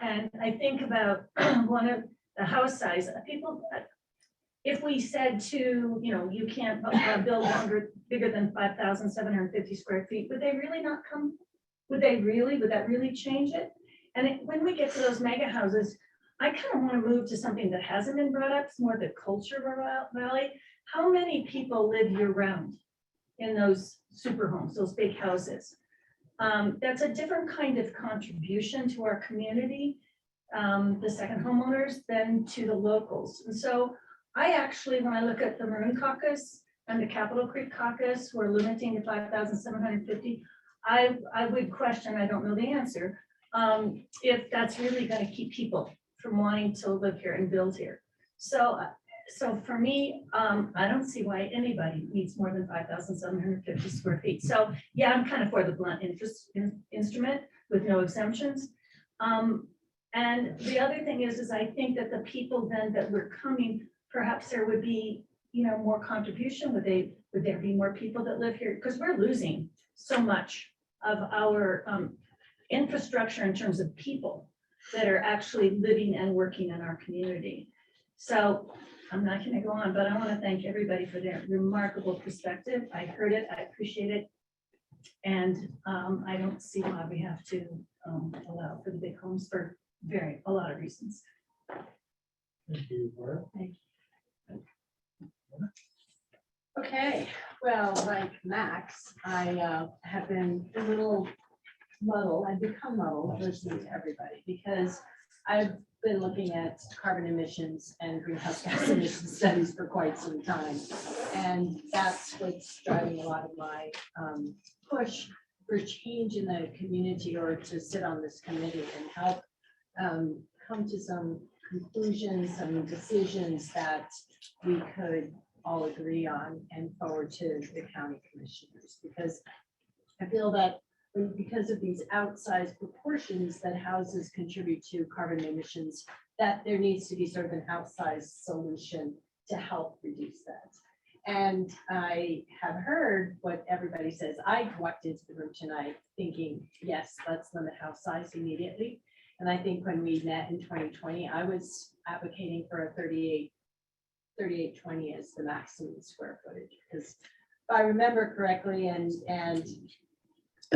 S9: And I think about one of the house size, people, if we said to, you can't build bigger than 5,750 square feet, would they really not come? Would that really change it? And when we get to those mega houses, I kind of want to move to something that hasn't been brought up, it's more the culture of our valley. How many people live year round in those super homes, those big houses? That's a different kind of contribution to our community, the second homeowners, than to the locals. And so I actually, when I look at the Maroon Caucus and the Capitol Creek Caucus, we're limiting to 5,750. I would question, I don't know the answer, if that's really going to keep people from wanting to live here and build here. So for me, I don't see why anybody needs more than 5,750 square feet. So yeah, I'm kind of for the blunt interest instrument with no exemptions. And the other thing is I think that the people then that were coming, perhaps there would be, more contribution. Would there be more people that live here? Because we're losing so much of our infrastructure in terms of people that are actually living and working in our community. So I'm not going to go on, but I want to thank everybody for their remarkable perspective. I heard it, I appreciate it. And I don't see why we have to allow for the big homes for a lot of reasons.
S3: Thank you, Laura.
S9: Thank you.
S1: Okay, well, like Max, I have been a little muddled. I've become muddled listening to everybody because I've been looking at carbon emissions and greenhouse gas emission studies for quite some time. And that's what's driving a lot of my push for change in the community, or to sit on this committee and help come to some conclusions, some decisions that we could all agree on and forward to the county commissioners. Because I feel that but because of these outsized proportions that houses contribute to carbon emissions, that there needs to be sort of an outsized solution to help reduce that. And I have heard what everybody says. I walked into the room tonight thinking, yes, let's limit house size immediately. And I think when we met in 2020, I was advocating for a 3820 as the maximum square footage. Because if I remember correctly, and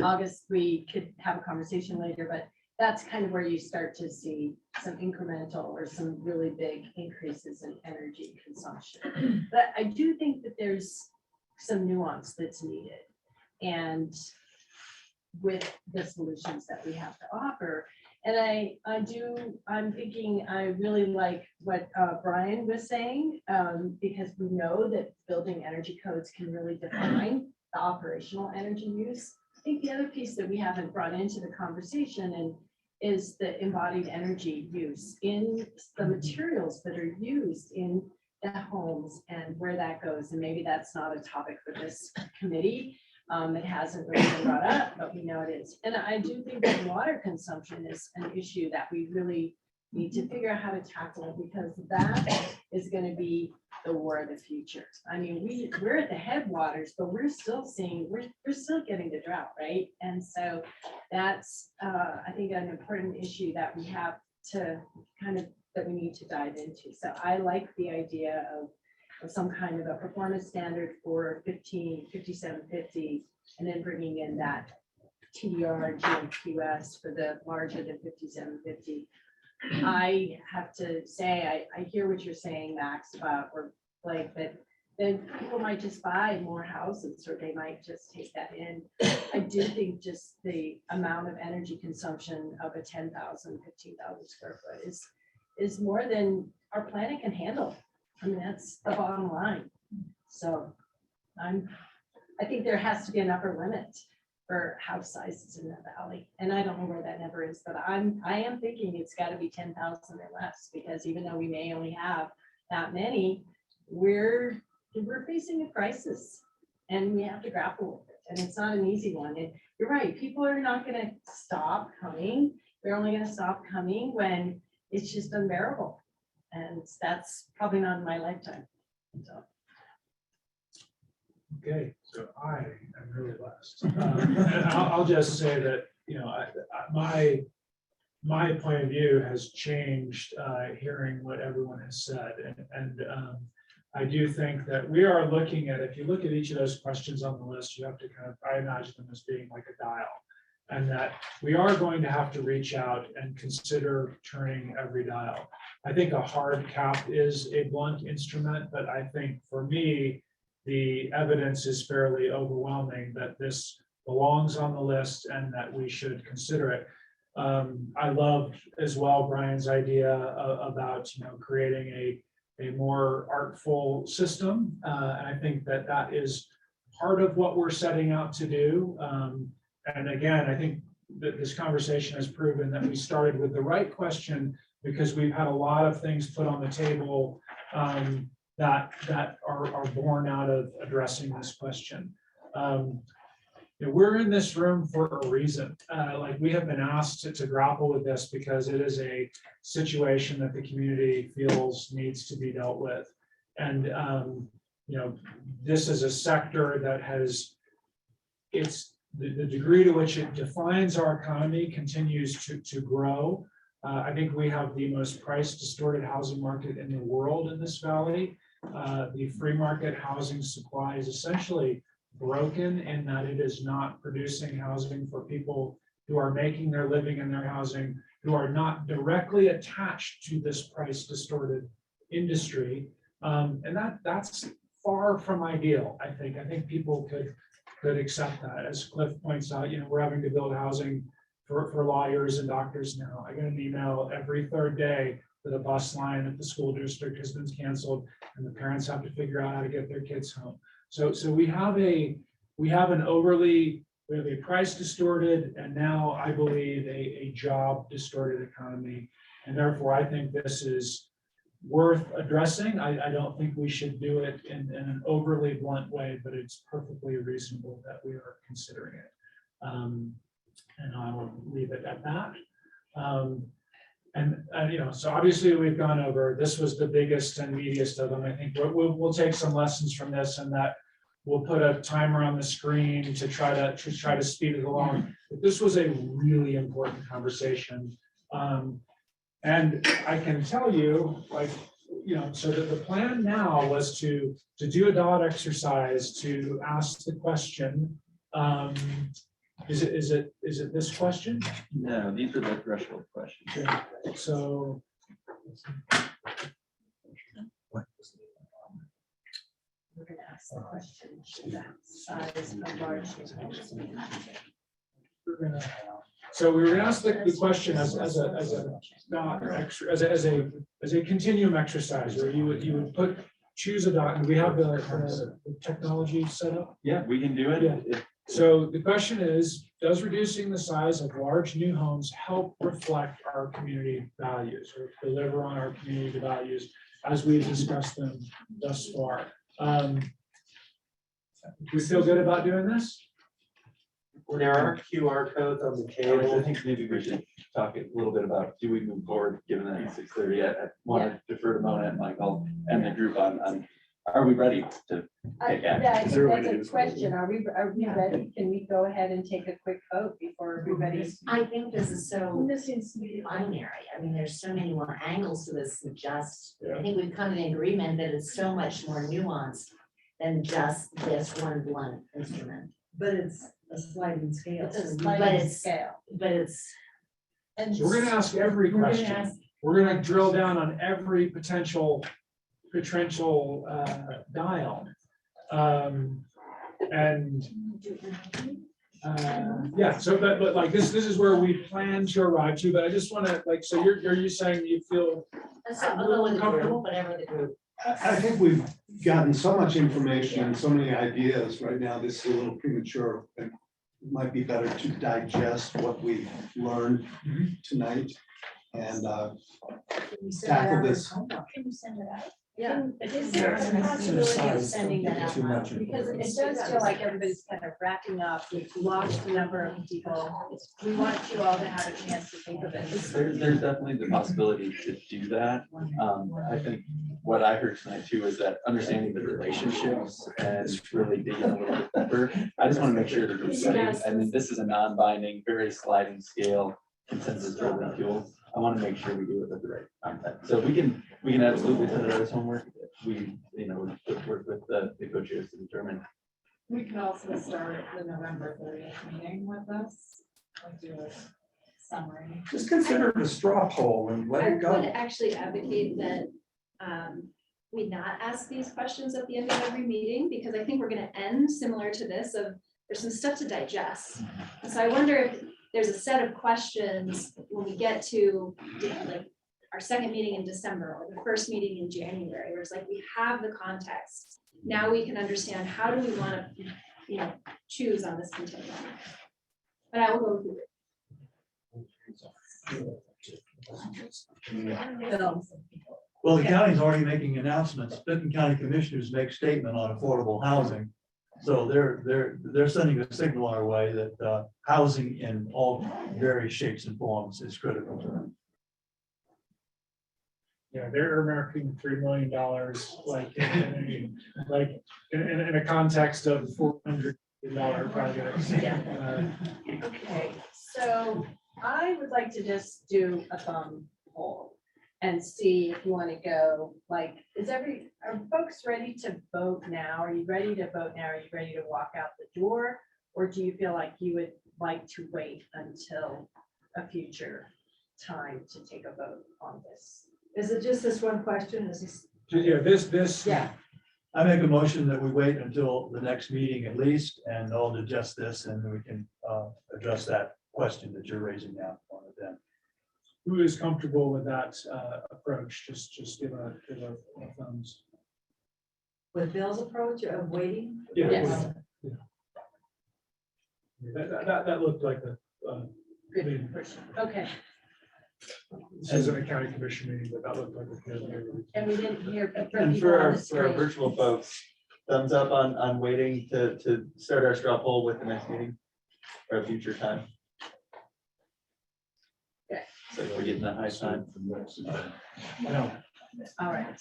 S1: August, we could have a conversation later, but that's kind of where you start to see some incremental or some really big increases in energy consumption. But I do think that there's some nuance that's needed. And with the solutions that we have to offer. And I'm thinking, I really like what Brian was saying, because we know that building energy codes can really define the operational energy use. I think the other piece that we haven't brought into the conversation is the embodied energy use in the materials that are used in the homes and where that goes. And maybe that's not a topic for this committee. It hasn't really been brought up, but we know it is. And I do think that water consumption is an issue that we really need to figure out how to tackle, because that is going to be the war of the future. I mean, we're at the headwaters, but we're still seeing, we're still getting the drought, right? And so that's, I think, an important issue that we have to that we need to dive into. So I like the idea of some kind of a performance standard for 5750, and then bringing in that TDR GMQS for the larger than 5750. I have to say, I hear what you're saying, Max, about, or like, that then people might just buy more houses, or they might just take that in. I do think just the amount of energy consumption of a 10,000, 15,000 square foot is more than our planet can handle. I mean, that's the bottom line. So I think there has to be an upper limit for house sizes in the valley. And I don't know where that number is, but I am thinking it's got to be 10,000 or less, because even though we may only have that many, we're facing a crisis and we have to grapple with it. And it's not an easy one. And you're right, people are not going to stop coming. They're only going to stop coming when it's just unbearable. And that's probably not in my lifetime. So.
S3: Okay, so I am really blessed. And I'll just say that, you know, my point of view has changed hearing what everyone has said. And I do think that we are looking at, if you look at each of those questions on the list, you have to kind of, I imagine them as being like a dial. And that we are going to have to reach out and consider turning every dial. I think a hard cap is a blunt instrument, but I think for me, the evidence is fairly overwhelming that this belongs on the list and that we should consider it. I love as well Brian's idea about, you know, creating a more artful system. And I think that that is part of what we're setting out to do. And again, I think that this conversation has proven that we started with the right question, because we've had a lot of things put on the table that are born out of addressing this question. You know, we're in this room for a reason. Like, we have been asked to grapple with this because it is a situation that the community feels needs to be dealt with. And you know, this is a sector that has, the degree to which it defines our economy continues to grow. I think we have the most price distorted housing market in the world in this valley. The free market housing supply is essentially broken in that it is not producing housing for people who are making their living in their housing, who are not directly attached to this price distorted industry. And that's far from ideal, I think. I think people could accept that. As Cliff points out, you know, we're having to build housing for lawyers and doctors now. I get an email every third day that a bus line at the school district has been canceled and the parents have to figure out how to get their kids home. So we have a price distorted, and now I believe a job distorted economy. And therefore I think this is worth addressing. I don't think we should do it in an overly blunt way, but it's perfectly reasonable that we are considering it. And I will leave it at that. So obviously we've gone over, this was the biggest and meatiest of them. I think we'll take some lessons from this, and that we'll put a timer on the screen to try to speed it along. But this was a really important conversation. And I can tell you, so that the plan now was to do a dot exercise to ask the question. Is it this question?
S2: No, these are the threshold questions.
S3: So.
S1: We're gonna ask the question, that size of large.
S3: So we were gonna ask the question as a continuum exercise, where you would choose a dot, and we have the technology set up.
S2: Yeah, we can do it.
S3: Yeah. So the question is, does reducing the size of large new homes help reflect our community values, or deliver on our community values as we've discussed them thus far? We feel good about doing this?
S2: There are QR codes on the table. I think maybe we should talk a little bit about, do we move forward, given that it's 6:30? I want to defer to Mona and Michael and the group on are we ready to take action?
S1: Yeah, I
S2: Is there a way
S1: think
S2: to do
S1: that's
S2: this?
S1: a question. Are we ready? Can we go ahead and take a quick vote before everybody's?
S17: I think this is so binary. I mean, there's so many more angles to this than just, I think we've come to an agreement that it's so much more nuanced than just this one blunt instrument.
S8: But it's a sliding scale.
S1: It's a
S8: so
S1: sliding
S17: But it's-
S1: scale.
S17: But it's.
S1: And
S3: So we're gonna ask every question. We're gonna drill down on every potential dial. Yeah, so but like this is where we plan to arrive to, but I just wanna so you're saying you feel
S17: I'll go with the group, whatever the group.
S4: I think we've gotten so much information and so many ideas right now, this is a little premature. It might be better to digest what we learned tonight and tackle this.
S9: Can you send it out?
S1: Yeah.
S9: Is
S1: there
S9: there
S1: a
S9: a
S1: possibility of sending that
S16: Too
S1: out?
S16: much
S1: Because it does feel like everybody's kind of wrapping up. We've lost a number of people. We want you all to have a chance to think of it.
S2: There's definitely the possibility to do that. I think what I heard tonight too is that understanding the relationships and really digging a little bit deeper. I just want to make sure that we're ready. I mean, this is a non-binding, very sliding scale consensus driven tool. I want to make sure we do it with the right content. So we can absolutely send it out as homework. We, work with the co-chairs to determine.
S13: We can also start the November 30th meeting with this, like do a summary.
S16: Just consider it a straw poll and let
S22: I
S16: it go.
S22: would actually advocate that we not ask these questions at the end of every meeting, because I think we're gonna end similar to this of, there's some stuff to digest. And so I wonder if there's a set of questions when we get to like our second meeting in December or the first meeting in January, where it's like, we have the context. Now we can understand, how do we want to, choose on this continuum? But I will go through it.
S21: Well, the county's already making announcements. Benton County Commissioners make statement on affordable housing. So they're sending a signal our way that housing in all various shapes and forms is critical to them.
S3: Yeah, they're earmarking $3 million, in a context of $400 million projects.
S1: Okay, so I would like to just do a thumb poll and see if you want to go, are folks ready to vote now? Are you ready to vote now? Are you ready to walk out the door? Or do you feel like you would like to wait until a future time to take a vote on this?
S8: Is it just this one question? Is this?
S3: Yeah, this.
S1: Yeah.
S21: I make a motion that we wait until the next meeting at least, and I'll digest this, and we can address that question that you're raising now on it then.
S3: Who is comfortable with that approach? Just give a thumbs.
S8: With Bill's approach of waiting?
S3: Yeah.
S1: Yes.
S3: That looked like a
S1: Good person. Okay,
S3: this isn't a county commission meeting, but that looked like a good.
S1: and we didn't hear from
S2: And
S1: people
S2: for
S1: on
S2: our,
S1: the
S2: for our
S1: screen.
S2: virtual folks, thumbs up on waiting to start our straw poll with the next meeting. or a future time? So we're getting that high time.
S1: All right.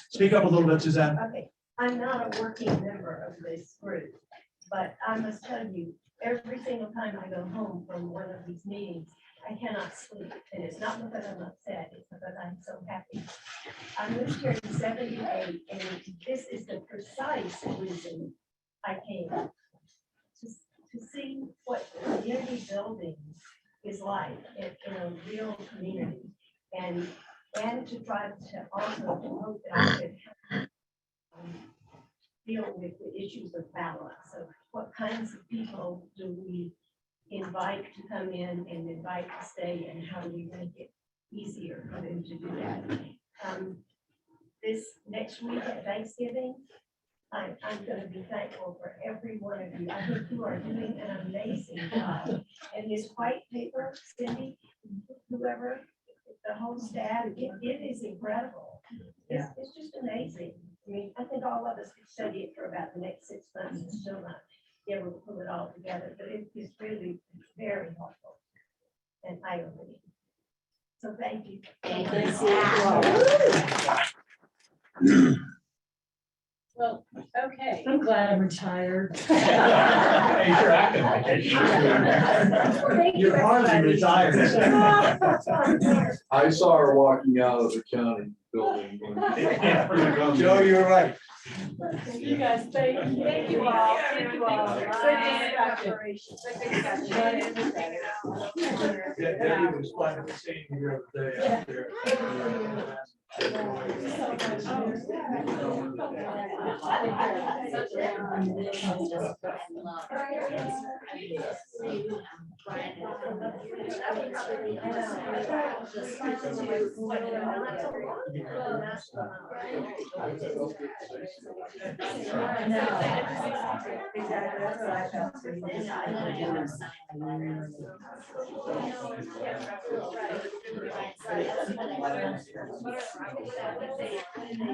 S21: Speak up a little bit, Suzanne.
S5: Okay, I'm not a working member of this group, but I must tell you, every single time I go home from one of these meetings, I cannot sleep. And it's not because I'm upset, it's because I'm so happy. I moved here in 78, and this is the precise reason I came. To see what community building is like in a real community. And to try to also hope that I could deal with the issues of balance. So what kinds of people do we invite to come in and invite to stay, and how do we make it easier for them to do that? This next week at Thanksgiving, I'm going to be thankful for every one of you. I think you are doing an amazing job. And this white paper, Cindy, whoever, the whole staff, it is incredible. It's just amazing. I mean, I think all of us could study it for about the next 6 months and still not be able to pull it all together, but it is really very helpful and eye-opening. So thank you.
S1: Well, okay.
S8: I'm glad I'm retired.
S21: Hey, you're acting like it. You're hardly retired.
S10: I saw her walking out of the county building.
S21: Joe, you're right.
S5: You guys, thank you. Thank you all. Thank you all.
S21: Debbie was fun seeing you the other day out there.
S17: Exactly.